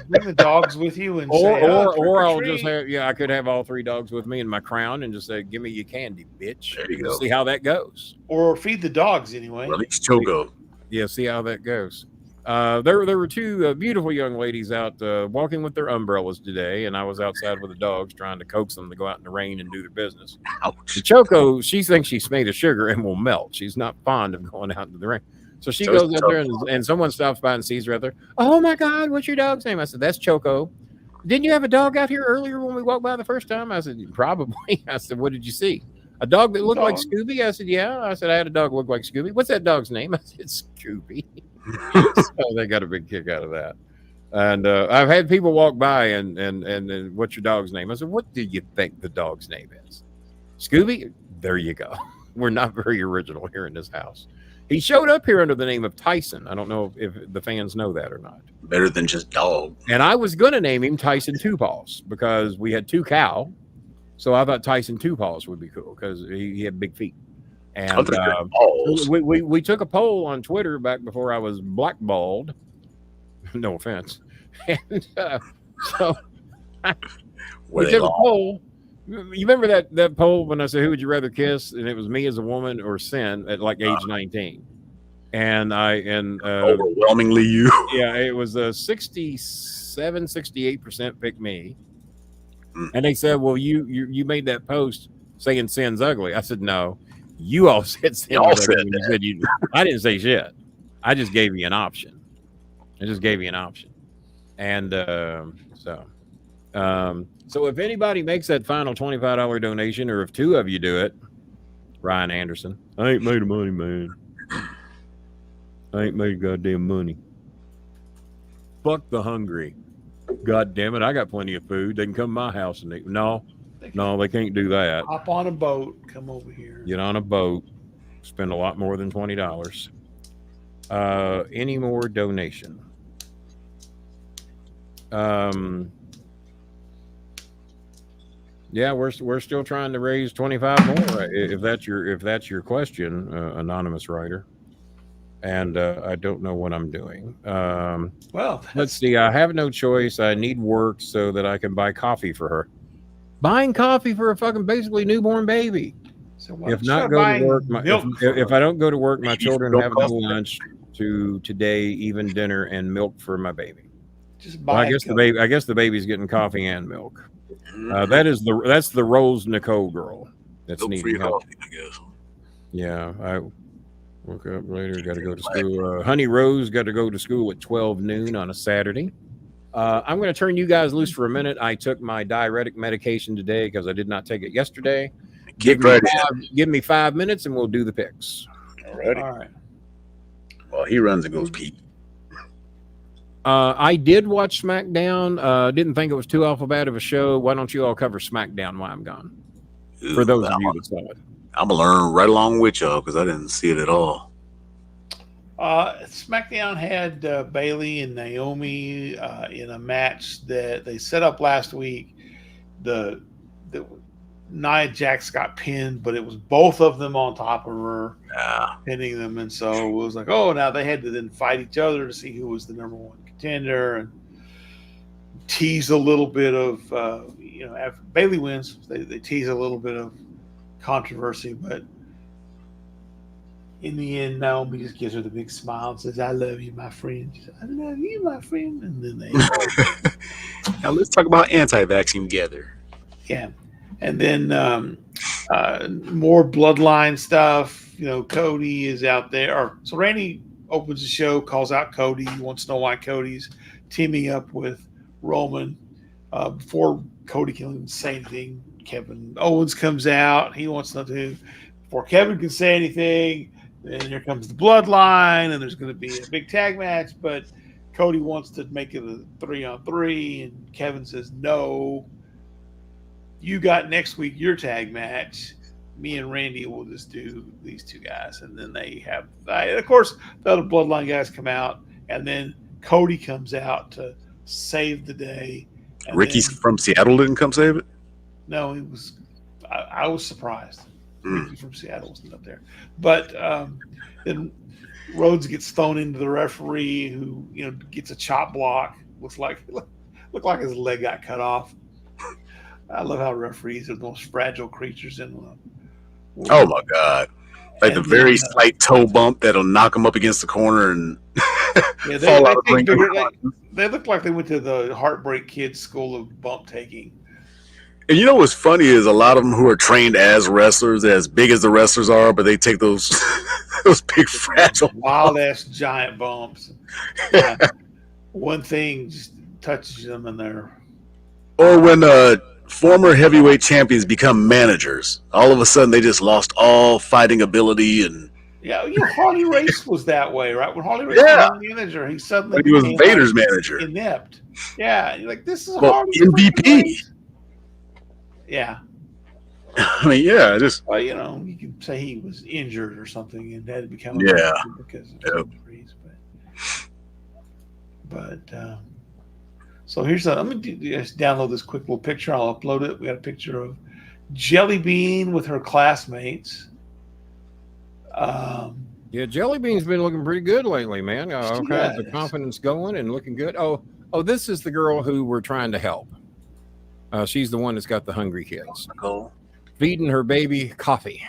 Bring the dogs with you, and or I'll just have I could have all 3 dogs with me in my crown and just say, "Give me your candy, bitch." There you go. See how that goes. Or feed the dogs anyway. Well, at least Choco. Yeah, see how that goes. There were 2 beautiful young ladies out walking with their umbrellas today, and I was outside with the dogs trying to coax them to go out in the rain and do their business. Ouch. Choco, she thinks she's made of sugar and will melt. She's not fond of going out into the rain. So she goes out there and someone stops by and sees her out there. Oh my God, what's your dog's name? I said, that's Choco. Didn't you have a dog out here earlier when we walked by the first time? I said, probably. I said, what did you see? A dog that looked like Scooby? I said, yeah. I said, I had a dog look like Scooby. What's that dog's name? I said, Scooby. So they got a big kick out of that. And I've had people walk by and what's your dog's name? I said, what do you think the dog's name is? Scooby? There you go. We're not very original here in this house. He showed up here under the name of Tyson. I don't know if the fans know that or not. Better than just dog. And I was going to name him Tyson Two Paws because we had 2 cow. So I thought Tyson Two Paws would be cool because he had big feet. And we took a poll on Twitter back before I was blackballed. No offense. And so we took a poll. You remember that poll when I said, who would you rather kiss? And it was me as a woman or Sin at like age 19. And overwhelmingly you. Yeah, it was 68% picked me. And they said, well, you made that post saying Sin's ugly. I said, no, you all said Sin was ugly. You said I didn't say shit. I just gave you an option. And so if anybody makes that final $25 donation, or if 2 of you do it, Ryan Anderson, I ain't made of money, man. I ain't made goddamn money. Fuck the hungry. God damn it, I got plenty of food. They can come to my house and eat. No, they can't do that. Hop on a boat, come over here. Get on a boat, spend a lot more than $20. Any more donation? Yeah, we're still trying to raise 25 more. If that's your question, anonymous writer. And I don't know what I'm doing. Well, let's see. I have no choice. I need work so that I can buy coffee for her. Buying coffee for a fucking basically newborn baby. So if not go to work, if I don't go to work, my children have no lunch to today, even dinner and milk for my baby. Just buy. Well, I guess the baby's getting coffee and milk. That's the Rose Nicole girl. That's needing help. I guess. Yeah, I woke up later. Got to go to school. Honey Rose got to go to school at 12 noon on a Saturday. I'm going to turn you guys loose for a minute. I took my diuretic medication today because I did not take it yesterday. Give me 5 minutes and we'll do the picks. All right. Well, he runs and goes pee. I did watch SmackDown. Didn't think it was too awful bad of a show. Why don't you all cover SmackDown while I'm gone? For those of you that saw it. I'm going to learn right along with y'all because I didn't see it at all. SmackDown had Bayley and Naomi in a match that they set up last week. The Nia Jax got pinned, but it was both of them on top of her, pinning them. And so it was like, oh, now they had to then fight each other to see who was the number 1 contender. And tease a little bit of, after Bailey wins, they tease a little bit of controversy, but in the end, Naomi just gives her the big smile and says, "I love you, my friend." She says, "I love you, my friend." And then they, Now let's talk about anti-vaccine together. yeah. And then more bloodline stuff. Cody is out there. So Randy opens the show, calls out Cody. He wants to know why Cody's teaming up with Roman. Before Cody can even say anything, Kevin Owens comes out. He wants to know before Kevin can say anything. Then here comes the bloodline, and there's going to be a big tag match. But Cody wants to make it a 3-on-3, and Kevin says, "No, you got next week your tag match. Me and Randy will just do these two guys." And then they have, of course, the other bloodline guys come out, and then Cody comes out to save the day. And Ricky from Seattle didn't come save it? No, it was. I was surprised. Ricky from Seattle wasn't up there, but then Rhodes gets thrown into the referee, who gets a chop block. Looked like his leg got cut off. I love how referees are the most fragile creatures in the world. Oh my God! Like the very slight toe bump that'll knock him up against the corner and fall out of the ring. They look like they went to the Heartbreak Kids school of bump taking. And what's funny is a lot of them who are trained as wrestlers, as big as the wrestlers are, but they take those those big fragile wild ass giant bumps. One thing just touches them in there. Or when former heavyweight champions become managers, all of a sudden they just lost all fighting ability. And Harley Race was that way, right? When Harley Race was manager, he suddenly he was Vader's manager. Inept. Yeah, you're like, this is Harley MVP. Race. Yeah. I mean, yeah, just you can say he was injured or something and had to become because of injuries. But so here's let me just download this quick little picture. I'll upload it. We got a picture of Jelly Bean with her classmates. Jelly Bean's been looking pretty good lately, man. The confidence going and looking good. Oh, this is the girl who we're trying to help. She's the one that's got the hungry kids. Feeding her baby coffee.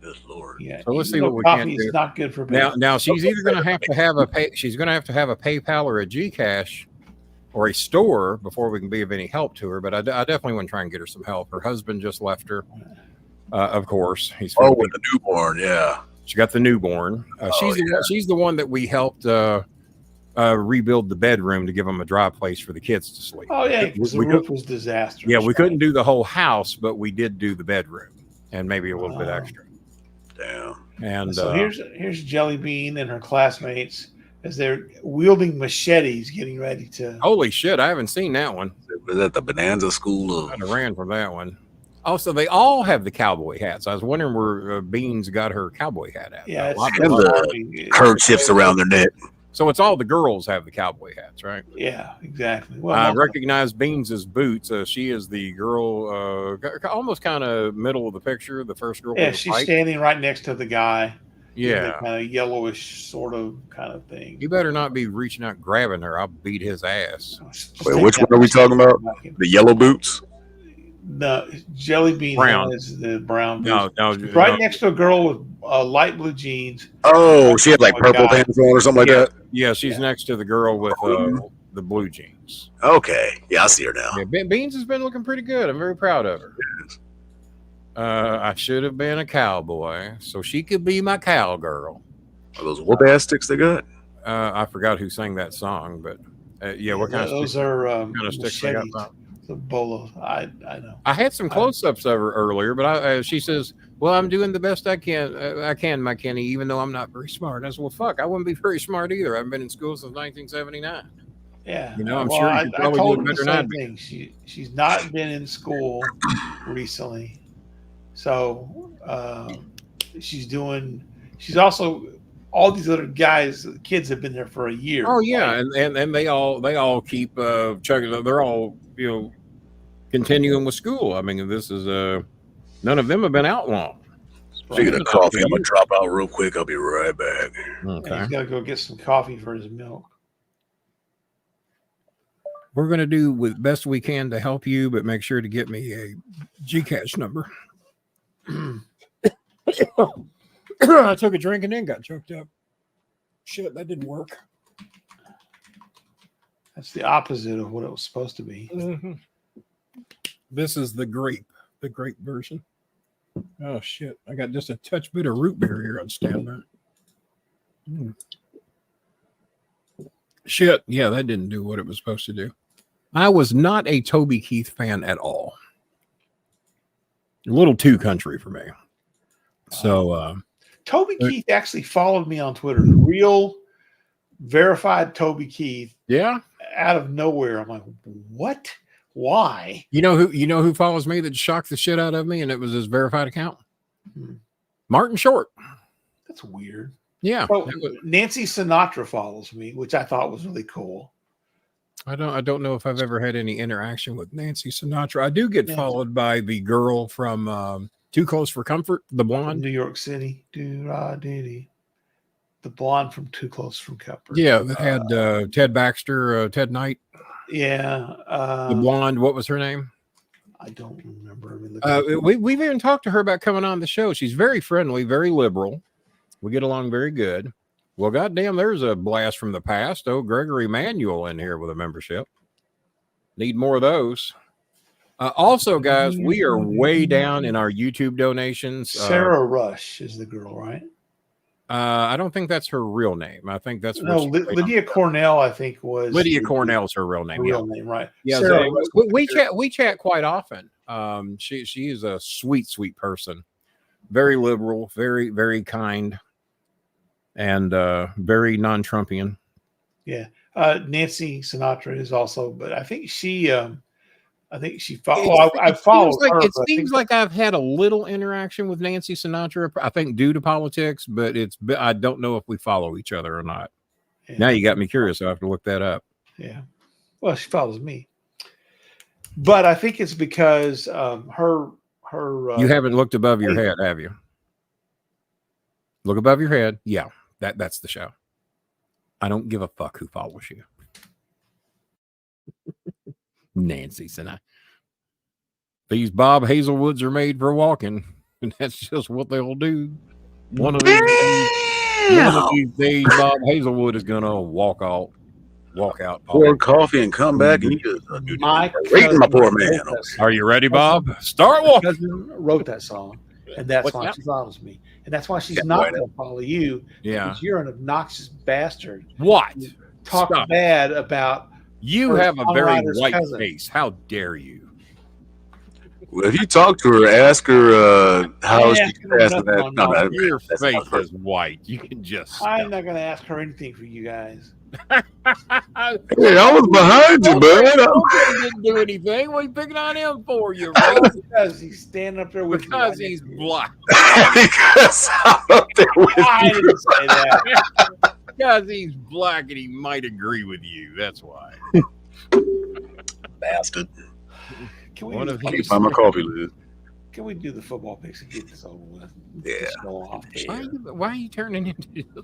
Good Lord. Yeah. So let's see what we can do. Is not good for babies. Now she's either going to have to have she's going to have a PayPal or a Gcash or a store before we can be of any help to her. But I definitely want to try and get her some help. Her husband just left her. Of course, he's with the newborn. Yeah. She got the newborn. She's the one that we helped rebuild the bedroom to give them a dry place for the kids to sleep. Oh yeah, because the roof was disastrous. Yeah, we couldn't do the whole house, but we did do the bedroom and maybe a little bit extra. Damn. And so here's Jelly Bean and her classmates as they're wielding machetes, getting ready to. Holy shit! I haven't seen that one. Was that the Bonanza School? I ran from that one. Also, they all have the cowboy hats. I was wondering where Beans got her cowboy hat at. Yeah, and the kerchiefs around their neck. So it's all the girls have the cowboy hats, right? Yeah, exactly. Well, I recognize Beans' boots. She is the girl, almost kind of middle of the picture, the first girl. Yeah, she's standing right next to the guy. Yeah, kind of yellowish sort of kind of thing. You better not be reaching out and grabbing her. I'll beat his ass. Wait, which one are we talking about? The yellow boots? No, Jelly Bean brown. Has the brown boots. No, next to a girl with light blue jeans. Oh, she had like purple pants on or something like that? Yeah, she's next to the girl with the blue jeans. Okay. Yeah, I see her now. Yeah, Beans has been looking pretty good. I'm very proud of her. Yes. I should have been a cowboy, so she could be my cowgirl. Are those whoop-ass sticks they got? I forgot who sang that song, but what kind of those sticks? are kind of sticks they got? The bolo. I know. I had some close-ups of her earlier, but she says, "Well, I'm doing the best I can, my Kenny, even though I'm not very smart." I said, "Well, fuck, I wouldn't be very smart either. I haven't been in school since 1979." Yeah, I'm sure you probably told do her better the than same thing. She's not been in school recently, so she's also all these other guys, kids have been there for a year. Oh yeah, right? and they all keep chugging. They're all continuing with school. I mean, this is none of them have been out long. Speaking of coffee, I'm gonna drop out real quick. I'll be right back. Okay. He's got to go get some coffee for his milk. We're going to do with best we can to help you, but make sure to get me a Gcash number. I took a drink and then got choked up. Shit, that didn't work. That's the opposite of what it was supposed to be. Mm-hmm. This is the grape version. Oh shit! I got just a touch bit of root beer here on standby. Shit, yeah, that didn't do what it was supposed to do. I was not a Toby Keith fan at all. A little too country for me. So Toby Keith actually followed me on Twitter. The real verified Toby Keith. Yeah. Out of nowhere. I'm like, what? Why? You know who follows me that shocked the shit out of me, and it was his verified account? Martin Short. That's weird. Yeah. So, Nancy Sinatra follows me, which I thought was really cool. I don't know if I've ever had any interaction with Nancy Sinatra. I do get followed by the girl from Too Close for Comfort, the blonde. New York City. The blonde from Too Close for Comfort. Yeah, that had Ted Baxter, Ted Knight. Yeah. The blonde, what was her name? I don't remember. We've even talked to her about coming on the show. She's very friendly, very liberal. We get along very good. Well, goddamn, there's a blast from the past. Oh, Gregory Manuel in here with a membership. Need more of those. Also, guys, we are way down in our YouTube donations. Sarah Rush is the girl, right? I don't think that's her real name. I think that's Lydia Cornell. I think was Lydia Cornell's her real name. Real name, right? Yeah, Sarah we chat quite often. She is a sweet person, very liberal, very very kind, and very non-Trumpian. Yeah, Nancy Sinatra is also, but I think she. I followed her. It seems like I've had a little interaction with Nancy Sinatra. I think due to politics, but I don't know if we follow each other or not. Yeah. Now you got me curious. I have to look that up. Yeah, well, she follows me, but I think it's because her. You haven't looked above your head, have you? Look above your head. Yeah, that's the show. I don't give a fuck who follows you. Nancy Sinatra. These Bob Hazelwoods are made for walking, and that's just what they'll do. One of these days, Bob Hazelwood is gonna walk out. Pour coffee and come back, and you just rating my poor man. Are you ready, Bob? Start walking. My cousin wrote that song, and that's why she follows me, and that's why she's not going to follow you. Yeah, because you're an obnoxious bastard. What? You talk bad about. You have a very white face. How dare you? Well, if you talk to her, ask her how she passed that. No, your face is white. You can just. I'm not going to ask her anything for you guys. Hey, I was behind you, bud. I didn't do anything. What are you picking on him for? You right? Because he's standing up there with you. Because he's black. Because I'm up there with you. I didn't say that. Because he's black and he might agree with you. That's why. Bastard. Can we find my coffee lid? Can we do the football picks and get this over with? Yeah. Why are you turning into a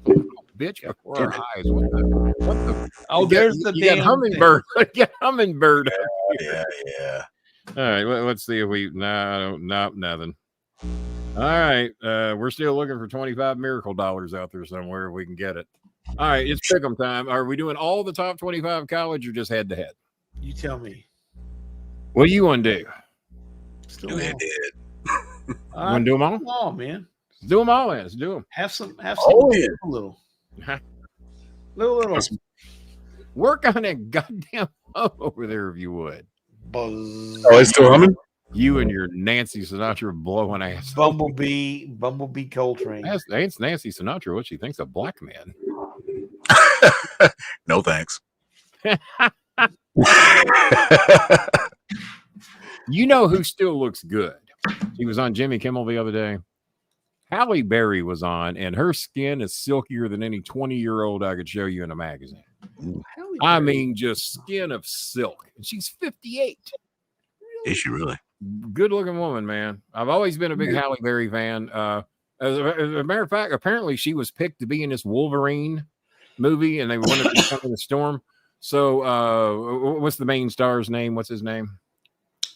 bitch before our eyes? What the? Oh, there's the damn hummingbird. Get hummingbird. Yeah. All right, let's see if we. No, nothing. All right, we're still looking for 25 miracle dollars out there somewhere if we can get it. All right, it's pick'em time. Are we doing all the top 25 college or just head to head? You tell me. What do you want to do? Still head. You want to do them all? Oh man, let's do them all. Man. Let's do them. Have some. Oh, yeah. A little. Little. Work on that goddamn over there if you would. Buzz. Oh, it's still humming. You and your Nancy Sinatra blowing ass. Bumblebee Coltrane. That's Nancy Sinatra. What she thinks of black men. No thanks. You know who still looks good? He was on Jimmy Kimmel the other day. Halle Berry was on, and her skin is silkier than any 20-year-old I could show you in a magazine. I mean, just skin of silk. And she's 58. Is she really? Good looking woman, man. I've always been a big Halle Berry fan. As a matter of fact, apparently she was picked to be in this Wolverine movie, and they wanted to come in the storm. So, what's the main star's name? What's his name?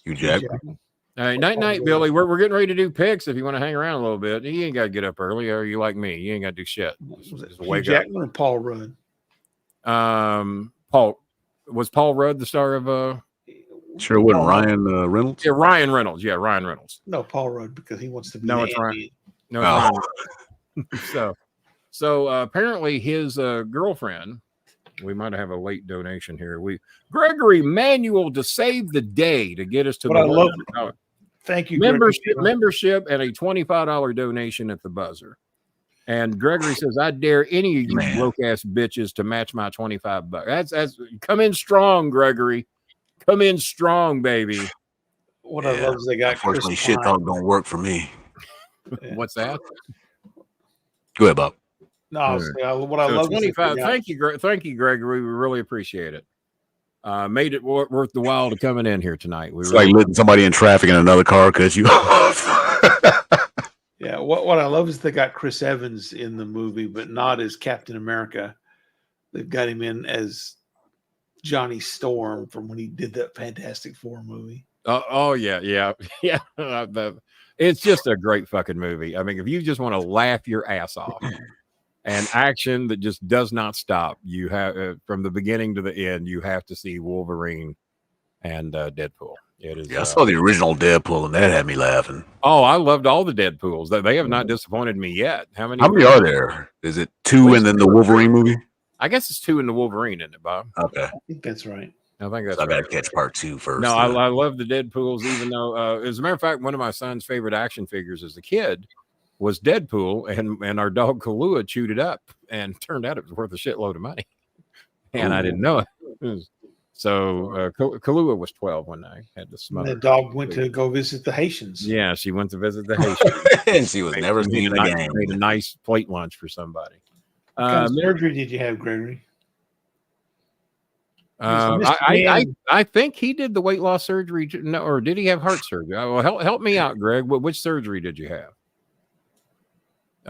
Hugh Jackman. All right, night, Billy. We're getting ready to do picks. If you want to hang around a little bit, you ain't got to get up early. Or you like me? You ain't got to do shit. Just Hugh wake Jackman or Paul Rudd? up. Paul Rudd the star of Sure, it wasn't Ryan Reynolds. Yeah, Ryan Reynolds. Yeah, Ryan Reynolds. No, Paul Rudd, because he wants to be. No, it's Ryan. No, it's Ryan. So apparently his girlfriend. We might have a late donation here. Gregory Manuel to save the day to get us to What I love. Thank you. Membership and a $25 donation at the buzzer. And Gregory says, I dare any of you broke ass bitches to match my $25. That's come in strong, Gregory. Come in strong, baby. What I love is they got unfortunately shit talk don't work for me. What's that? Go ahead, Bob. No, what I love 25. Thank you, Gregory. We really appreciate it. Made it worth the while to coming in here tonight. It's like letting somebody in traffic in another car cut you off. Yeah, what I love is they got Chris Evans in the movie, but not as Captain America. They've got him in as Johnny Storm from when he did that Fantastic Four movie. Oh yeah. It's just a great fucking movie. I mean, if you just want to laugh your ass off. And action that just does not stop. You have from the beginning to the end. You have to see Wolverine and Deadpool. It is. Yeah, I saw the original Deadpool, and that had me laughing. Oh, I loved all the Deadpools. They have not disappointed me yet. How many are there? Is it 2 and then the Wolverine movie? I guess it's 2 in the Wolverine, isn't it, Bob? Okay, I think that's right. I think that's. So I got to catch part 2 first. No, I love the Deadpools. Even though, as a matter of fact, one of my son's favorite action figures as a kid was Deadpool, and our dog Kahlua chewed it up, and turned out it was worth a shitload of money, and I didn't know it. So Kahlua was 12 when I had to smoke. The dog went to go visit the Haitians. Yeah, she went to visit the Haitians, and she was never seen again. Made a nice plate lunch for somebody. What kind of surgery did you have, Gregory? I think he did the weight loss surgery. No, or did he have heart surgery? Well, help me out, Greg. Which surgery did you have?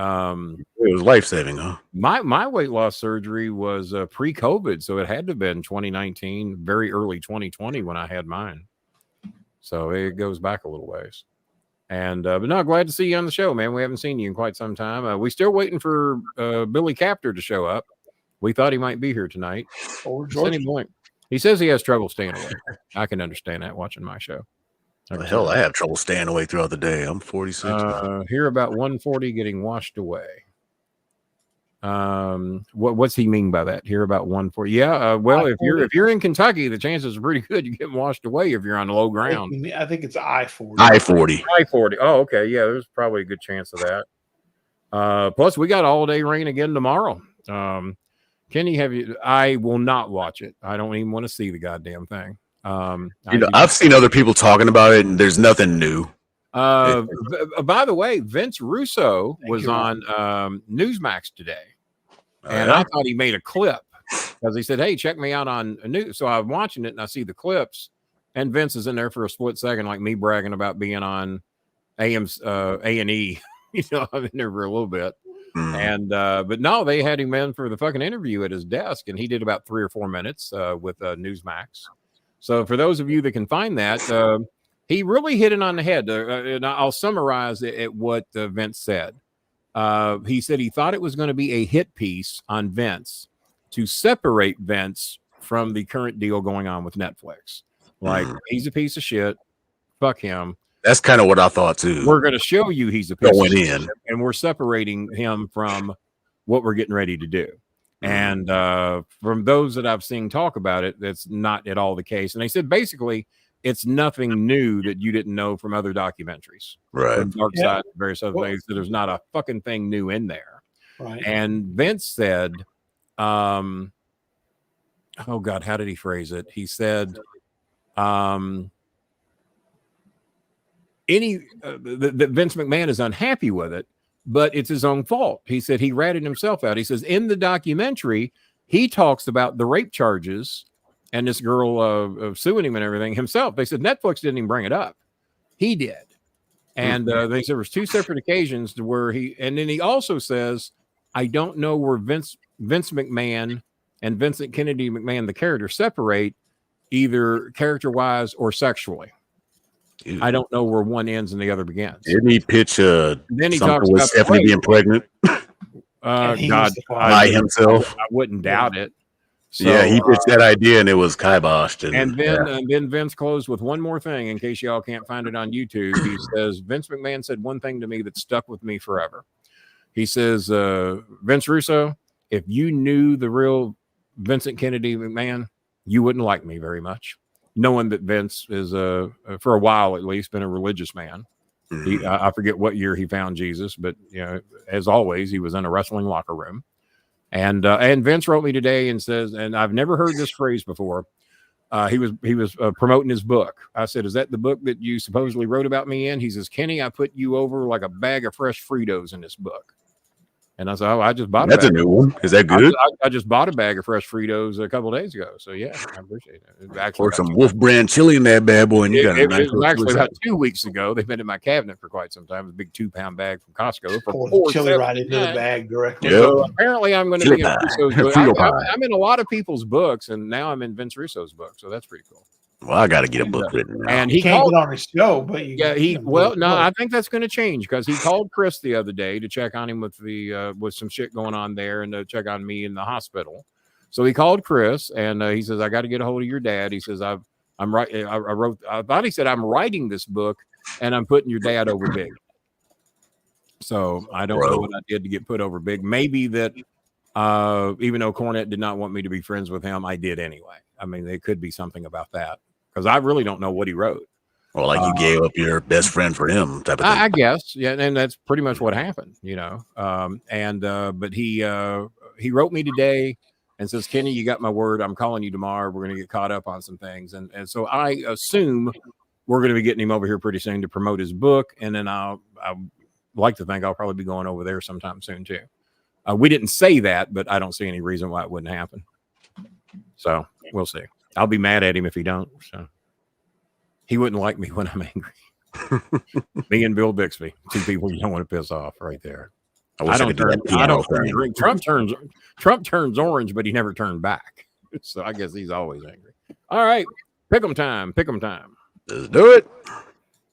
It was life-saving, huh? My weight loss surgery was pre-COVID, so it had to have been 2019, very early 2020 when I had mine. So it goes back a little ways. And but no, glad to see you on the show, man. We haven't seen you in quite some time. We're still waiting for Billy Captor to show up. We thought he might be here tonight. He says he has trouble staying awake. I can understand that watching my show. The hell, I have trouble staying awake throughout the day. I'm 46 now. Here about 140 getting washed away. What's he mean by that? Here about 140? Yeah. Well, if you're in Kentucky, the chances are pretty good you get washed away if you're on low ground. I think it's I-40. I-40. Oh, okay. Yeah, there's probably a good chance of that. Plus, we got all day rain again tomorrow. Kenny, I will not watch it. I don't even want to see the goddamn thing. I've seen other people talking about it, and there's nothing new. By the way, Vince Russo was on Newsmax today, and I thought he made a clip because he said, "Hey, check me out on news." So I'm watching it, and I see the clips, and Vince is in there for a split second, like me bragging about being on AM's A&E. I'm in there for a little bit. And but no, they had him in for the fucking interview at his desk, and he did about 3 or 4 minutes with Newsmax. So for those of you that can find that, he really hit it on the head. And I'll summarize it what Vince said. He said he thought it was going to be a hit piece on Vince to separate Vince from the current deal going on with Netflix. Like, he's a piece of shit. Fuck him. That's kind of what I thought too. We're going to show you he's a piece of shit, and we're separating him from what we're getting ready to do. And from those that I've seen talk about it, that's not at all the case. And they said basically it's nothing new that you didn't know from other documentaries, right? From Dark Side, various other things. So there's not a fucking thing new in there. Right. And Vince said, "Oh God, how did he phrase it?" He said, that Vince McMahon is unhappy with it, but it's his own fault. He said he ratted himself out. He says in the documentary, he talks about the rape charges and this girl suing him and everything himself. They said Netflix didn't even bring it up. He did. And they said there was 2 separate occasions to where and then he also says, I don't know where Vince McMahon and Vincent Kennedy McMahon, the character, separate either character-wise or sexually. Ew. I don't know where one ends and the other begins. Didn't he pitch Then he talks something with about Stephanie being pregnant God, by himself? I wouldn't doubt it. So, Yeah, he pitched that idea and it was kiboshed. And then Vince closed with one more thing in case y'all can't find it on YouTube. He says, Vince McMahon said one thing to me that stuck with me forever. He says, Vince Russo, if you knew the real Vincent Kennedy McMahon, you wouldn't like me very much. Knowing that Vince is, for a while at least, been a religious man. I forget what year he found Jesus, but as always, he was in a wrestling locker room. And Vince wrote me today and says, and I've never heard this phrase before. He was promoting his book. I said, "Is that the book that you supposedly wrote about me in?" He says, "Kenny, I put you over like a bag of fresh Fritos in this book." And I said, "Oh, I just bought That's a new one. Is that good?" I just bought a bag of fresh Fritos a couple of days ago. So yeah, I appreciate it. Actually, Or some Wolf Brand chili in that bad boy. And you got a it nice was actually about 2 weeks ago. They've been in my cabinet for quite some time. A big 2-pound bag from Costco for Pour the chili right into the $4.79. bag directly. Yep. So apparently I'm going to be in Russo's book. Frito pie. I'm in a lot of people's books, and now I'm in Vince Russo's book. So that's pretty cool. Well, I got to get a book written now. And He he can't called. get on his show, but you I think that's going to change because he called Chris the other day to check on him with some shit going on there and to check on me in the hospital. So he called Chris and he says, "I got to get a hold of your dad." He says, I thought he said, "I'm writing this book and I'm putting your dad over big." So I don't know what I did to get put over big. Maybe that even though Cornette did not want me to be friends with him, I did anyway. I mean, there could be something about that because I really don't know what he wrote. Well, like you gave up your best friend for him type of thing. I guess. Yeah. And that's pretty much what happened, but he wrote me today and says, "Kenny, you got my word. I'm calling you tomorrow. We're going to get caught up on some things." And so I assume we're going to be getting him over here pretty soon to promote his book. And then I'd like to think I'll probably be going over there sometime soon too. We didn't say that, but I don't see any reason why it wouldn't happen. So we'll see. I'll be mad at him if he don't. So he wouldn't like me when I'm angry. Me and Bill Bixby, two people you don't want to piss off right there. I don't turn green. Trump turns orange, but he never turned back. So I guess he's always angry. All right. Pick 'em time. Let's do it.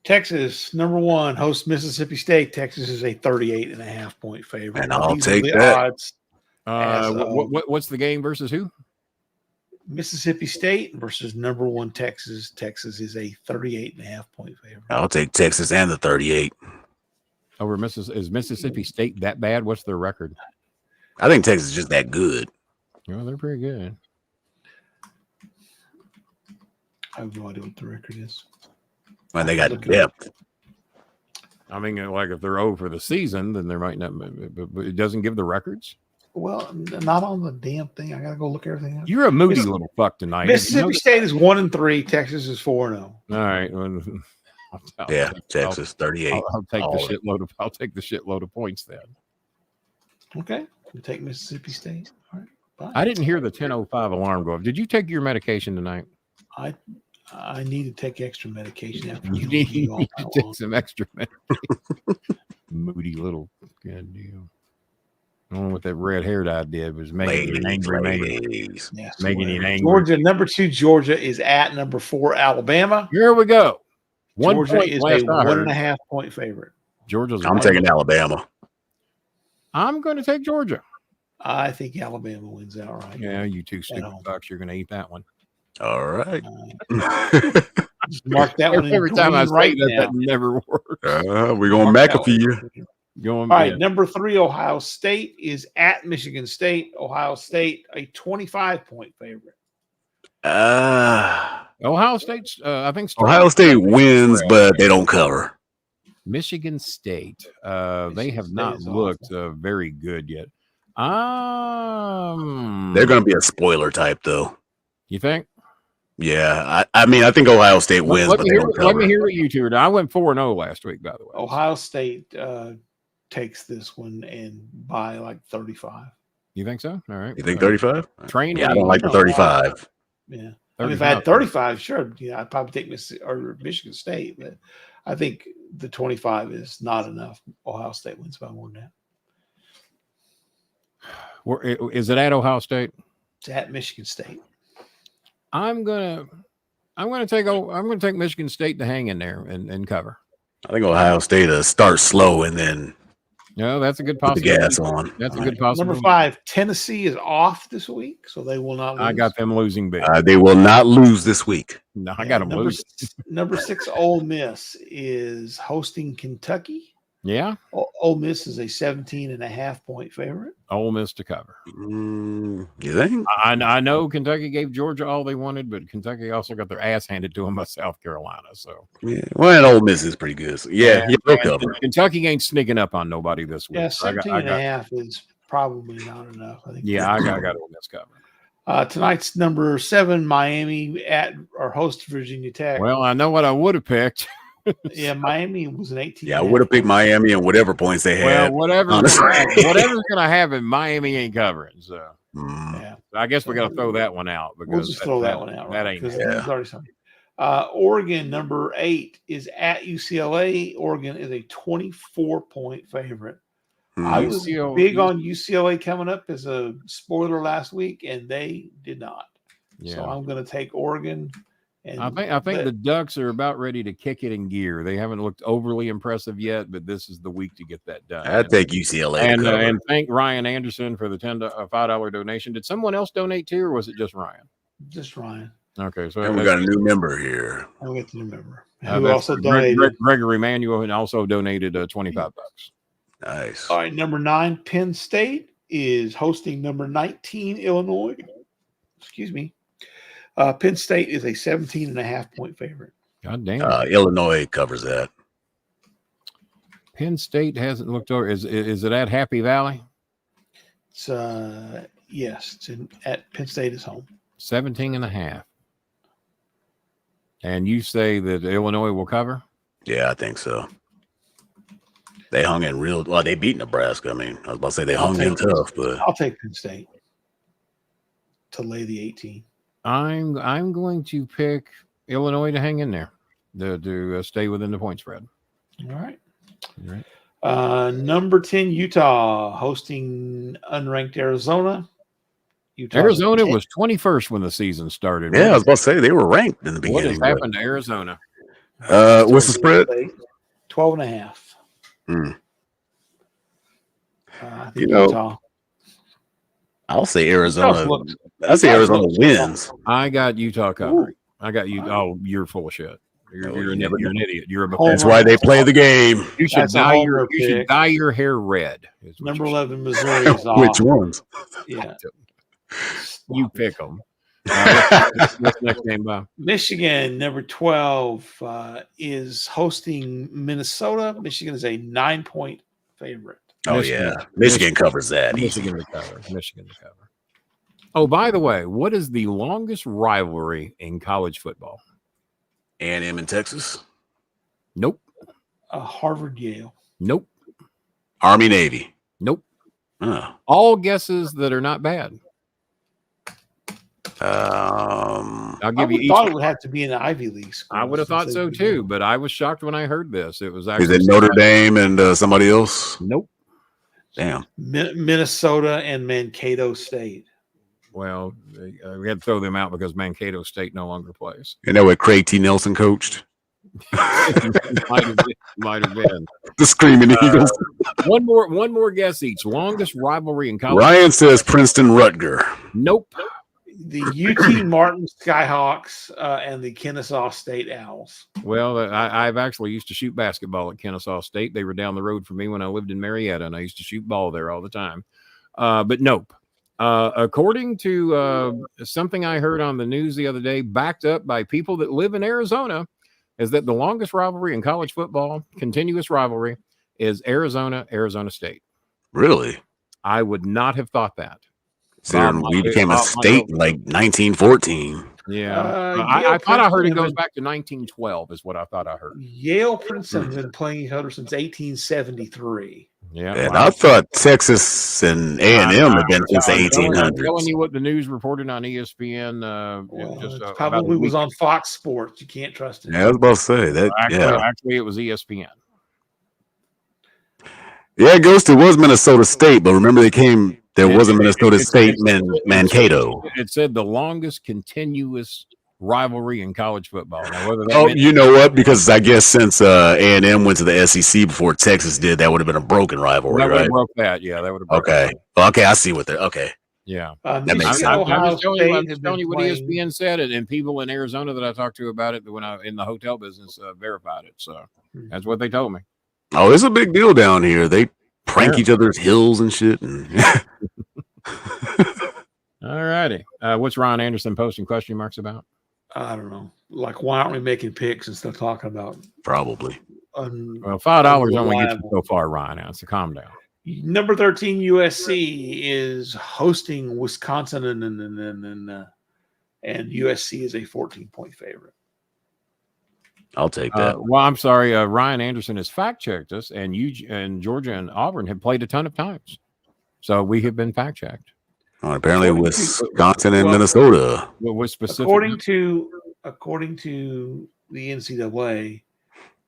Texas, number one, hosts Mississippi State. Texas is a 38.5-point favorite. And I'll These take are the that. odds. What's the game versus who? Mississippi State versus number one Texas. Texas is a 38.5-point favorite. I'll take Texas and the 38. Over is Mississippi State that bad? What's their record? I think Texas is just that good. Well, they're pretty good. I have no idea what the record is. Man, they got depth. I mean, like if they're over the season, then there might not. But it doesn't give the records. Well, not on the damn thing. I gotta go look everything up. You're a moody little fuck tonight. Mississippi State is 1-3. Texas is 4-0. All right. Yeah, Texas 38. I'll take the shitload of points then. Okay, you take Mississippi State. All right. Bye. I didn't hear the 10:05 alarm go off. Did you take your medication tonight? I need to take extra medication after You need to take some extra medication. Moody little goddamn. I don't know what that red hair dye did was making it angry. Making it angry. Georgia, number 2, Georgia is at number 4, Alabama. Here we go. Georgia is a 1.5-point favorite. I'm taking Alabama. I'm going to take Georgia. I think Alabama wins outright. Yeah, you two stupid fucks. You're going to eat that one. All right. Just mark that one. Every time I say that never works. We're going McAfee. All right, number 3, Ohio State is at Michigan State. Ohio State, a 25-point favorite. Ohio State's, I think. Ohio State wins, but they don't cover. Michigan State, they have not looked very good yet. They're going to be a spoiler type, though. You think? Yeah, I mean, I think Ohio State wins, but they don't cover. Let me hear what you two are doing. I went 4-0 last week, by the way. Ohio State takes this one and by like 35. You think so? All right. You think 35? Train. Yeah, I don't like the 35. Yeah. I mean, if I had 35, sure, I'd probably take Michigan State, but I think the 25 is not enough. Ohio State wins by more than that. Is it at Ohio State? It's at Michigan State. I'm gonna take Michigan State to hang in there and cover. I think Ohio State start slow and then No, that's a good put the possibility. gas on. That's a All good right. possibility. Number 5, Tennessee is off this week, so they will not lose. I got them losing big. They will not lose this week. No, I got them losing. Number 6, Ole Miss is hosting Kentucky. Yeah, Ole Miss is a 17.5-point favorite. Ole Miss to cover. You think? I know Kentucky gave Georgia all they wanted, but Kentucky also got their ass handed to them by South Carolina. So Yeah. Well, Ole Miss is pretty good. So yeah, they'll cover. Kentucky ain't sneaking up on nobody this week. Yeah, So 17.5 is probably not enough. I think. I got Ole Miss covered. Tonight's number 7, Miami or host Virginia Tech. Well, I know what I would have picked. Yeah, Miami was an 18. Yeah, I would have picked Miami and whatever points they had. Well, whatever's going to happen, Miami ain't covering. So Yeah, I guess we got to throw that one out because we'll just throw that one out. That Right? ain't Because it. there's already something. Oregon, number 8, is at UCLA. Oregon is a 24-point favorite. I was big on UCLA coming up as a spoiler last week, and they did not. Yeah. So I'm going to take Oregon. And I think the Ducks are about ready to kick it in gear. They haven't looked overly impressive yet, but this is the week to get that done. I'd take UCLA. And thank Ryan Anderson for the $5 donation. Did someone else donate too, or was it just Ryan? Just Ryan. Okay, so and we got a new member here. I'll get the new member. Who also donated? Gregory Manuel, and also donated $25. Nice. All right, number 9, Penn State is hosting number 19, Illinois. Excuse me. Penn State is a 17.5-point favorite. God damn. Illinois covers that. Penn State hasn't looked over. Is it at Happy Valley? It's yes, it's at Penn State is home. 17.5. And you say that Illinois will cover? Yeah, I think so. They hung in real well. They beat Nebraska. I mean, I was about to say they hung in tough, but I'll take Penn State to lay the 18. I'm going to pick Illinois to hang in there to stay within the point spread. All right. All right. Number 10, Utah hosting unranked Arizona. Arizona was 21st when the season started. yeah, I was about to say they were ranked in the beginning. What has happened to Arizona? What's the spread? 12.5. Utah. I'll say Arizona. I say Arizona wins. I got Utah covering. I got you. Oh, you're full of shit. You're an idiot. You're a That's why they play the game. You should dye your hair red. Number 11, Missouri is off. Which ones? Yeah. You pick them. What's next game, Bob? Michigan, number 12, is hosting Minnesota. Michigan is a 9-point favorite. Oh, yeah. Michigan covers that. Michigan to cover. Oh, by the way, what is the longest rivalry in college football? A&M in Texas? Nope. Harvard, Yale. Nope. Army, Navy? Nope. Oh. All guesses that are not bad. I'll give you each. I thought it would have to be in the Ivy League school. I would have thought so too, but I was shocked when I heard this. It was actually Is it Notre Dame and somebody else? Nope. Damn. Minnesota and Mankato State. Well, we had to throw them out because Mankato State no longer plays. You know what Craig T. Nelson coached? Might have been. The Screaming Eagles. One more guess each. Longest rivalry in college. Ryan says Princeton Rutger. Nope. The UT Martin Skyhawks and the Kennesaw State Owls. Well, I've actually used to shoot basketball at Kennesaw State. They were down the road from me when I lived in Marietta, and I used to shoot ball there all the time. But nope. According to something I heard on the news the other day, backed up by people that live in Arizona, is that the longest rivalry in college football, continuous rivalry, is Arizona State. Really? I would not have thought that. We became a state in like 1914. Yeah. I thought I heard it goes back to 1912 is what I thought I heard. Yale Princeton have been playing each other since 1873. Yeah. And I thought Texas and A&M had been since the 1800s. I'm telling you what the news reported on ESPN. It probably was on Fox Sports. You can't trust it. Yeah, I was about to say that. Actually, it was ESPN. Yeah, Ghost, it was Minnesota State, but remember they came There was a Minnesota State Mankato. It said the longest continuous rivalry in college football. Now, whether that Oh, meant- you know what? Because I guess since A&M went to the SEC before Texas did, that would have been a broken rivalry, that would right? have broke that. Yeah, that would have broke Okay. Okay, I see what they're. Okay. Yeah. That makes Michigan, sense. I'm Ohio just telling State you, have been what playing- ESPN said, and people in Arizona that I talked to about it when I in the hotel business verified it. So that's what they told me. Oh, it's a big deal down here. They prank each other's hills and shit. And All righty. What's Ryan Anderson posting question marks about? I don't know. Like, why aren't we making picks and stuff talking about? probably. Well, $5 only gets you so far, Ryan. Now, so calm down. Number 13 USC is hosting Wisconsin, and USC is a 14-point favorite. I'll take that. Well, I'm sorry. Ryan Anderson has fact checked us, and Georgia and Auburn have played a ton of times, so we have been fact checked. Apparently, Wisconsin and Minnesota. What was specific? According to the NCAA,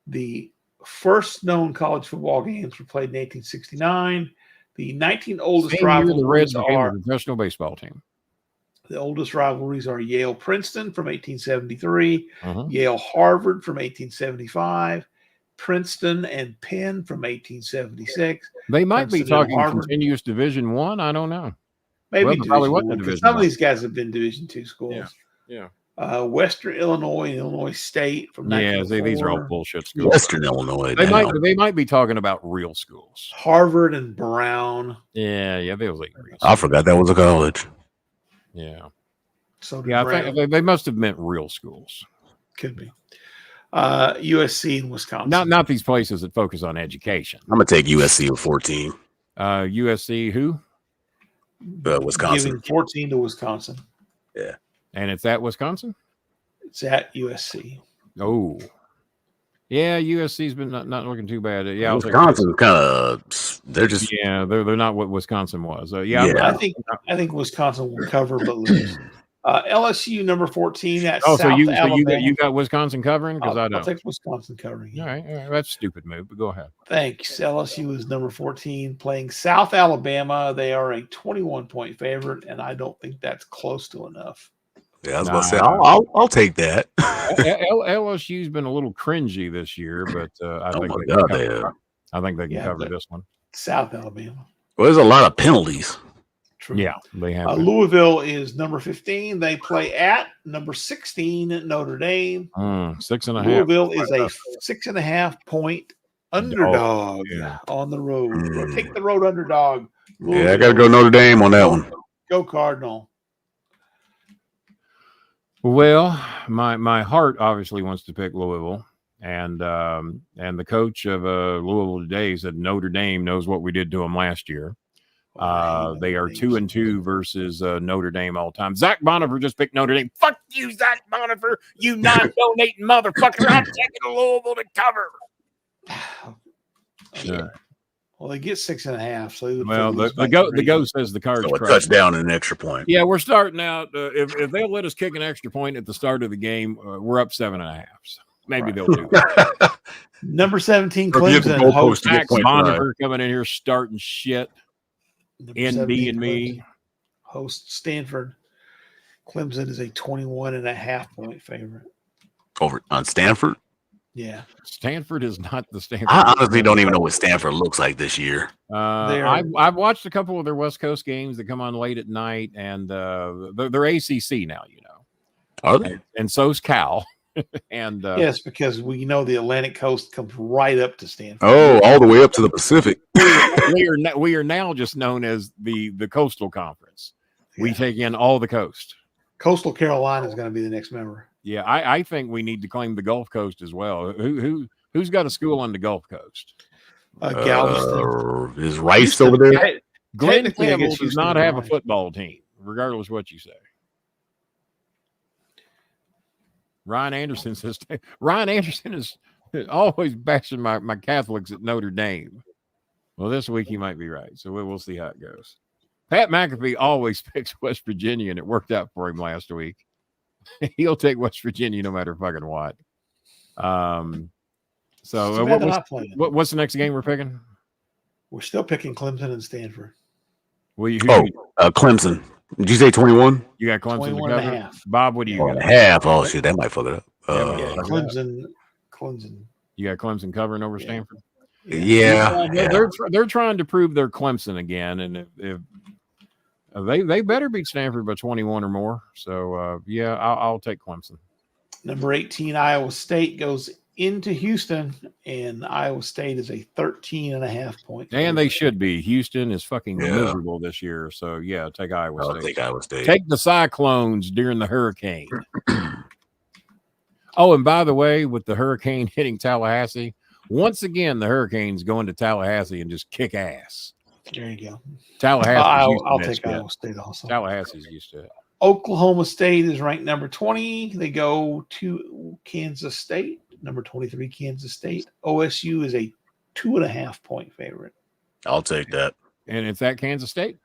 the first known college football games were played in 1869. The 19 oldest Same year the Reds rivalries became are a professional baseball team. the oldest rivalries are Yale Princeton from 1873, Uh-huh. Yale Harvard from 1875, Princeton and Penn from 1876. They might be Princeton and talking Harvard. continuous Division One. I don't know. Maybe Well, Division probably wasn't One, 'cause Division some of One. these guys have been Division II schools. Yeah. Western Illinois and Illinois State from Yeah, these are all 1904. bullshit schools. Western Illinois. They damn. might be talking about real schools. Harvard and Brown. Yeah, they was like real. I forgot that was a college. Yeah, So did yeah. I Brown. think they must have meant real schools, Could be. USC and Wisconsin. not these places that focus on education. I'm gonna take USC with 14. USC, who? Wisconsin. Giving 14 to Wisconsin. And it's at Wisconsin. It's at USC. Oh, yeah. USC's been not looking too bad. Yeah, I'll take Wisconsin kind of. They're just. Yeah, they're not what Wisconsin was. Yeah. I think Wisconsin will cover but lose. LSU number 14 at Oh, South so Alabama. you got Wisconsin covering because I I'll don't. take Wisconsin covering. All right, that's a stupid move. But go ahead. Thanks. LSU is number 14 playing South Alabama. They are a 21-point favorite, and I don't think that's close to enough. Yeah, I was about to say I'll take that. LSU's been a little cringy this year, but I Oh think my they can God, cover, they have. I think they can Yeah, cover but- this one. South Alabama. Well, there's a lot of penalties. True. Yeah, they have. Louisville is number 15. They play at number 16 at Notre Dame. 6.5. Louisville is a 6.5-point underdog yeah. on the road. Mm. Take the road underdog. Yeah, I got to go Notre Dame on that one. Go Cardinal. Well, my heart obviously wants to pick Louisville, and the coach of Louisville today said Notre Dame knows what we did to them last year. They are 2-2 versus Notre Dame all time. Zach Bonifer just picked Notre Dame. Fuck you, Zach Bonifer, you non-donating motherfucker. I'm taking Louisville to cover. Yeah. Well, they get 6.5. So he would Well, lose by the 3. go says the card's So a crushed. touchdown and an extra point. Yeah, we're starting out. If they'll let us kick an extra point at the start of the game, we're up 7.5. So maybe they'll do it. Number 17, Or if you hit the Clemson goalpost hosts to get Zach point Bonifer coming in here starting shit. number ND 17, and me. Clemson hosts Stanford. Clemson is a 21.5-point favorite. Over on Stanford. Yeah. Stanford is not the Stanford. I honestly don't even know what Stanford looks like this year. I've watched a couple of their West Coast games that come on late at night, and they're ACC now, you know. Are they? And so's Cal. And Yes, because we know the Atlantic coast comes right up to Stanford. Oh, all the way up to the Pacific. we are now just known as the Coastal Conference. We Yeah. take in all the coast. Coastal Carolina is going to be the next member. Yeah, I think we need to claim the Gulf Coast as well. Who's got a school on the Gulf Coast? Galveston. Is Rice over there? Glenn Technically, I Campbell guess does Houston not is have a right. football team, regardless what you say. Ryan Anderson says Ryan Anderson is always bashing my Catholics at Notre Dame. Well, this week he might be right, so we'll see how it goes. Pat McAfee always picks West Virginia, and it worked out for him last week. He'll take West Virginia no matter fucking what. So Too bad they're not playing. what's the next game we're picking? We're still picking Clemson and Stanford. Well, Clemson. Did you say 21? you got Clemson to 21 and a cover? half. Bob, what do you 1 got? and a half. Oh shit, that might fuck it up. Yeah, Clemson. You got Clemson covering over Yeah. Stanford? Yeah. They're trying to prove they're Clemson again, and if they better beat Stanford by 21 or more. So yeah, I'll take Clemson. Number 18, Iowa State goes into Houston, and Iowa State is a 13.5 point. And they should be. Houston is fucking Yeah. miserable this year. So yeah, take Iowa I'll State. take Iowa State. Take the Cyclones during the hurricane. Oh, and by the way, with the hurricane hitting Tallahassee, once again the Hurricanes going to Tallahassee and just kick ass. There you go. Tallahassee. I'll take Iowa State also. Tallahassee's used to it. Oklahoma State is ranked number 20. They go to Kansas State, number 23, Kansas State. OSU is a 2.5 point favorite I'll take that. And it's at Kansas State.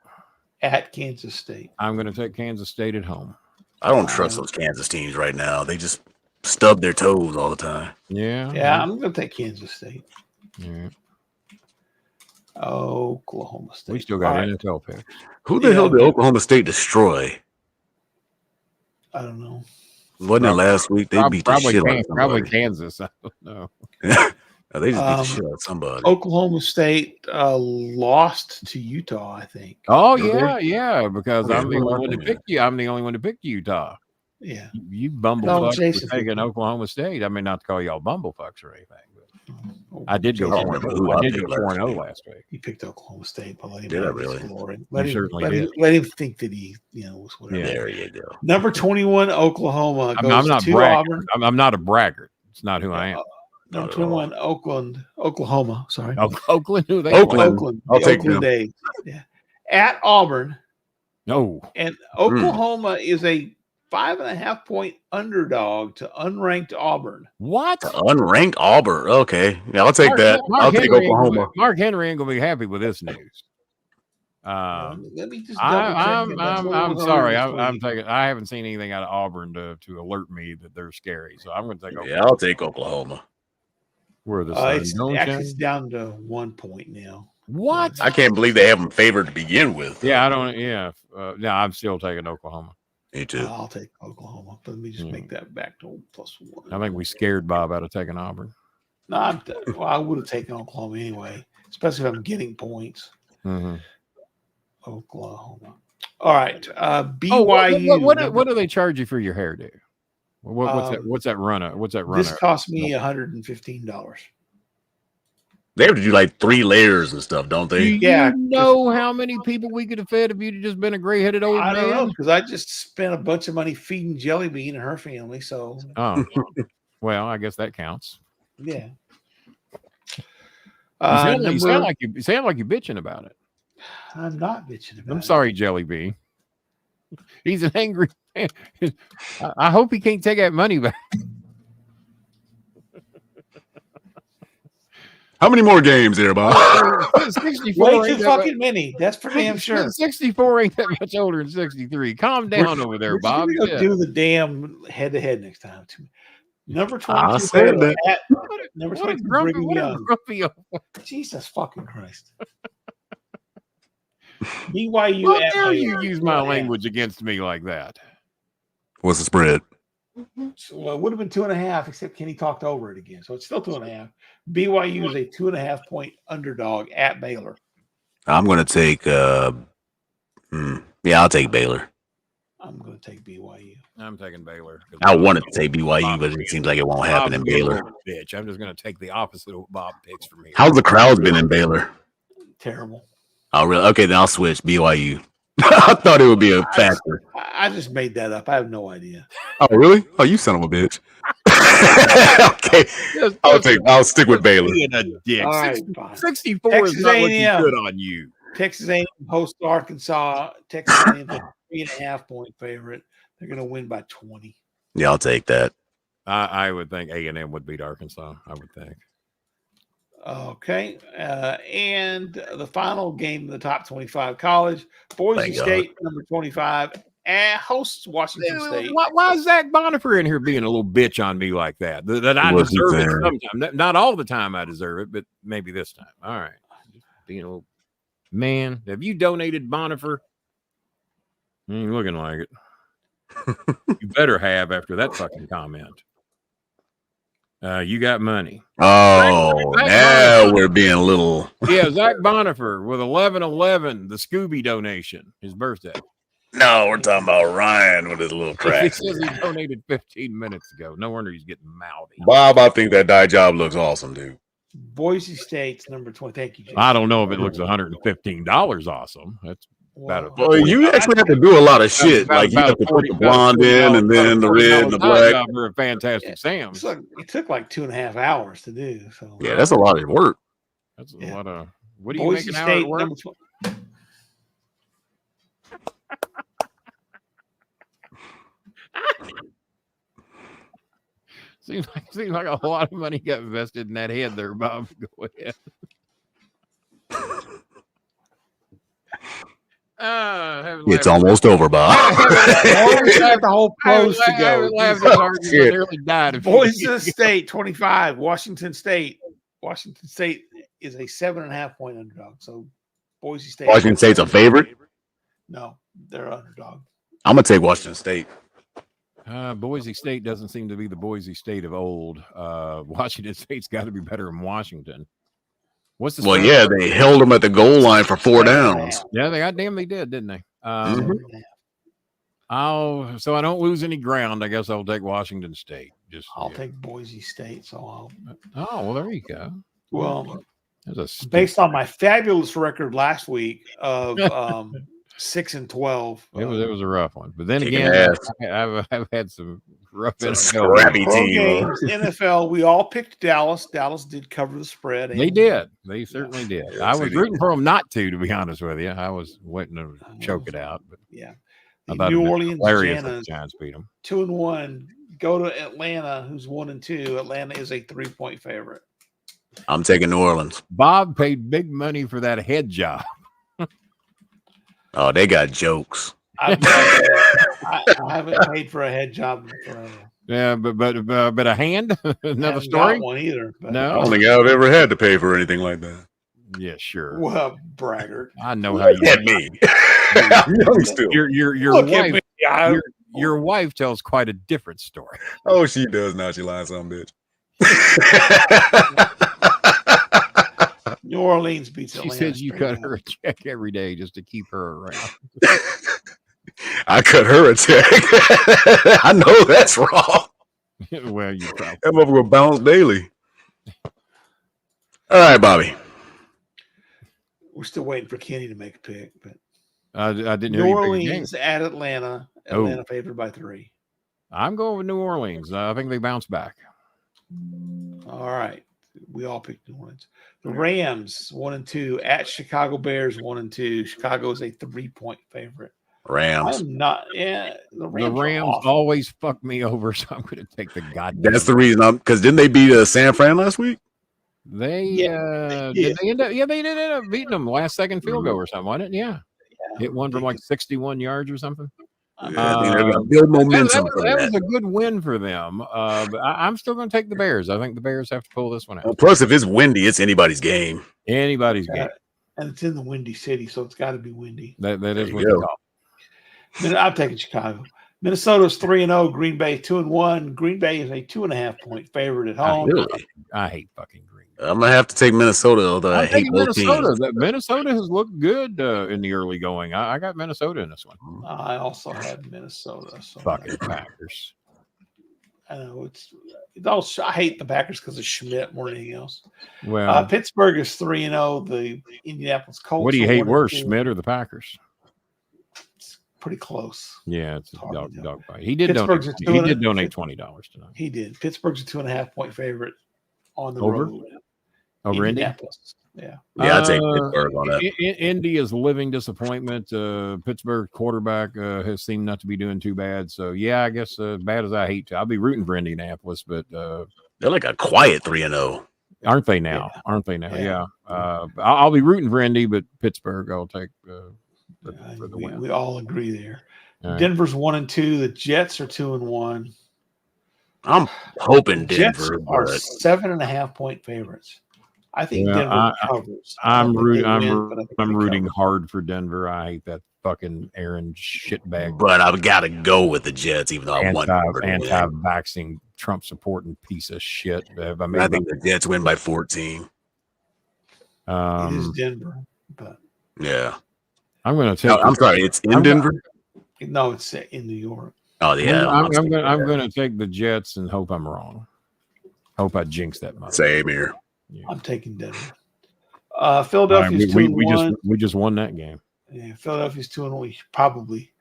at Kansas State. I'm going to take Kansas State at home. I don't trust those Kansas teams right now. They just stub their toes all the time. Yeah. Yeah, I'm going to take Kansas State. Yeah. Oklahoma State. We still got All right. NFL picks. Who the hell did Oklahoma State destroy? I don't know. Wasn't it last week? They beat the shit out of probably somebody. Kansas. I don't know. They just beat the shit out of somebody. Oklahoma State lost to Utah, I think. Oh Did they? yeah, because Okay, I'm the who only one to won pick you. I'm the only one to pick Utah. Yeah. You bumblefucks No, for Jason taking picked them. Oklahoma State. I mean, not to call y'all bumblefucks or anything, but Oh, I did go I don't remember who 4-0. I I did picked go last 4-0 week. last week. He picked Oklahoma State, but let him Did I have his really? glory. You Let him, certainly let him, did. let him think that he, was whatever. Yeah. There you go. Number 21, Oklahoma goes I'm not to bragging. Auburn. I'm not a braggart. It's not who I am. Number Not at all. 21, Oklahoma. Sorry. Oh, Oakland, who they Oakland. play? I'll the take Oakland them. A's. Yeah. At Auburn, No. and Oklahoma is a 5.5 point underdog to unranked Auburn. What? Unranked Auburn. Okay. Yeah, I'll take that. I'll take Henry ain't Oklahoma. gonna- Mark Henry ain't gonna be happy with this news. Let me just I'm sorry. I haven't seen anything out of Auburn to alert me that they're scary. So I'm going to take Oklahoma. Yeah, I'll take Oklahoma. Where the sun it's don't actually shine. it's down to 1 point now. What? I can't believe they have them favored to begin with. Yeah, I don't. Yeah, no, I'm still taking Oklahoma. Me too. I'll take Oklahoma, but let me just make that back to +1. I think we scared Bob out of taking Auburn. No, I would have taken Oklahoma anyway, especially if I'm getting points. Mm-hmm. Oklahoma. All right, BYU. What do they charge you for your hairdo? What's that runner? What's that runner? This cost me $115. They have to do like 3 layers and stuff, don't Do they? Yeah, you know how many people we could have fed if you'd just been a gray-headed old I don't know man? because I just spent a bunch of money feeding Jelly Bean and her family. So Oh, well, I guess that counts. yeah. You sound like you're bitching about it. I'm not bitching about it. I'm sorry, Jelly Bean. He's an angry man. I hope he can't take that money back. How many more games there, Bob? 64 Way ain't too that fucking many. That's for damn sure. 64 ain't that much older than 63. Calm down over there, We're just Bob. gonna go Yeah. do the damn head-to-head next time. Number 22. I said that. Number What a 22. grumpy, Brigham what a Young. grumpy old- Jesus fucking Christ. BYU. How at dare you Baylor. use my language against me like that? What's the spread? So, it would have been 2.5, except Kenny talked over it again. So it's still 2.5. BYU is a 2.5 point underdog at Baylor. I'm going to take, I'll take Baylor. I'm going to take BYU. I'm taking Baylor. I wanted to take BYU, but it seems like it won't happen in Bob's being a Baylor. little Bitch, I'm just going to take the opposite of what Bob picks from here. How's the crowd been in Baylor? Terrible. Oh, really? Okay, then I'll switch BYU. I thought it would be a factor. I just made that up. I have no idea. Oh, really? Oh, you son of a bitch. Okay, I'll stick with Baylor. Being a dick. All right, fine. 64 Texas is not looking A&M. good on you. Texas A&M hosts Arkansas. Texas A&M is a 3.5 point favorite. They're going to win by 20. Yeah, I'll take that. I would think A&M would beat Arkansas. I would think. Okay. And the final game of the top 25 college, Boise Thank God. State, number 25, hosts Washington State. Why is Zach Bonifer in here being a little bitch on me like that? That I What's he deserve it saying? sometimes. Not all the time I deserve it, but maybe this time. All right. Just being a little Man, have you donated Bonifer? Ain't looking like it. You better have after that fucking comment. You got money. Oh, Zach now Bonifer. we're being a little. Yeah, Zach Bonifer with 1111, the Scooby donation, his birthday. No, we're talking about Ryan with his little He cracks. says he donated 15 minutes ago. No wonder he's getting mouthy. Bob, I think that dye job looks awesome, dude. Boise State's number 20. Thank you, Jason. I don't know if it looks $115 awesome. That's about a Well, you actually have to do a lot of shit. about- Like you about have to a put the $40 blonde in, and then the red and the $40 black. job for a Fantastic Sam's. It took like 2.5 hours to do. So Yeah, that's a lot of work. That's a Yeah. lot of. What do you Boise make an hour at State work? number 20. Seems like a lot of money got invested in that head there, Bob. Go ahead. It's almost over, Bob. Always have the whole pose to go. I nearly died. Boise State 25. Washington State. Washington State is a 7.5 point underdog. So Boise State. Washington State's a favorite. No, they're underdog. I'm gonna take Washington State. Boise State doesn't seem to be the Boise State of old. Washington State's got to be better than Washington. What's the Well, spread? yeah, they held them at the goal line for 4 downs. Yeah, they goddamn they did, didn't they? Mhm. So I don't lose any ground. I guess I'll take Washington State. I'll take Boise State. So I'll. Oh well, there you go. Well, That's a based on my fabulous record last week of 6-12, it was a rough one. But then Kicking again, ass. I've had some rough It's a NFL. scrappy pro team. games, NFL. We all picked Dallas. Dallas did cover the spread. They did. They certainly did. Yeah, I so was they rooting for them not to be honest with you. I was waiting to choke it out, but Yeah. I The thought New it'd be Orleans hilarious if the Giants Giants beat them. 2-1. Go to Atlanta, who's 1-2. Atlanta is a 3-point favorite. I'm taking New Orleans. Bob paid big money for that head job. Oh, they got jokes. I haven't paid for a head job forever. Yeah, but a hand, another Haven't story. got one either. But, No. I don't think I've ever had to pay for anything like that. Yeah, sure. Well, braggart. I know how you. Look at me. I'm young still. Your Look at wife. me. I- Your wife tells quite a different story. Oh, she does now. She lying some bitch. New Orleans beats She Atlanta. says you straight cut up. her a check every day just to keep her around. I cut her a check. I know that's wrong. Well, you probably. That motherfucker will bounce daily. All right, Bobby. We're still waiting for Kenny to make a pick, but I didn't hear New you pick a game. Orleans at Atlanta. Oh. Atlanta favored by 3. I'm going with New Orleans. I think they bounce back. All right. We all picked New Orleans. The Rams 1-2 at Chicago Bears 1-2. Chicago is a 3-point favorite. Rams. I'm not. Yeah, The are Rams awful. always fuck me over, so I'm going to take the goddamn. That's the reason I'm because didn't they beat San Fran last week? They Yeah. did they end up? Yeah, they did end up beating them last second field goal or something, wasn't it? Yeah, hit one from like 61 yards or something. Yeah, I think they're gonna build momentum from That that. was a good win for them. But I'm still going to take the Bears. I think the Bears have to pull this one Well, out. plus, if it's windy, it's anybody's game. Anybody's game. And it's in the Windy City, so it's got to be windy. That is There you what you go. call. I'm taking Chicago. Minnesota's 3-0. Green Bay 2-1. Green Bay is a 2.5-point favorite at home. Really? I hate fucking Green. I'm gonna have to take Minnesota, although I I'm hate taking both Minnesota. teams. Minnesota has looked good in the early going. I got Minnesota in this one. I also have Minnesota. So Fucking Packers. I know it's also, I hate the Packers because of Schmidt more than anything else. Well, Pittsburgh is 3-0. The Indianapolis Colts. what do you are hate worse, 1-2. Schmidt or the Packers? It's pretty close. Yeah, it's a Hard to know. dog fight. He did Pittsburgh's donate. a He 2-0. did donate $20 tonight. He did. Pittsburgh's a 2.5-point favorite on the Over? road. Over Indy. Indianapolis. Yeah. Yeah, I take Pittsburgh on that. Indy is a living disappointment. Pittsburgh quarterback has seemed not to be doing too bad. So yeah, I guess as bad as I hate to, I'll be rooting for Indianapolis, but They're like a quiet 3-0. aren't they now? Yeah. Aren't they now? Yeah. Yeah. I'll be rooting for Indy, but Pittsburgh I'll take for the win. We all agree there. All right. Denver's 1-2. The Jets are 2-1. I'm hoping Jets Denver, are but 7.5-point favorites. I think Yeah, Denver covers. I don't think they win, but I think I'm they rooting cover. hard for Denver. I hate that fucking Aaron shitbag, But I've got to go with the Jets, even though I want Denver to win. anti-vaxxing, Trump supporting piece of shit. Have I made I think the Jets win by 14. It is Denver, but Yeah. I'm going to take. No, I'm sorry, it's in Denver. no, it's in New York. Oh yeah, I'm going to take the Jets and hope I'm wrong. Hope I jinx that mother. Same here. Yeah. I'm taking Denver. Philadelphia's 2-1. We just won that game. Yeah, Philadelphia's 2-1. Probably.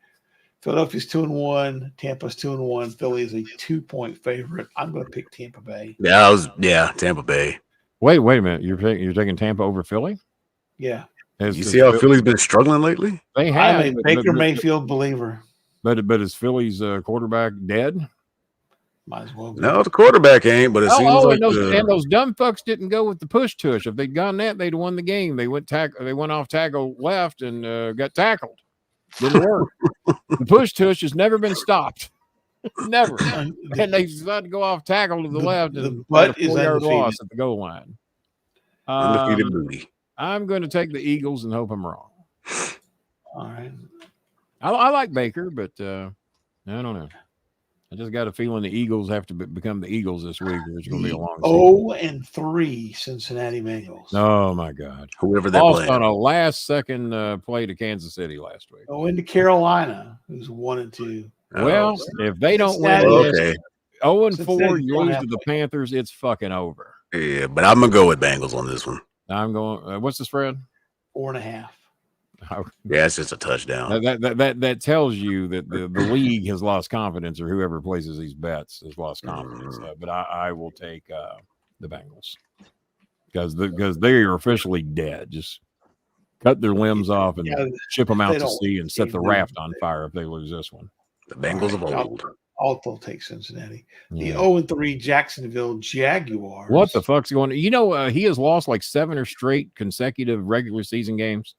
Philadelphia's 2-1. Tampa's 2-1. Philly is a 2-point favorite. I'm going to pick Tampa Bay. Yeah, Tampa Bay. Wait a minute. You're taking Tampa over Philly? Yeah. You see how Philly's been struggling lately? They have. I'm a Baker Mayfield believer. But is Philly's quarterback dead? Might as well be. No, the quarterback ain't, but it seems like and those dumb fucks didn't go with the push tush. If they'd gone that, they'd won the game. They went off tackle left and got tackled. Didn't work. The push tush has never been stopped. Never. And they decided to go off tackle to the left and the butt is 4-yard undefeated. loss at the goal line. undefeated booty. I'm going to take the Eagles and hope I'm wrong. All right. I like Baker, but I don't know. I just got a feeling the Eagles have to become the Eagles this week, or it's going to be a long season. 0-3 Cincinnati Bengals. Oh my God! Whoever they're Lost playing. on a last-second play to Kansas City last week. Go into Carolina, who's 1-2. Well, if they don't Cincinnati- win, okay. 0-4, Cincinnati's you gonna lose have to the to- Panthers. It's fucking over. Yeah, but I'm gonna go with Bengals on this one. I'm going. What's the spread? 4.5. Yeah, it's just a touchdown. That tells you that the league has lost confidence, or whoever places these bets has lost confidence. But I will take the Bengals because they are officially dead. Just cut their limbs off and ship them out to sea and set the raft on fire if they lose this one. The Bengals of old. I'll take Cincinnati. The Yeah. 0-3 Jacksonville Jaguars. What the fuck's going on? You know, he has lost like 7 or straight consecutive regular season games.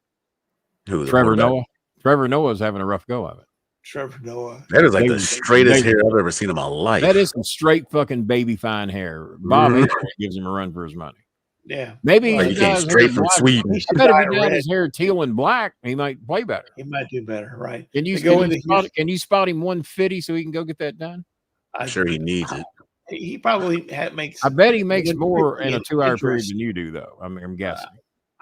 Who, the Trevor quarterback? Noah. Trevor Noah's having a rough go of it. Trevor Noah. That is like the straightest hair I've ever seen in my life. That is some straight fucking baby fine hair. Bob Hayes gives him a run for his money. Yeah. Maybe Like he he came does straight his from black- Sweden. He should I bet dye if he it dyed red. his hair teal and black, he might play better. He might do better, right? Can you They can you spot him 150 so he can go get that done? I'm sure he needs it. He probably makes. I bet he makes Would more be in a 2-hour period interesting. than you do, though. I'm guessing.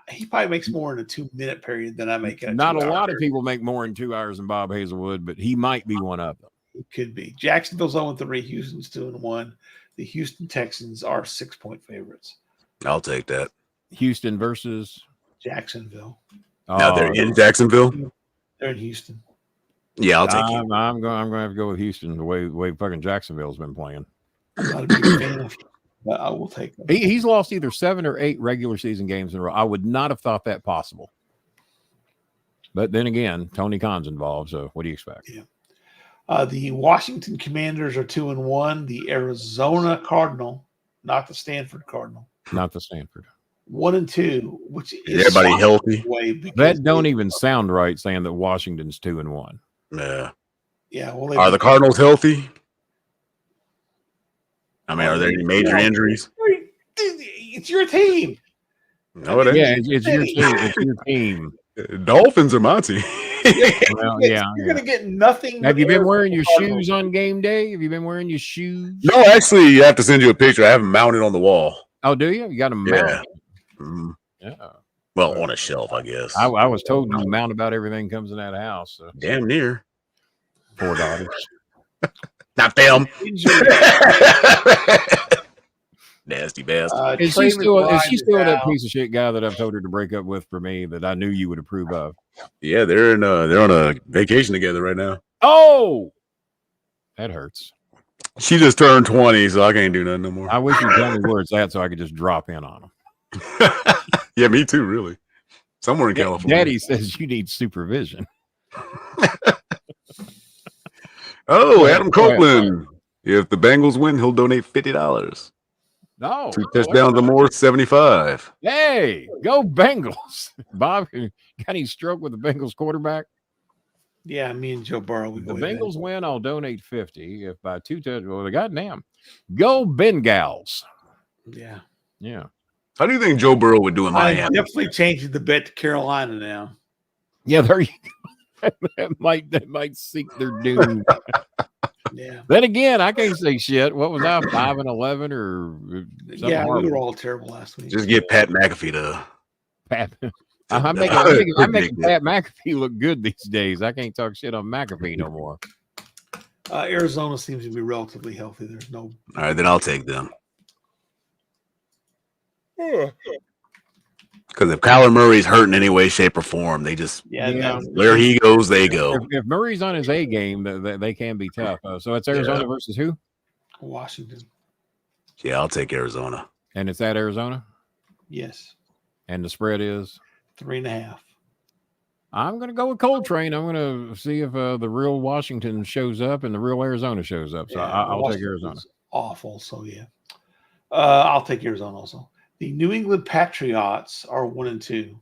He probably makes more in a 2-minute period than I make in a Not a 2-hour lot of period. people make more in 2 hours than Bob Hazelwood, but he might be one of them. It could be. Jacksonville's 0-3. Houston's 2-1. The Houston Texans are 6-point favorites. I'll take that. Houston versus Jacksonville. Now they're in Jacksonville. They're in Houston. Yeah, I'll take it. I'm going to have to go with Houston the way fucking Jacksonville's been playing. I'm not a big fan of, but I will take them. He's lost either 7 or 8 regular season games in a row. I would not have thought that possible. But then again, Tony Khan's involved. So what do you expect? Yeah. The Washington Commanders are 2-1. The Arizona Cardinal, not the Stanford Cardinal, Not the Stanford. 1-2. Which is Everybody healthy? That don't even sound right saying that Washington's 2-1. Yeah. Yeah. Well, Are the Cardinals healthy? I mean, are there any major injuries? It's your team. No, it ain't. Yeah, it's your team. It's your team. Dolphins are my team. Well, yeah. You're going to get nothing. Have you been wearing your Cardinals. shoes on game day? Have you been wearing your shoes? No, actually, I have to send you a picture. I have them mounted on the wall. Oh, do you? You got them Yeah. mounted. Mhm. Yeah. Well, on a shelf, I guess. I was told you mount about everything comes in that house. So Damn near. 4 daughters. Not them. Injury. Nasty bastard. Is Trey she McBride still is that out. piece of shit guy that I've told her to break up with for me that I knew you would approve of? Yeah, they're on a vacation together right now. Oh, that hurts. She just turned 20, so I can't do nothing no more. I wish you'd tell me where it's at so I could just drop in on them. Yeah, me too, really. Somewhere in California. Daddy says you need supervision. Oh, Adam Copeland. If the Bengals win, he'll donate $50. No. 2 touchdowns or more, 75. Hey, go Bengals. Bob, got any stroke with the Bengals quarterback? Yeah, me and Joe Burrow. If the Bengals win, I'll donate 50. If by 2 touchdowns, well, goddamn. Go Bengals. Yeah. Yeah. How do you think Joe Burrow would do in I'm Miami? definitely changing the bet to Carolina now. Yeah, there you go. that might seek their doom. Yeah. Then again, I can't say shit. What was I, 5-11 or something? Yeah, we horrible? were all terrible last week. Just get Pat McAfee to. Pat. I'm making Pat McAfee look good these days. I can't talk shit on McAfee no more. Arizona seems to be relatively healthy. There's no. All right, then I'll take them. Because if Kyler Murray's hurt in any way, shape, or form, they just where he goes, they go. If Murray's on his A game, they can be tough. So it's Arizona versus who? Washington. Yeah, I'll take Arizona. And it's at Arizona? Yes. And the spread is? 3.5. I'm going to go with Coltrane. I'm going to see if the real Washington shows up and the real Arizona shows up. So I'll take Arizona. Awful. So, yeah. I'll take Arizona also. The New England Patriots are 1-2.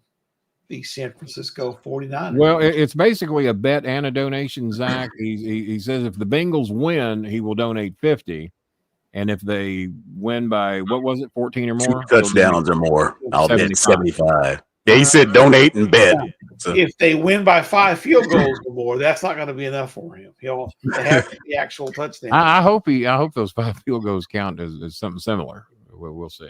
The San Francisco 49ers. Well, it's basically a bet and a donation, Zach. He says if the Bengals win, he will donate 50. And if they win by, what was it, 14 or more? 2 touchdowns or more, I'll bet 75. Yeah, he said donate and bet. So. If they win by 5 field goals or more, that's not going to be enough for him. He'll have the actual touchdown. I hope those 5 field goals count as something similar. We'll see.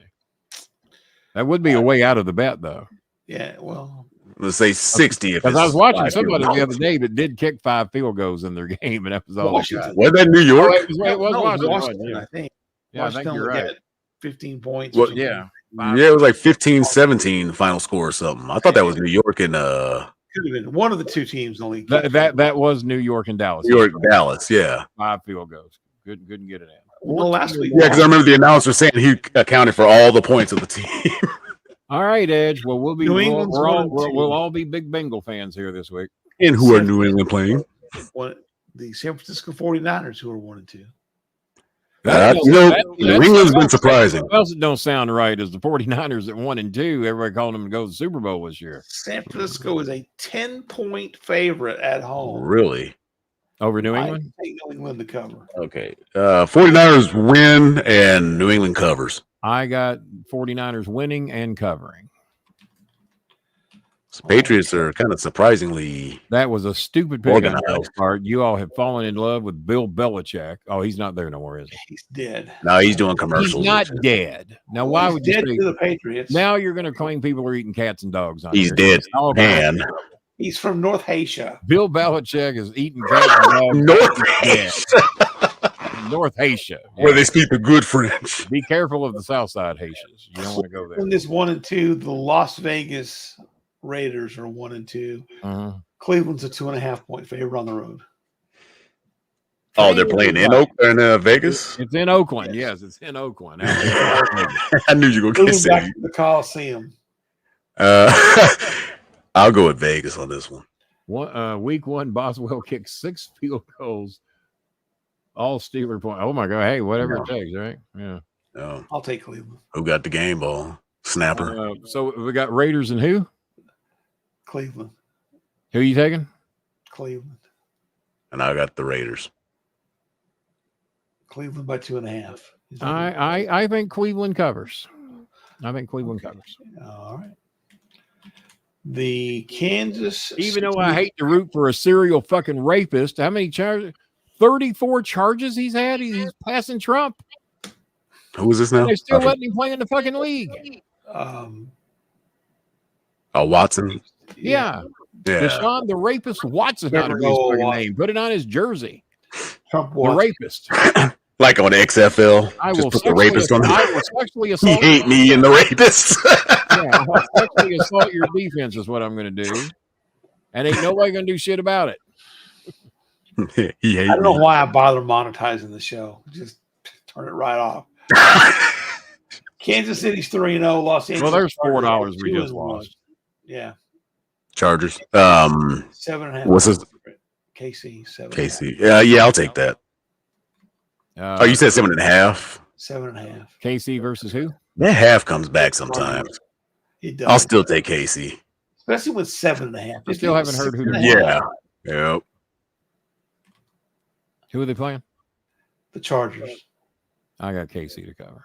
That would be a way out of the bet, though. Yeah, well. Let's say 60. Because I was watching somebody the other day that did kick 5 field goals in their game, and that was all. Was that New York? It was Washington, I think. Yeah, I think you're right. 15 points. Well, yeah. Yeah, it was like 15-17 the final score or something. I thought that was New York and could have been one of the 2 teams only. That was New York and Dallas. New York, Dallas, yeah. 5 field goals. Couldn't get it in. Well, last week. Yeah, because I remember the announcer saying he accounted for all the points of the team. All right, Edge. Well, we'll all be big Bengal fans here this week. And who are New England playing? The San Francisco 49ers, who are 1-2. New England's been surprising. What else don't sound right is the 49ers at 1-2. Everybody calling them to go to the Super Bowl this year. San Francisco is a 10-point favorite at home. Really? Over New England? I take New England to cover. Okay. 49ers win and New England covers. I got 49ers winning and covering. So Patriots are kind of surprisingly. That was a stupid pick on your part. You all have fallen in love with Bill Belichick. Oh, he's not there no more, is he? He's dead. No, he's doing commercials. He's not dead. Now, why would you say to the Patriots? Now you're going to claim people are eating cats and dogs on He's here. dead. Man. He's from North Hatia. Bill Belichick is eating cats and dogs. North Hatia. Where they speak the good French. Be careful of the South Side Haitians. You don't want to go there. In this 1-2, the Las Vegas Raiders are 1-2. Uh-huh. Cleveland's a 2.5-point favorite on the road. Oh, they're playing in Vegas? It's in Oakland. Yes, it's in Oakland. I knew you were going to say back to the Coliseum. I'll go with Vegas on this one. Week 1, Boswell kicked 6 field goals. All Steeler point. Oh my God! Hey, whatever it takes, right? Yeah. I'll take Cleveland. Who got the game ball? Snapper. So we got Raiders and who? Cleveland. Who are you taking? Cleveland. And I got the Raiders. Cleveland by 2.5. I think Cleveland covers. I think Cleveland covers. All right. The Kansas. Even though I hate to root for a serial fucking rapist, how many charges? 34 charges he's had. He's passing Trump. Who is this now? They're still letting him play in the fucking league. Watson. Yeah. Deshaun the rapist Watson. Not his fucking name. Put it on his jersey. Trump the rapist. Like on XFL. I just will put the rapist on I will sexually assault. He hate me and the rapist. Yeah, I'll sexually assault your defense is what I'm going to do. And ain't nobody going to do shit about it. I don't know why I bother monetizing the show. Just turn it right off. Kansas City's 3-0. Los Angeles. Well, there's $4 we just lost. Yeah. Chargers. 7.5. What's this? KC. 7. KC. Yeah, I'll take that. You said 7.5. 7.5. KC versus who? That half comes back sometimes. It does. I'll still take KC. Especially with 7.5. I still haven't heard who they're Yeah. Yep. Who are they playing? The Chargers. I got KC to cover.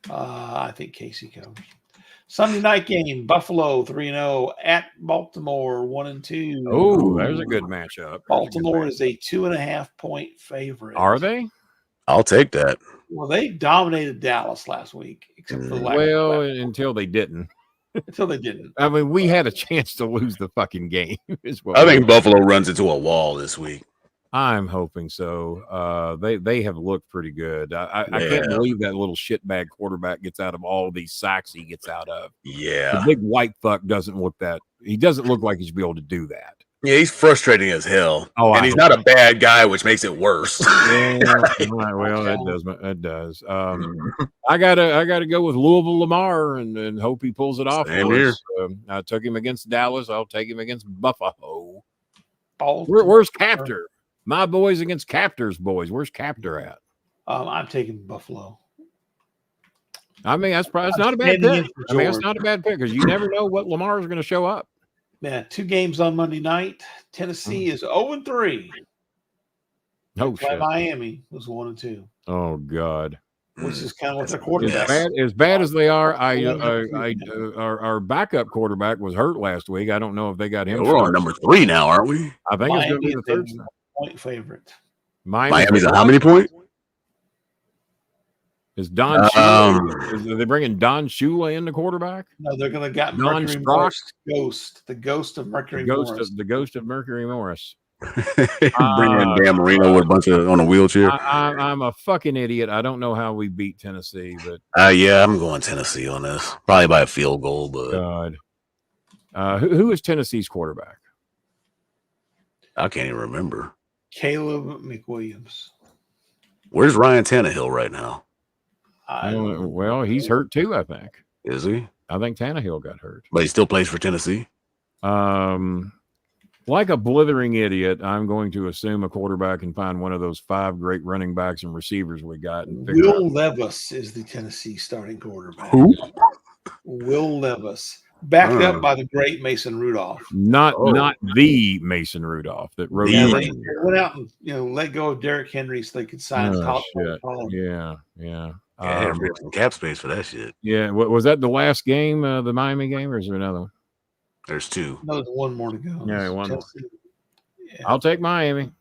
I think Casey covers. Sunday night game, Buffalo 3-0 at Baltimore 1-2. Oh, there's a good matchup. Baltimore is a 2.5-point favorite. Are they? I'll take that. Well, they dominated Dallas last week, except for the lack Well, of until they didn't. until they didn't. I mean, we had a chance to lose the fucking game. Is what I think Buffalo runs into a wall this week. I'm hoping so. They have looked pretty good. I can't believe that little shitbag quarterback gets out of all these sacks he gets out of. Yeah. The big white fuck doesn't look like he should be able to do that. Yeah, he's frustrating as hell. Oh, and he's not a bad guy, which makes it worse. Yeah, well, that does. I gotta go with Louisville Lamar and hope he pulls it off. Same here. I took him against Dallas. I'll take him against Buffalo. Baltimore. Where's Captor? My boys against Captor's boys. Where's Captor at? I'm taking Buffalo. I mean, that's probably not a bad pick. I mean, it's not a bad pick because you never know what Lamar is going to show up. Yeah, 2 games on Monday night. Tennessee is 0-3. Oh shit! Miami was 1-2. Oh god! Which is kind of what their quarterback. As bad as they are, our backup quarterback was hurt last week. I don't know if they got him. We're on number 3 now, aren't we? I think it's going to be the third point favorite. Miami's a how many point? Is Don Shula? Are they bringing Don Shula in the quarterback? No, they're going to get Mercury Morris ghost, the ghost of Mercury Morris. The ghost of Mercury Morris. Bring in Dan Marino with a bunch of on a wheelchair. I'm a fucking idiot. I don't know how we beat Tennessee, but yeah, I'm going Tennessee on this. Probably by a field goal, but God. Who is Tennessee's quarterback? I can't even remember. Caleb McWilliams. Where's Ryan Tannehill right now? Well, he's hurt too, I think. Is he? I think Tannehill got hurt. But he still plays for Tennessee? Like a blithering idiot, I'm going to assume a quarterback and find one of those 5 great running backs and receivers we got. And Will Levis is the Tennessee starting quarterback. Who? Will Levis. Backed up by the great Mason Rudolph. Not the Mason Rudolph that wrote. Yeah, they went out and let go of Derrick Henry so they could sign college. Yeah. Yeah, some cap space for that shit. Yeah, was that the last game, the Miami game, or is there another one? There's 2. No, there's one more to go. Yeah, one more. Yeah. I'll take Miami.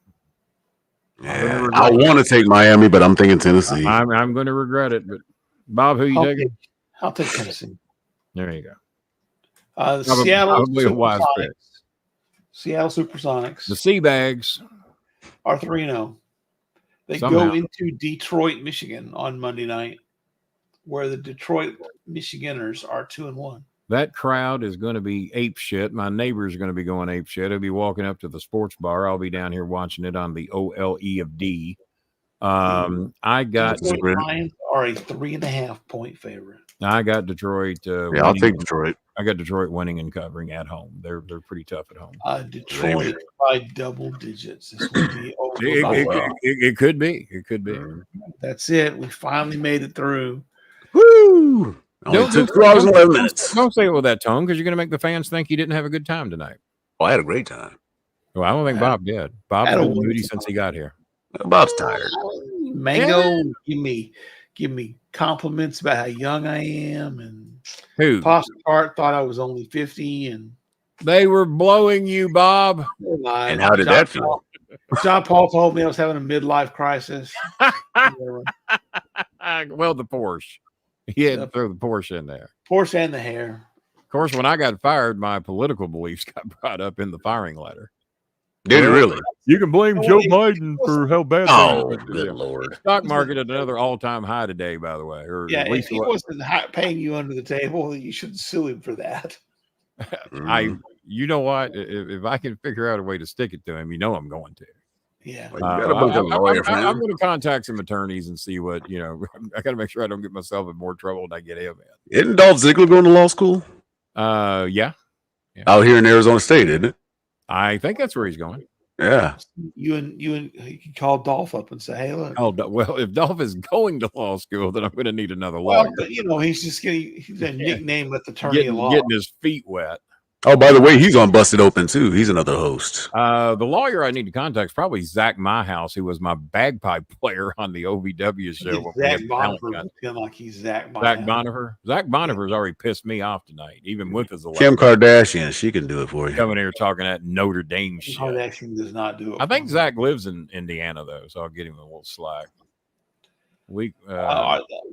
Yeah, I want to take Miami, but I'm thinking Tennessee. I'm going to regret it. But Bob, who you taking? I'll take Tennessee. There you go. The Seattle Supersonics. Seattle Supersonics. The Seabags are 3-0. They go into Detroit, Michigan on Monday night, where the Detroit Michiganders are 2-1. That crowd is going to be ape shit. My neighbor is going to be going ape shit. He'll be walking up to the sports bar. I'll be down here watching it on the OLE of D. I got the Lions are a 3.5-point favorite. I got Detroit. I'll take Detroit. I got Detroit winning and covering at home. They're pretty tough at home. Detroit by double digits. This will be over. It could be. It could be. That's it. We finally made it through. Woo! Only took 2 hours and 11 minutes. Don't say it with that tone because you're going to make the fans think you didn't have a good time tonight. Well, I had a great time. Well, I don't think Bob did. Bob's been moody since he got here. Bob's tired. Mango, give me compliments about how young I am, and who Postcard thought I was only 50, and they were blowing you, Bob. And how did that feel? John Paul told me I was having a midlife crisis. Well, the Porsche. He had to throw the Porsche in there. Porsche and the hair. Of course, when I got fired, my political beliefs got brought up in the firing letter. Did it really? You can blame Joe Biden for how bad. Oh, good Lord! Stock market at another all-time high today, by the way. Or at least if he wasn't paying you under the table, you should sue him for that. You know what? If I can figure out a way to stick it to him, I'm going to. Yeah, I'm going to contact some attorneys and see what I got to make sure I don't get myself in more trouble than I get him in. Isn't Dolph Ziggler going to law school? Yeah. Out here in Arizona State, isn't it? I think that's where he's going. Yeah. You can call Dolph up and say, "Hey, look." Oh well, if Dolph is going to law school, then I'm going to need another lawyer. Well, but he's just he's a nickname with attorney getting law, getting his feet wet. Oh, by the way, he's on Busted Open too. He's another host. The lawyer I need to contact is probably Zach Myhouse, who was my bagpipe player on the OVW show. Zach Bonifer, feeling like he's Zach Bonifer. Zach Bonifer. Zach Bonifer's already pissed me off tonight, even with his Kim Kardashian, she can do it for you. coming here talking that Notre Dame shit. Kardashian does not do it. I think Zach lives in Indiana though, so I'll get him a little slack.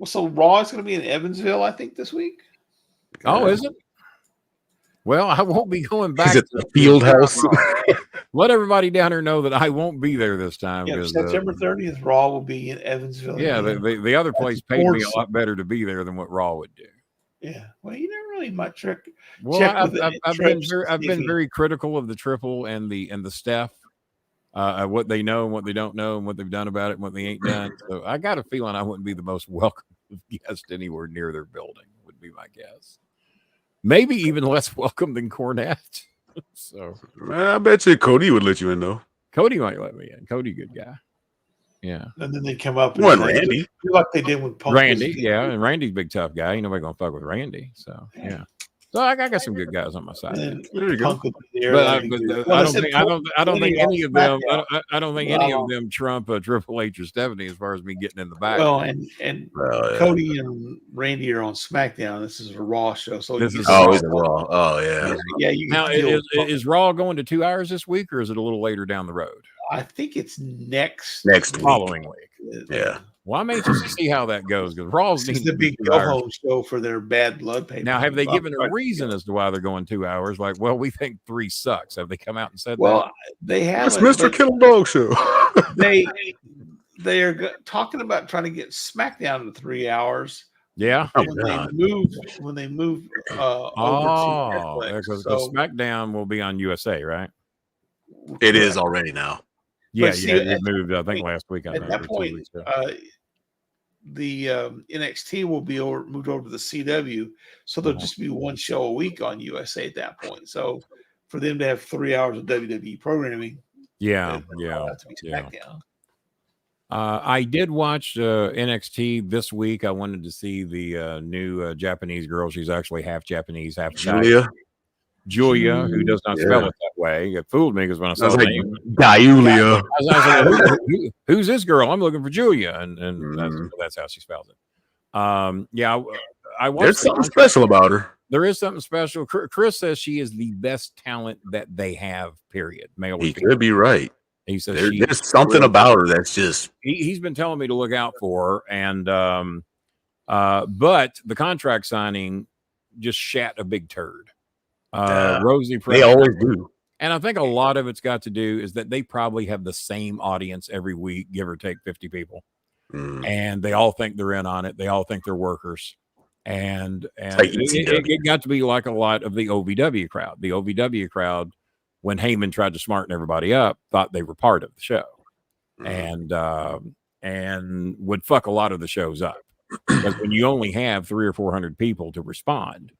So Raw is going to be in Evansville, I think, this week. Oh, is it? Well, I won't be going back to the field house. Let everybody down here know that I won't be there this time. Yeah, September 30th, Raw will be in Evansville. Yeah, the other place paid me a lot better to be there than what Raw would do. Yeah, well, you never really much check. Well, I've been very critical of the Triple and the Steph, what they know and what they don't know and what they've done about it and what they ain't done. So I got a feeling I wouldn't be the most welcome guest anywhere near their building. Would be my guess. Maybe even less welcome than Cornette. So I bet you Cody would let you in though. Cody might let me in. Cody, good guy. Yeah. And then they come up and Randy, like they did with Punk. Randy, yeah, and Randy's a big tough guy. Ain't nobody gonna fuck with Randy. So yeah. So I got some good guys on my side. There you go. But I don't think any of them. I don't think any of them trump Triple H or Stephanie as far as me getting in the back. Well, and Cody and Randy are on SmackDown. This is a Raw show, so it's a Raw. Oh yeah, yeah. You now is Raw going to 2 hours this week, or is it a little later down the road? I think it's next following week. Yeah. Well, I'm anxious to see how that goes because Raw's the big go-home show for their Bad Blood paper. Now, have they given a reason as to why they're going 2 hours? Like, well, we think 3 sucks. Have they come out and said that? They have. It's Mr. Kittle Dog Show. they are talking about trying to get SmackDown to 3 hours. Yeah. When they move over to Netflix. Because SmackDown will be on USA, right? It is already now. Yeah, it moved. I think last week. At that point, the NXT will be moved over to the CW, so there'll just be one show a week on USA at that point. So for them to have 3 hours of WWE programming, I did watch NXT this week. I wanted to see the new Japanese girl. She's actually half Japanese, half Julia, who does not spell it that way. It fooled me because when I saw the name, Giulia. I was like, who's this girl? I'm looking for Julia, and that's how she spells it. I watched. There's something special about her. There is something special. Chris says she is the best talent that they have. Period. Male. He could be right. He says there's something about her that's just. He's been telling me to look out for her, and but the contract signing just shat a big turd. Rosie they always do, and I think a lot of it's got to do is that they probably have the same audience every week, give or take 50 people, and they all think they're in on it. They all think they're workers, and it got to be like a lot of the OVW crowd. The OVW crowd, when Heyman tried to smarten everybody up, thought they were part of the show, and would fuck a lot of the shows up because when you only have 300 or 400 people to respond.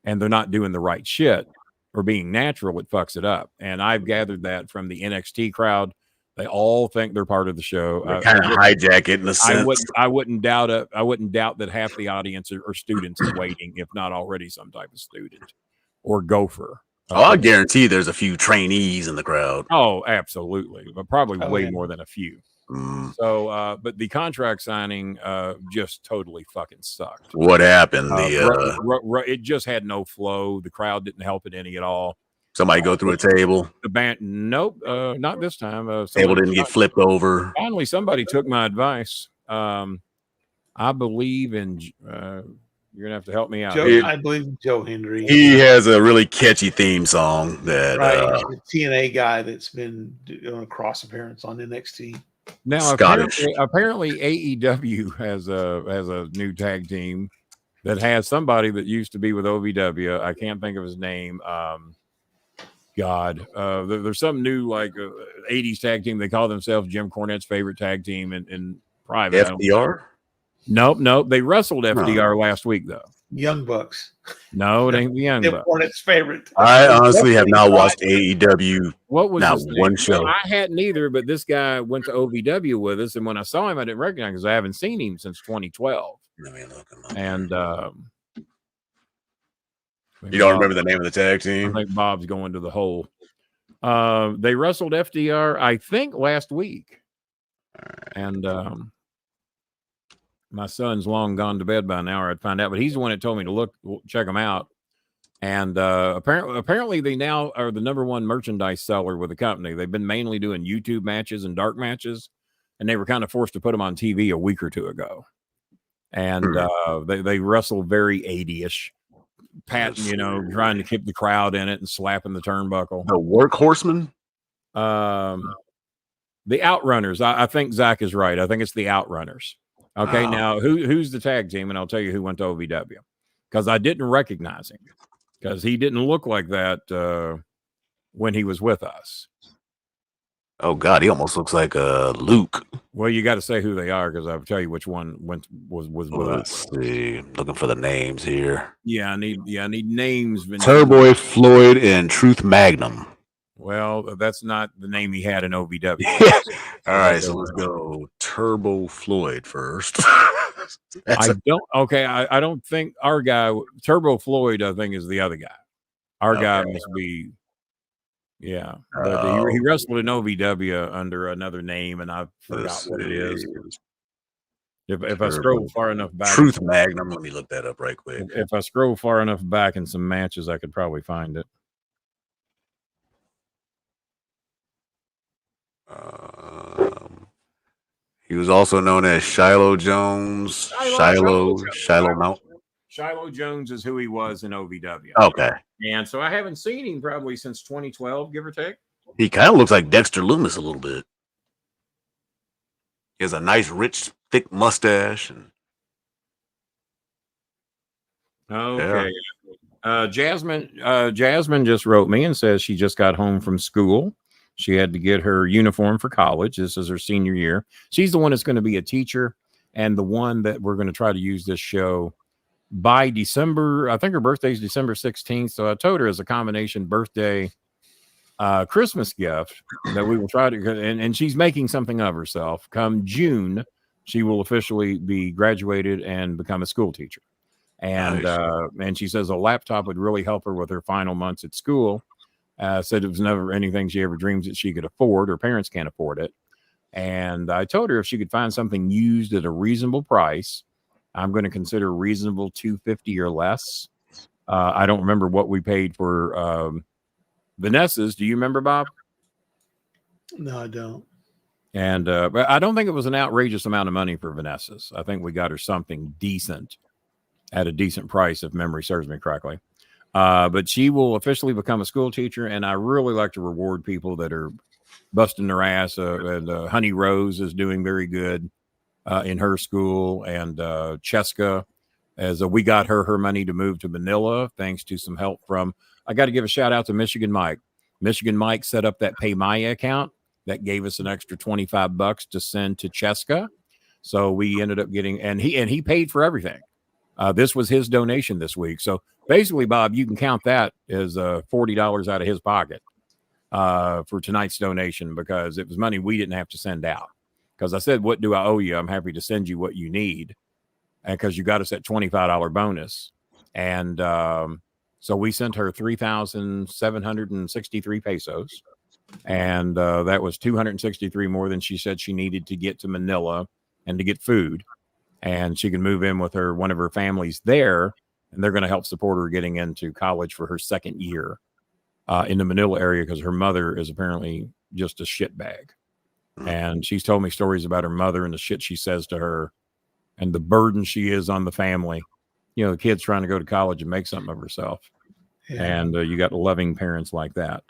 And they're not doing the right shit or being natural, it fucks it up. And I've gathered that from the NXT crowd. They all think they're part of the show. They kind of hijack it in a sense. I wouldn't doubt it. I wouldn't doubt that half the audience are students in waiting, if not already some type of student or gopher. I guarantee there's a few trainees in the crowd. Oh, absolutely. But probably way more than a few. So, but the contract signing just totally fucking sucked. What happened? It just had no flow. The crowd didn't help it any at all. Somebody go through a table. The band, nope, not this time. Table didn't get flipped over. Finally, somebody took my advice. I believe in. You're gonna have to help me out. I believe in Joe Hendry. He has a really catchy theme song that the TNA guy that's been doing a cross appearance on NXT. Now, apparently AEW has a new tag team that has somebody that used to be with OVW. I can't think of his name. There's some new 80s tag team. They call themselves Jim Cornette's favorite tag team in private. FDR? Nope. They wrestled FDR last week though. Young Bucks. No, it ain't the Young Bucks. Cornette's favorite. I honestly have not watched AEW. What was not one show? Well, I hadn't either, but this guy went to OVW with us, and when I saw him, I didn't recognize him because I haven't seen him since 2012. Let me look him up. And You don't remember the name of the tag I team? think Bob's going to the hole. They wrestled FDR, I think, last week. And my son's long gone to bed by now, or I'd find out. But he's the one that told me to check them out. And apparently they now are the #1 merchandise seller with the company. They've been mainly doing YouTube matches and dark matches, and they were kind of forced to put them on TV a week or two ago. And they wrestle very 80-ish. Patting, trying to keep the crowd in it and slapping the turnbuckle. The Workhorsemen? The Outrunners. I think Zach is right. I think it's the Outrunners. Okay, now who's the tag team? And I'll tell you who went to OVW. Because I didn't recognize him. Because he didn't look like that when he was with us. Oh, God, he almost looks like Luke. Well, you got to say who they are, because I'll tell you which one was with us. Let's see. Looking for the names here. Yeah, I need names. Turboy Floyd and Truth Magnum. Well, that's not the name he had in OVW. All right, so let's go Turbo Floyd first. I don't think our guy, Turbo Floyd, I think is the other guy. Our guy must be, yeah. But he wrestled in OVW under another name, and I forgot what it is. If I scroll far enough back. Truth Magnum, let me look that up right quick. If I scroll far enough back in some matches, I could probably find it. He was also known as Shiloh Jones. Shiloh Mount. Shiloh Jones is who he was in OVW. Okay. And so I haven't seen him probably since 2012, give or take. He kind of looks like Dexter Loomis a little bit. He has a nice, rich, thick mustache. Okay. Yeah. Jasmine just wrote me and says she just got home from school. She had to get her uniform for college. This is her senior year. She's the one that's going to be a teacher and the one that we're going to try to use this show by December. I think her birthday is December 16th. So I told her as a combination birthday, Christmas gift that we will try to, and she's making something of herself. Come June, she will officially be graduated and become a school teacher. And, nice. And she says a laptop would really help her with her final months at school. Said it was never anything she ever dreams that she could afford. Her parents can't afford it. And I told her if she could find something used at a reasonable price, I'm going to consider reasonable $250 or less. I don't remember what we paid for Vanessa's. Do you remember, Bob? No, I don't. And but I don't think it was an outrageous amount of money for Vanessa's. I think we got her something decent at a decent price, if memory serves me correctly. But she will officially become a school teacher, and I really like to reward people that are busting their ass. And Honey Rose is doing very good in her school, and Cheska, as we got her money to move to Manila, thanks to some help from. I got to give a shout out to Michigan Mike. Michigan Mike set up that Pay Maya account that gave us an extra $25 to send to Cheska. So we ended up getting, and he paid for everything. This was his donation this week. So basically, Bob, you can count that as $40 out of his pocket for tonight's donation, because it was money we didn't have to send out. Because I said, what do I owe you? I'm happy to send you what you need. And because you got us that $25 bonus. And so we sent her 3,763 pesos. And that was 263 more than she said she needed to get to Manila and to get food. And she can move in with one of her families there, and they're going to help support her getting into college for her second year in the Manila area, because her mother is apparently just a shitbag. And she's told me stories about her mother and the shit she says to her and the burden she is on the family. You know, the kid's trying to go to college and make something of herself. Yeah. And you got loving parents like that.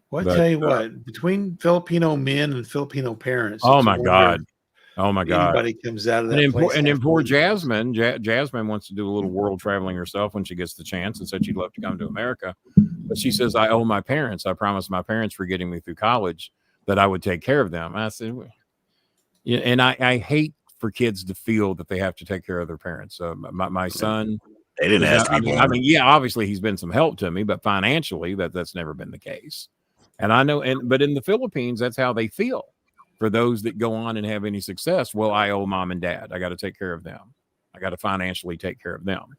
Well, I tell you what, between Filipino men and Filipino parents. Oh, my God. Oh my God! Anybody comes out of that and then poor Jasmine. Jasmine wants to do a little world traveling herself when she gets the chance, and said she'd love to come to America. But she says, "I owe my parents. I promised my parents for getting me through college that I would take care of them." I said, "Yeah," and I hate for kids to feel that they have to take care of their parents. My son, they didn't ask me. I mean, yeah, obviously he's been some help to me, but financially, that's never been the case. And I know, but in the Philippines, that's how they feel. For those that go on and have any success, well, I owe mom and dad. I got to take care of them. I got to financially take care of them.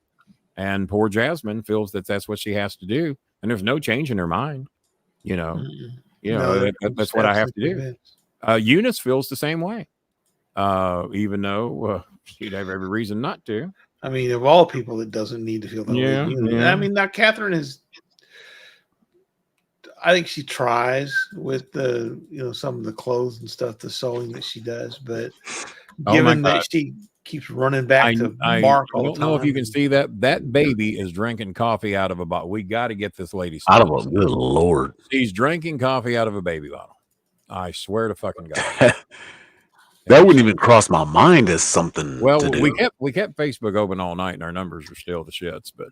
And poor Jasmine feels that that's what she has to do, and there's no change in her mind. That's what I have to do. Eunice feels the same way, even though she'd have every reason not to. I mean, of all people, it doesn't need to feel that way. Yeah. I mean, now Catherine is. I think she tries with the some of the clothes and stuff, the sewing that she does, but given that she keeps running back to Mark all the time. I don't know if you can see that baby is drinking coffee out of a bottle. We got to get this lady out of a good Lord. She's drinking coffee out of a baby bottle. I swear to fucking God. That wouldn't even cross my mind as something. Well, to do. we kept Facebook open all night, and our numbers are still the shits. But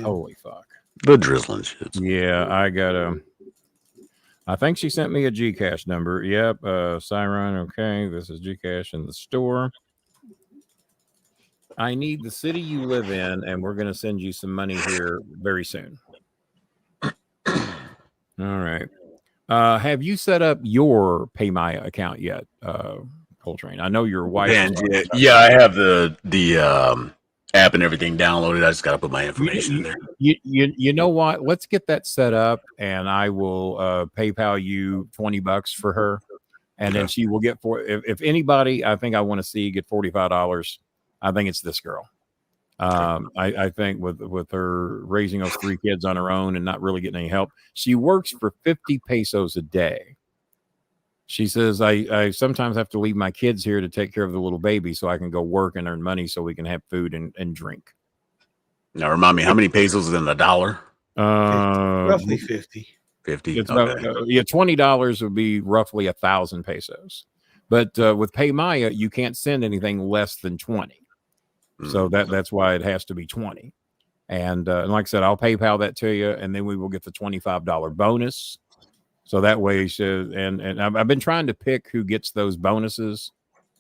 holy fuck, the drizzling shits. Yeah, I got I think she sent me a Gcash number. Yep, Siren. Okay, this is Gcash in the store. I need the city you live in, and we're going to send you some money here very soon. All right. Have you set up your PayMaya account yet, Coltrane? I know your wife. Yeah, I have the app and everything downloaded. I just got to put my information in there. You know what? Let's get that set up, and I will PayPal you $20 for her, and then she will get if anybody I think I want to see get $45. I think it's this girl. I think with her raising those 3 kids on her own and not really getting any help, she works for 50 pesos a day. She says, I sometimes have to leave my kids here to take care of the little baby so I can go work and earn money so we can have food and drink. Now, remind me, how many pesos is in a dollar? Roughly 50. 50. It's about, $20 would be roughly 1,000 pesos. But with PayMaya, you can't send anything less than 20. So that's why it has to be 20. And like I said, I'll PayPal that to you, and then we will get the $25 bonus. So that way, and I've been trying to pick who gets those bonuses,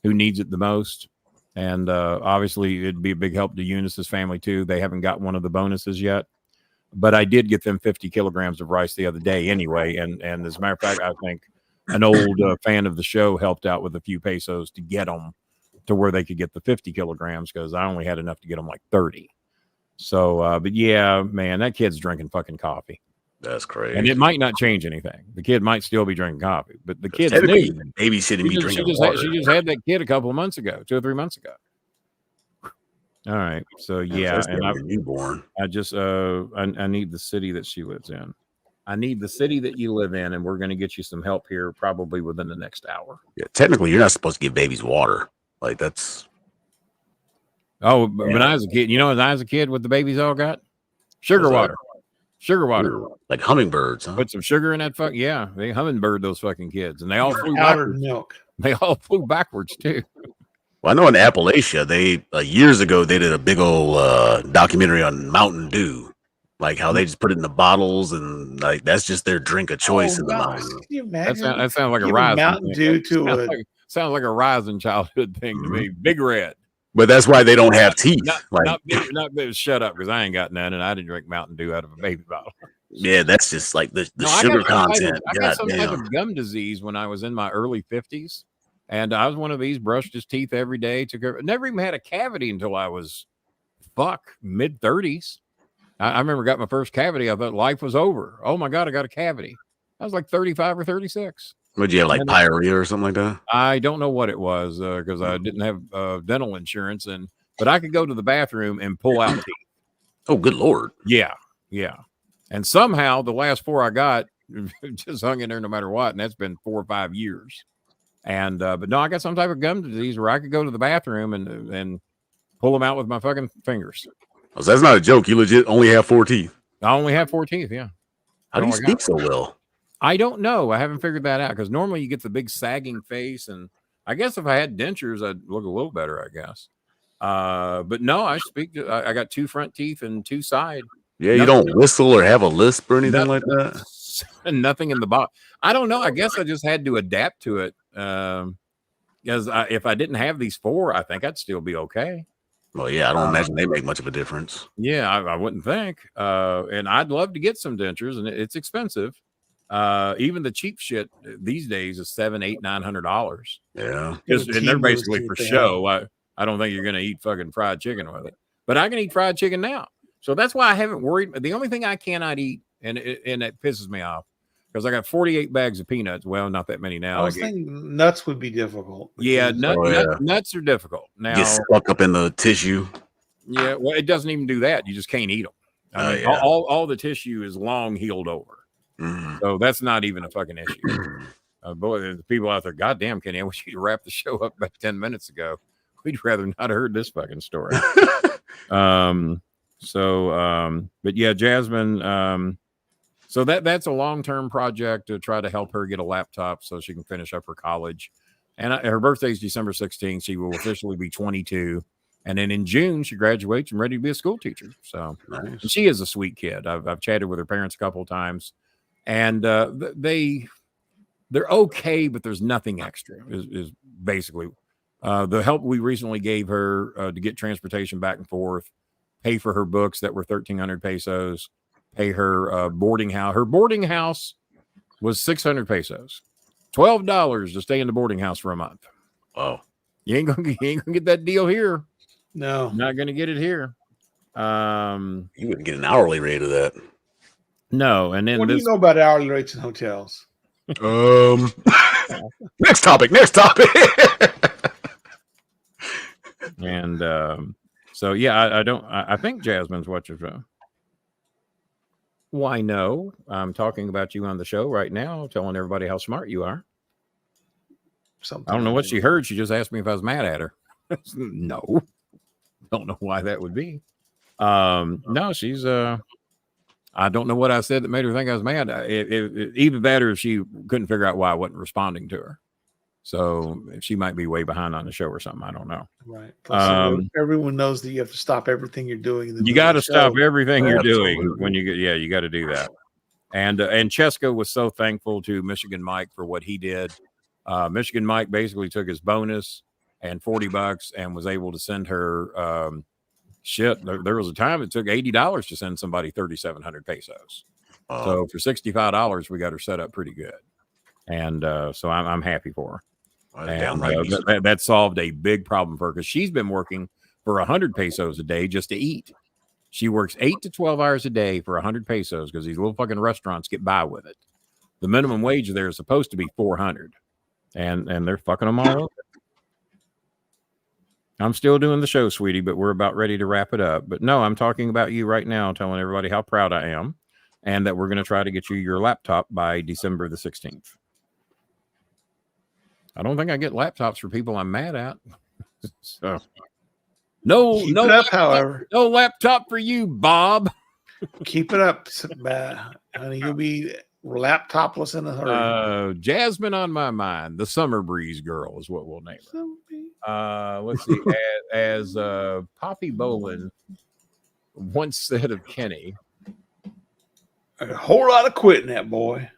who needs it the most. And obviously, it'd be a big help to Eunice's family, too. They haven't got one of the bonuses yet. But I did get them 50 kilograms of rice the other day anyway. And as a matter of fact, I think an old fan of the show helped out with a few pesos to get them to where they could get the 50 kilograms because I only had enough to get them like 30. So, but yeah, man, that kid's drinking fucking coffee. That's crazy. And it might not change anything. The kid might still be drinking coffee, but the kid's new. Maybe shouldn't be drinking water. She just had that kid a couple of months ago, 2 or 3 months ago. All right. So yeah, and I'm newborn. I just I need the city that she lives in. I need the city that you live in, and we're going to get you some help here probably within the next hour. Yeah, technically, you're not supposed to give babies water. Like that's. Oh, when I was a kid, when I was a kid, what the babies all got? Sugar water. Sugar water. Like hummingbirds, huh? Put some sugar in that fuck. Yeah, they hummingbird those fucking kids, and they all flew backwards. Milk. They all flew backwards too. Well, I know in Appalachia, they years ago they did a big old documentary on Mountain Dew, like how they just put it in the bottles and like that's just their drink of choice in the mountain. Can you imagine? That sounds like a rising Mountain Dew to sounds like a rising childhood thing to me. Big Red. But that's why they don't have teeth. Not big, shut up, because I ain't got none, and I didn't drink Mountain Dew out of a baby bottle. Yeah, that's just like the sugar content. I got some type of gum disease when I was in my early 50s, and I was one of these, brushed his teeth every day, never even had a cavity until I was mid 30s. I remember got my first cavity. I thought life was over. Oh my God, I got a cavity. I was like 35 or 36. Would you have like pyorrhea or something like that? I don't know what it was because I didn't have dental insurance, but I could go to the bathroom and pull out teeth. Oh, good Lord. Yeah. And somehow the last 4 I got just hung in there no matter what, and that's been 4 or 5 years. And but no, I got some type of gum disease where I could go to the bathroom and pull them out with my fucking fingers. Oh, so that's not a joke. You legit only have 4 teeth. I only have 4 teeth. Yeah. How do you speak so well? I don't know. I haven't figured that out because normally you get the big sagging face, and I guess if I had dentures, I'd look a little better, I guess. But no, I speak. I got 2 front teeth and 2 side. Yeah, you don't whistle or have a lisp or anything like that. Nothing in the bottom. I don't know. I guess I just had to adapt to it. Because if I didn't have these 4, I think I'd still be okay. Well, yeah, I don't imagine they make much of a difference. Yeah, I wouldn't think. And I'd love to get some dentures, and it's expensive. Even the cheap shit these days is $700, $800, $900. Yeah, and they're basically for show. I don't think you're gonna eat fucking fried chicken with it, but I can eat fried chicken now. So that's why I haven't worried. The only thing I cannot eat, and it pisses me off, because I got 48 bags of peanuts. Well, not that many now. I was thinking nuts would be difficult. Yeah, because- nuts are difficult. Now, Get stuck up in the tissue. yeah, well, it doesn't even do that. You just can't eat them. I mean, yeah. all the tissue is long healed over. Mhm. So that's not even a fucking issue. Boy, the people out there, goddamn, Kenny, I wish you'd wrap the show up about 10 minutes ago. We'd rather not have heard this fucking story. But yeah, Jasmine, so that's a long-term project to try to help her get a laptop so she can finish up her college. And her birthday is December 16th. She will officially be 22. And then in June, she graduates and ready to be a school teacher. So Nice. and she is a sweet kid. I've chatted with her parents a couple of times, and they're okay, but there's nothing extra. Is basically the help we recently gave her to get transportation back and forth, pay for her books that were 1,300 pesos, pay her boarding house. Her boarding house was 600 pesos, $12 to stay in the boarding house for a month. Oh, You ain't gonna get that deal here. No. Not gonna get it here. you wouldn't get an hourly rate of that. No, and then What do this you know about hourly rates in hotels? Next topic. and so yeah, I think Jasmine's what you're from. Why no? I'm talking about you on the show right now, telling everybody how smart you are. Something. I don't know what she heard. She just asked me if I was mad at her. No. Don't know why that would be. No, she's I don't know what I said that made her think I was mad. Either that or she couldn't figure out why I wasn't responding to her. So she might be way behind on the show or something. I don't know. Right. Plus, everyone knows that you have to stop everything you're doing. In the You got to middle of the stop everything you're Absolutely. doing when you get. Yeah, you got to do that. And Chesko was so thankful to Michigan Mike for what he did. Michigan Mike basically took his bonus and $40 and was able to send her shit. There was a time it took $80 to send somebody 3,700 pesos. So for $65, we got her set up pretty good. And so I'm happy for her. And that solved a big problem for her because she's been working for 100 pesos a day just to eat. She works 8 to 12 hours a day for 100 pesos because these little fucking restaurants get by with it. The minimum wage there is supposed to be 400, and they're fucking them all up. I'm still doing the show, sweetie, but we're about ready to wrap it up. But no, I'm talking about you right now, telling everybody how proud I am, and that we're going to try to get you your laptop by December the 16th. I don't think I get laptops for people I'm mad at. So Keep it up, however. no laptop for you, Bob. Keep it up, honey. You'll be laptopless in a hurry. Jasmine on my mind. The Summer Breeze Girl is what we'll name her. Let's see. as Poppy Bolin once said of Kenny, A whole lot of quitting that boy.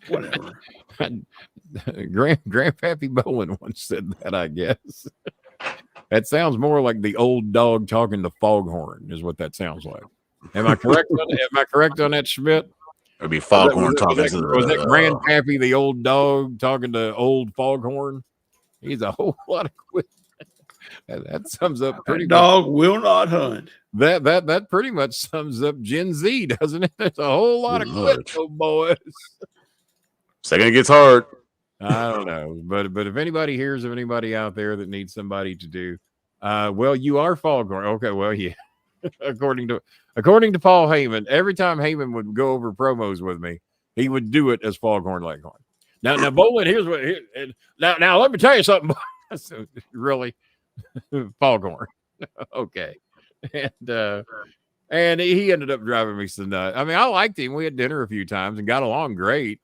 Whatever. Grandpappy Bolin once said that, I guess. That sounds more like the old dog talking to Foghorn, is what that sounds like. Am I correct on that, Schmidt? It'd be Foghorn talking. Was that Grandpappy, the old dog, talking to old Foghorn? He's a whole lot of quit. That sums up pretty much. Dog will not hunt. That pretty much sums up Gen Z, doesn't it? There's a whole lot of quit, oh boys. Second it gets hard. I don't know, but if anybody hears of anybody out there that needs somebody to do, well, you are Foghorn. Okay, well, yeah. according to Paul Heyman, every time Heyman would go over promos with me, he would do it as Foghorn Leghorn. Now, Bolin, here's what. Now, let me tell you something. So, really, Foghorn. Okay, and he ended up driving me some nuts. I mean, I liked him. We had dinner a few times and got along great.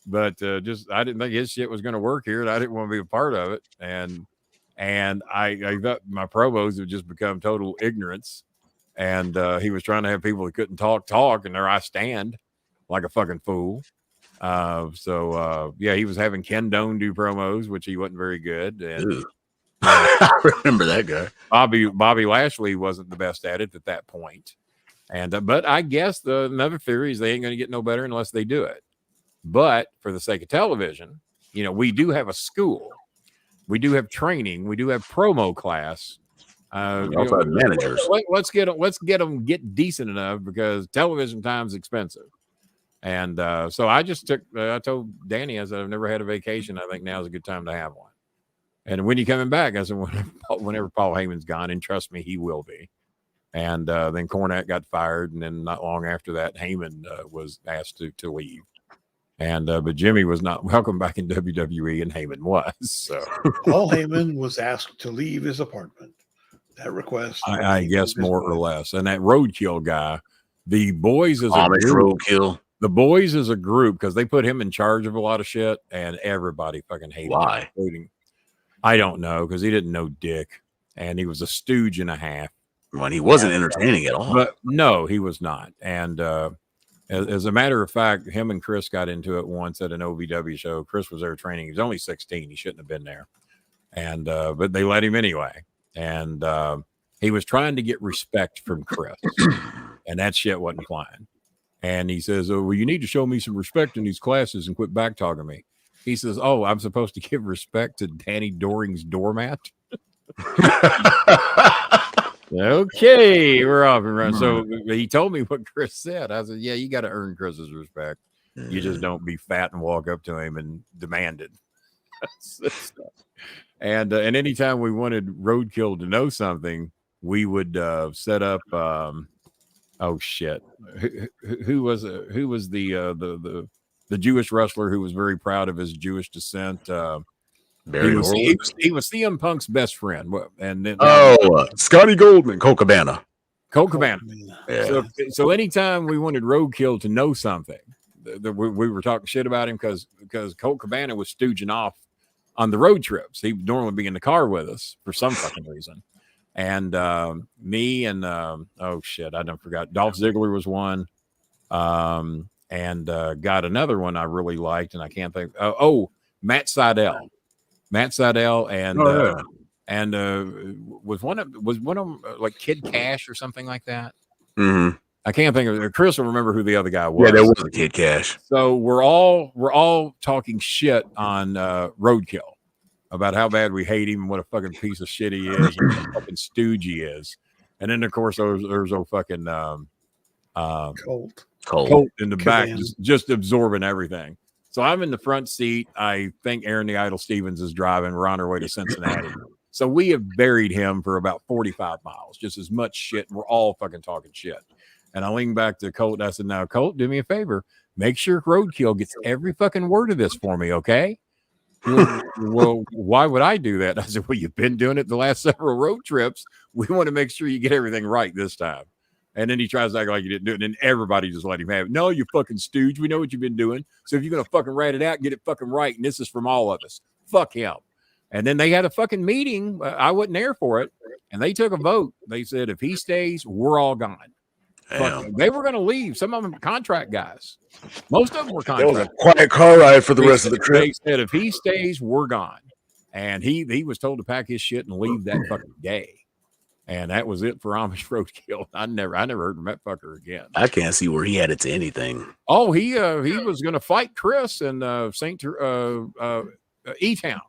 But just I didn't think his shit was going to work here, and I didn't want to be a part of it. And I thought my promos had just become total ignorance. And he was trying to have people that couldn't talk, and there I stand like a fucking fool. So he was having Ken Doan do promos, which he wasn't very good. And I remember that guy. Bobby Lashley wasn't the best at it at that point. And but I guess another theory is they ain't going to get no better unless they do it. But for the sake of television, we do have a school. We do have training. We do have promo class. Also have managers. Let's get them get decent enough because television time's expensive. And so I just I told Danny, I said, I've never had a vacation. I think now's a good time to have one. And when you coming back? I said, whenever Paul Heyman's gone, and trust me, he will be. And then Cornette got fired, and then not long after that, Heyman was asked to leave. And but Jimmy was not welcome back in WWE, and Heyman was. So Paul Heyman was asked to leave his apartment. That request, I guess, more or less. And that Roadkill guy, the boys is Amish Roadkill. The boys is a group because they put him in charge of a lot of shit, and everybody fucking hated him, including. I don't know because he didn't know dick, and he was a stooge and a half. When he wasn't entertaining at all. But no, he was not. And as a matter of fact, him and Chris got into it once at an OVW show. Chris was there training. He was only 16. He shouldn't have been there. And but they let him anyway. And he was trying to get respect from Chris, and that shit wasn't flying. And he says, "Oh, well, you need to show me some respect in these classes and quit back talking me." He says, "Oh, I'm supposed to give respect to Danny Doring's doormat." Okay, we're off and running. So he told me what Chris said. I said, "Yeah, you got to earn Chris's respect. You just don't be fat and walk up to him and demand it." And anytime we wanted Roadkill to know something, we would set up. Oh shit! Who was the Jewish wrestler who was very proud of his Jewish descent? He was CM Punk's best friend, and then Scotty Goldman, Colt Cabana. Yeah. So anytime we wanted Roadkill to know something, we were talking shit about him because Colt Cabana was stooging off on the road trips. He would normally be in the car with us for some fucking reason. And me and oh shit, I don't forgot. Dolph Ziggler was one, and got another one I really liked, and I can't think. Matt Sydal, and was one of them like Kid Cash or something like that. Mm-hmm. I can't think of it. Chris will remember who the other guy was. Yeah, there was a Kid Cash. So we're all talking shit on Roadkill about how bad we hate him and what a fucking piece of shit he is and what a fucking stooge he is. And then of course there's a fucking Colt in the back just absorbing everything. So I'm in the front seat. I think Aaron the Idol Stevens is driving. We're on our way to Cincinnati. So we have buried him for about 45 miles, just as much shit. And we're all fucking talking shit. And I leaned back to Colt. I said, "Now, Colt, do me a favor. Make sure Roadkill gets every fucking word of this for me, okay?" Well, why would I do that? I said, "Well, you've been doing it the last several road trips. We want to make sure you get everything right this time." And then he tries to act like he didn't do it. And then everybody just let him have it. "No, you fucking stooge. We know what you've been doing. So if you're going to fucking rat it out, get it fucking right. And this is from all of us. Fuck him." And then they had a fucking meeting. I wasn't there for it. And they took a vote. They said, if he stays, we're all gone. They were going to leave. Some of them contract guys. Most of them were contract. It was a quiet car ride for the rest of the trip. They said, if he stays, we're gone. And he was told to pack his shit and leave that fucking day. And that was it for Amish Roadkill. I never heard from that fucker again. I can't see where he had it to anything. Oh, he was going to fight Chris in E-Town.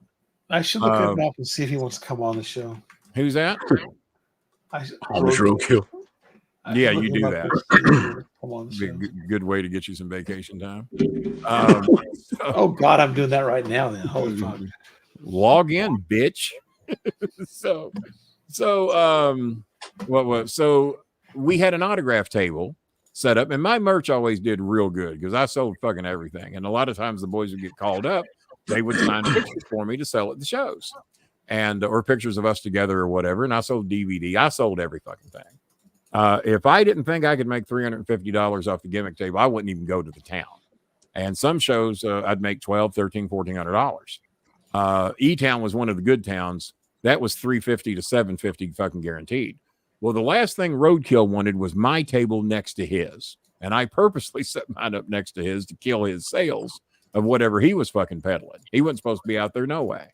I should look him up and see if he wants to come on the show. Who's that? Amish Roadkill. Yeah, you do that. Good way to get you some vacation time. Oh God, I'm doing that right now. Then holy fuck! Log in, bitch. So we had an autograph table set up, and my merch always did real good because I sold fucking everything. And a lot of times the boys would get called up, they would sign pictures for me to sell at the shows, and or pictures of us together or whatever. And I sold DVD. I sold every fucking thing. If I didn't think I could make $350 off the gimmick table, I wouldn't even go to the town. And some shows I'd make $1,200, $1,300, $1,400. E-Town was one of the good towns. That was $350 to $750 fucking guaranteed. Well, the last thing Roadkill wanted was my table next to his. And I purposely set mine up next to his to kill his sales of whatever he was fucking peddling. He wasn't supposed to be out there, no way.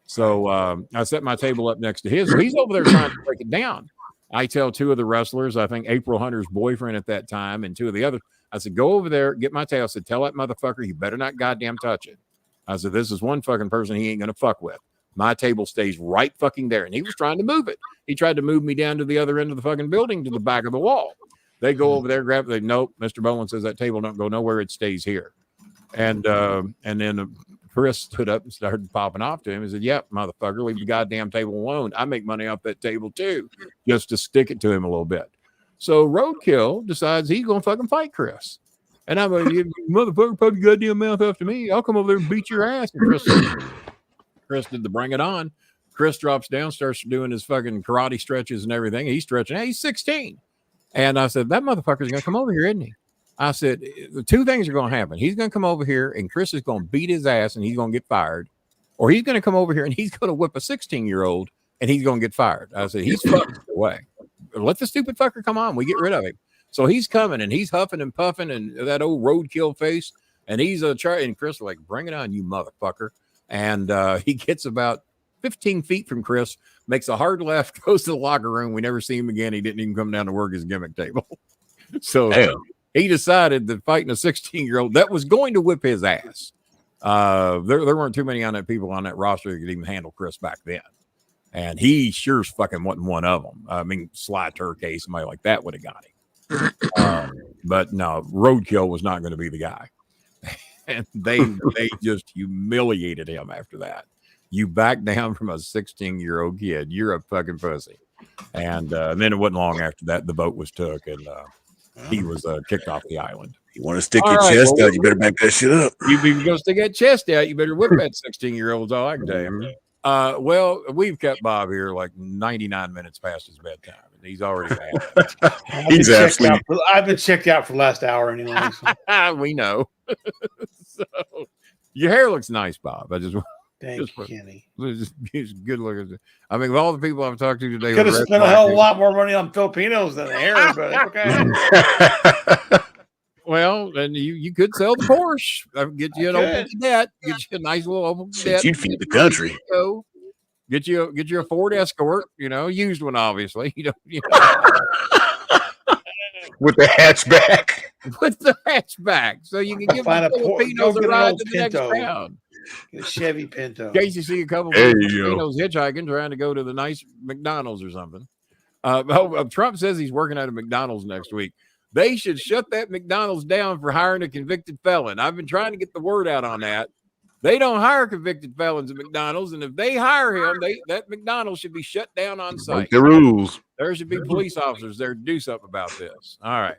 So I set my table up next to his. So he's over there trying to break it down. I tell two of the wrestlers, I think April Hunter's boyfriend at that time, and two of the others, I said, go over there, get my tail. I said, tell that motherfucker he better not goddamn touch it. I said, this is one fucking person he ain't going to fuck with. My table stays right fucking there. And he was trying to move it. He tried to move me down to the other end of the fucking building to the back of the wall. They go over there, grab it. Nope. Mr. Bolin says that table don't go nowhere. It stays here. And then Chris stood up and started popping off to him and said, yep, motherfucker, leave the goddamn table alone. I make money off that table too, just to stick it to him a little bit. So Roadkill decides he's going to fucking fight Chris. And I'm like, you motherfucker, put your goddamn mouth after me. I'll come over there and beat your ass. And Chris did the bring it on. Chris drops down, starts doing his fucking karate stretches and everything. He's stretching. Hey, he's 16. And I said, that motherfucker's going to come over here, isn't he? I said, the two things are going to happen. He's going to come over here and Chris is going to beat his ass and he's going to get fired. Or he's going to come over here and he's going to whip a 16-year-old and he's going to get fired. I said, he's fucked away. Let the stupid fucker come on. We get rid of him. So he's coming and he's huffing and puffing and that old roadkill face. And he's trying. And Chris like, bring it on, you motherfucker. And he gets about 15 feet from Chris, makes a hard left, goes to the locker room. We never see him again. He didn't even come down to work his gimmick table. So he decided that fighting a 16-year-old that was going to whip his ass. There weren't too many on that people on that roster who could even handle Chris back then. And he sure as fucking wasn't one of them. I mean, Sly Turkey, somebody like that would have got him. But no, Roadkill was not going to be the guy. And they just humiliated him after that. You back down from a 16-year-old kid. You're a fucking pussy. And then it wasn't long after that, the vote was took and he was kicked off the island. You want to stick your chest out, you better back that shit up. You going to stick that chest out, you better whip that 16-year-old's all I can tell you. Well, we've kept Bob here like 99 minutes past his bedtime. And he's already mad. He's absolutely. I've been checked out for the last hour anyway. So. We know. So your hair looks nice, Bob. I just thank you, Kenny. Just good looking. I mean, of all the people I've talked to today, could have spent a hell of a lot more money on Filipinos than the hair, but okay. Well, then you could sell the Porsche. Get you an open cadet. Get you a nice little open cadet. You'd feed the country. Get you a Ford Escort. Used one, obviously. You know. With the hatchback. With the hatchback, so you can give the Filipinos a ride to the next town. Get a Chevy Pinto. In case you see a couple of Filipinos hitchhiking, trying to go to the nice McDonald's or something. Trump says he's working at a McDonald's next week. They should shut that McDonald's down for hiring a convicted felon. I've been trying to get the word out on that. They don't hire convicted felons at McDonald's, and if they hire him, that McDonald's should be shut down on site. The rules. There should be police officers there to do something about this. All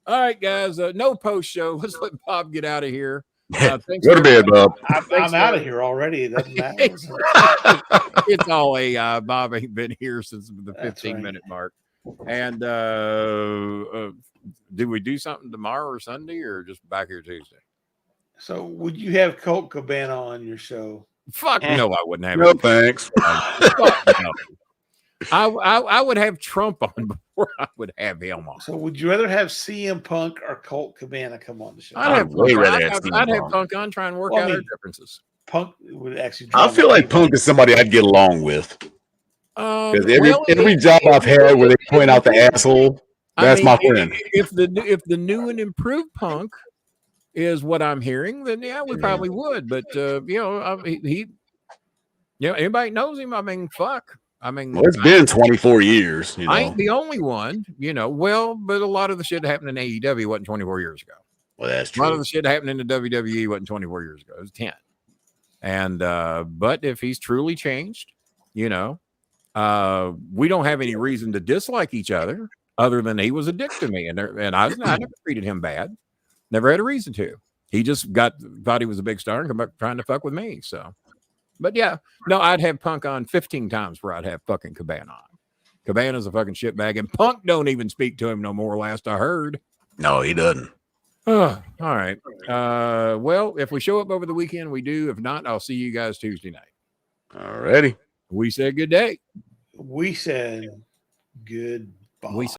right, guys. No post show. Let's let Bob get out of here. Go to bed, Bob. I'm out of here already. It doesn't matter. It's all AI. Bob ain't been here since the 15-minute mark. And do we do something tomorrow or Sunday, or just back here Tuesday? So would you have Colt Cabana on your show? Fuck no, I wouldn't have. No, thanks. Fuck no. I would have Trump on before I would have him on. So would you rather have CM Punk or Colt Cabana come on the show? I'd have Punk on, try and work out our differences. Punk would actually. I feel like Punk is somebody I'd get along with. Because every job I've had where they point out the asshole, that's my friend. If the new and improved Punk is what I'm hearing, then yeah, we probably would. But anybody knows him. I mean, fuck. I mean, well, it's been 24 years. I ain't the only one, Well, but a lot of the shit happened in AEW wasn't 24 years ago. Well, that's true. A lot of the shit happened in the WWE wasn't 24 years ago. It was 10. And but if he's truly changed, we don't have any reason to dislike each other than he was a dick to me, and I never treated him bad. Never had a reason to. He just thought he was a big star and come back trying to fuck with me. So, but yeah, no, I'd have Punk on 15 times where I'd have fucking Cabana on. Cabana's a fucking shitbag, and Punk don't even speak to him no more. Last I heard. No, he doesn't. All right. Well, if we show up over the weekend, we do. If not, I'll see you guys Tuesday night. All righty. We said good day. We said goodbye.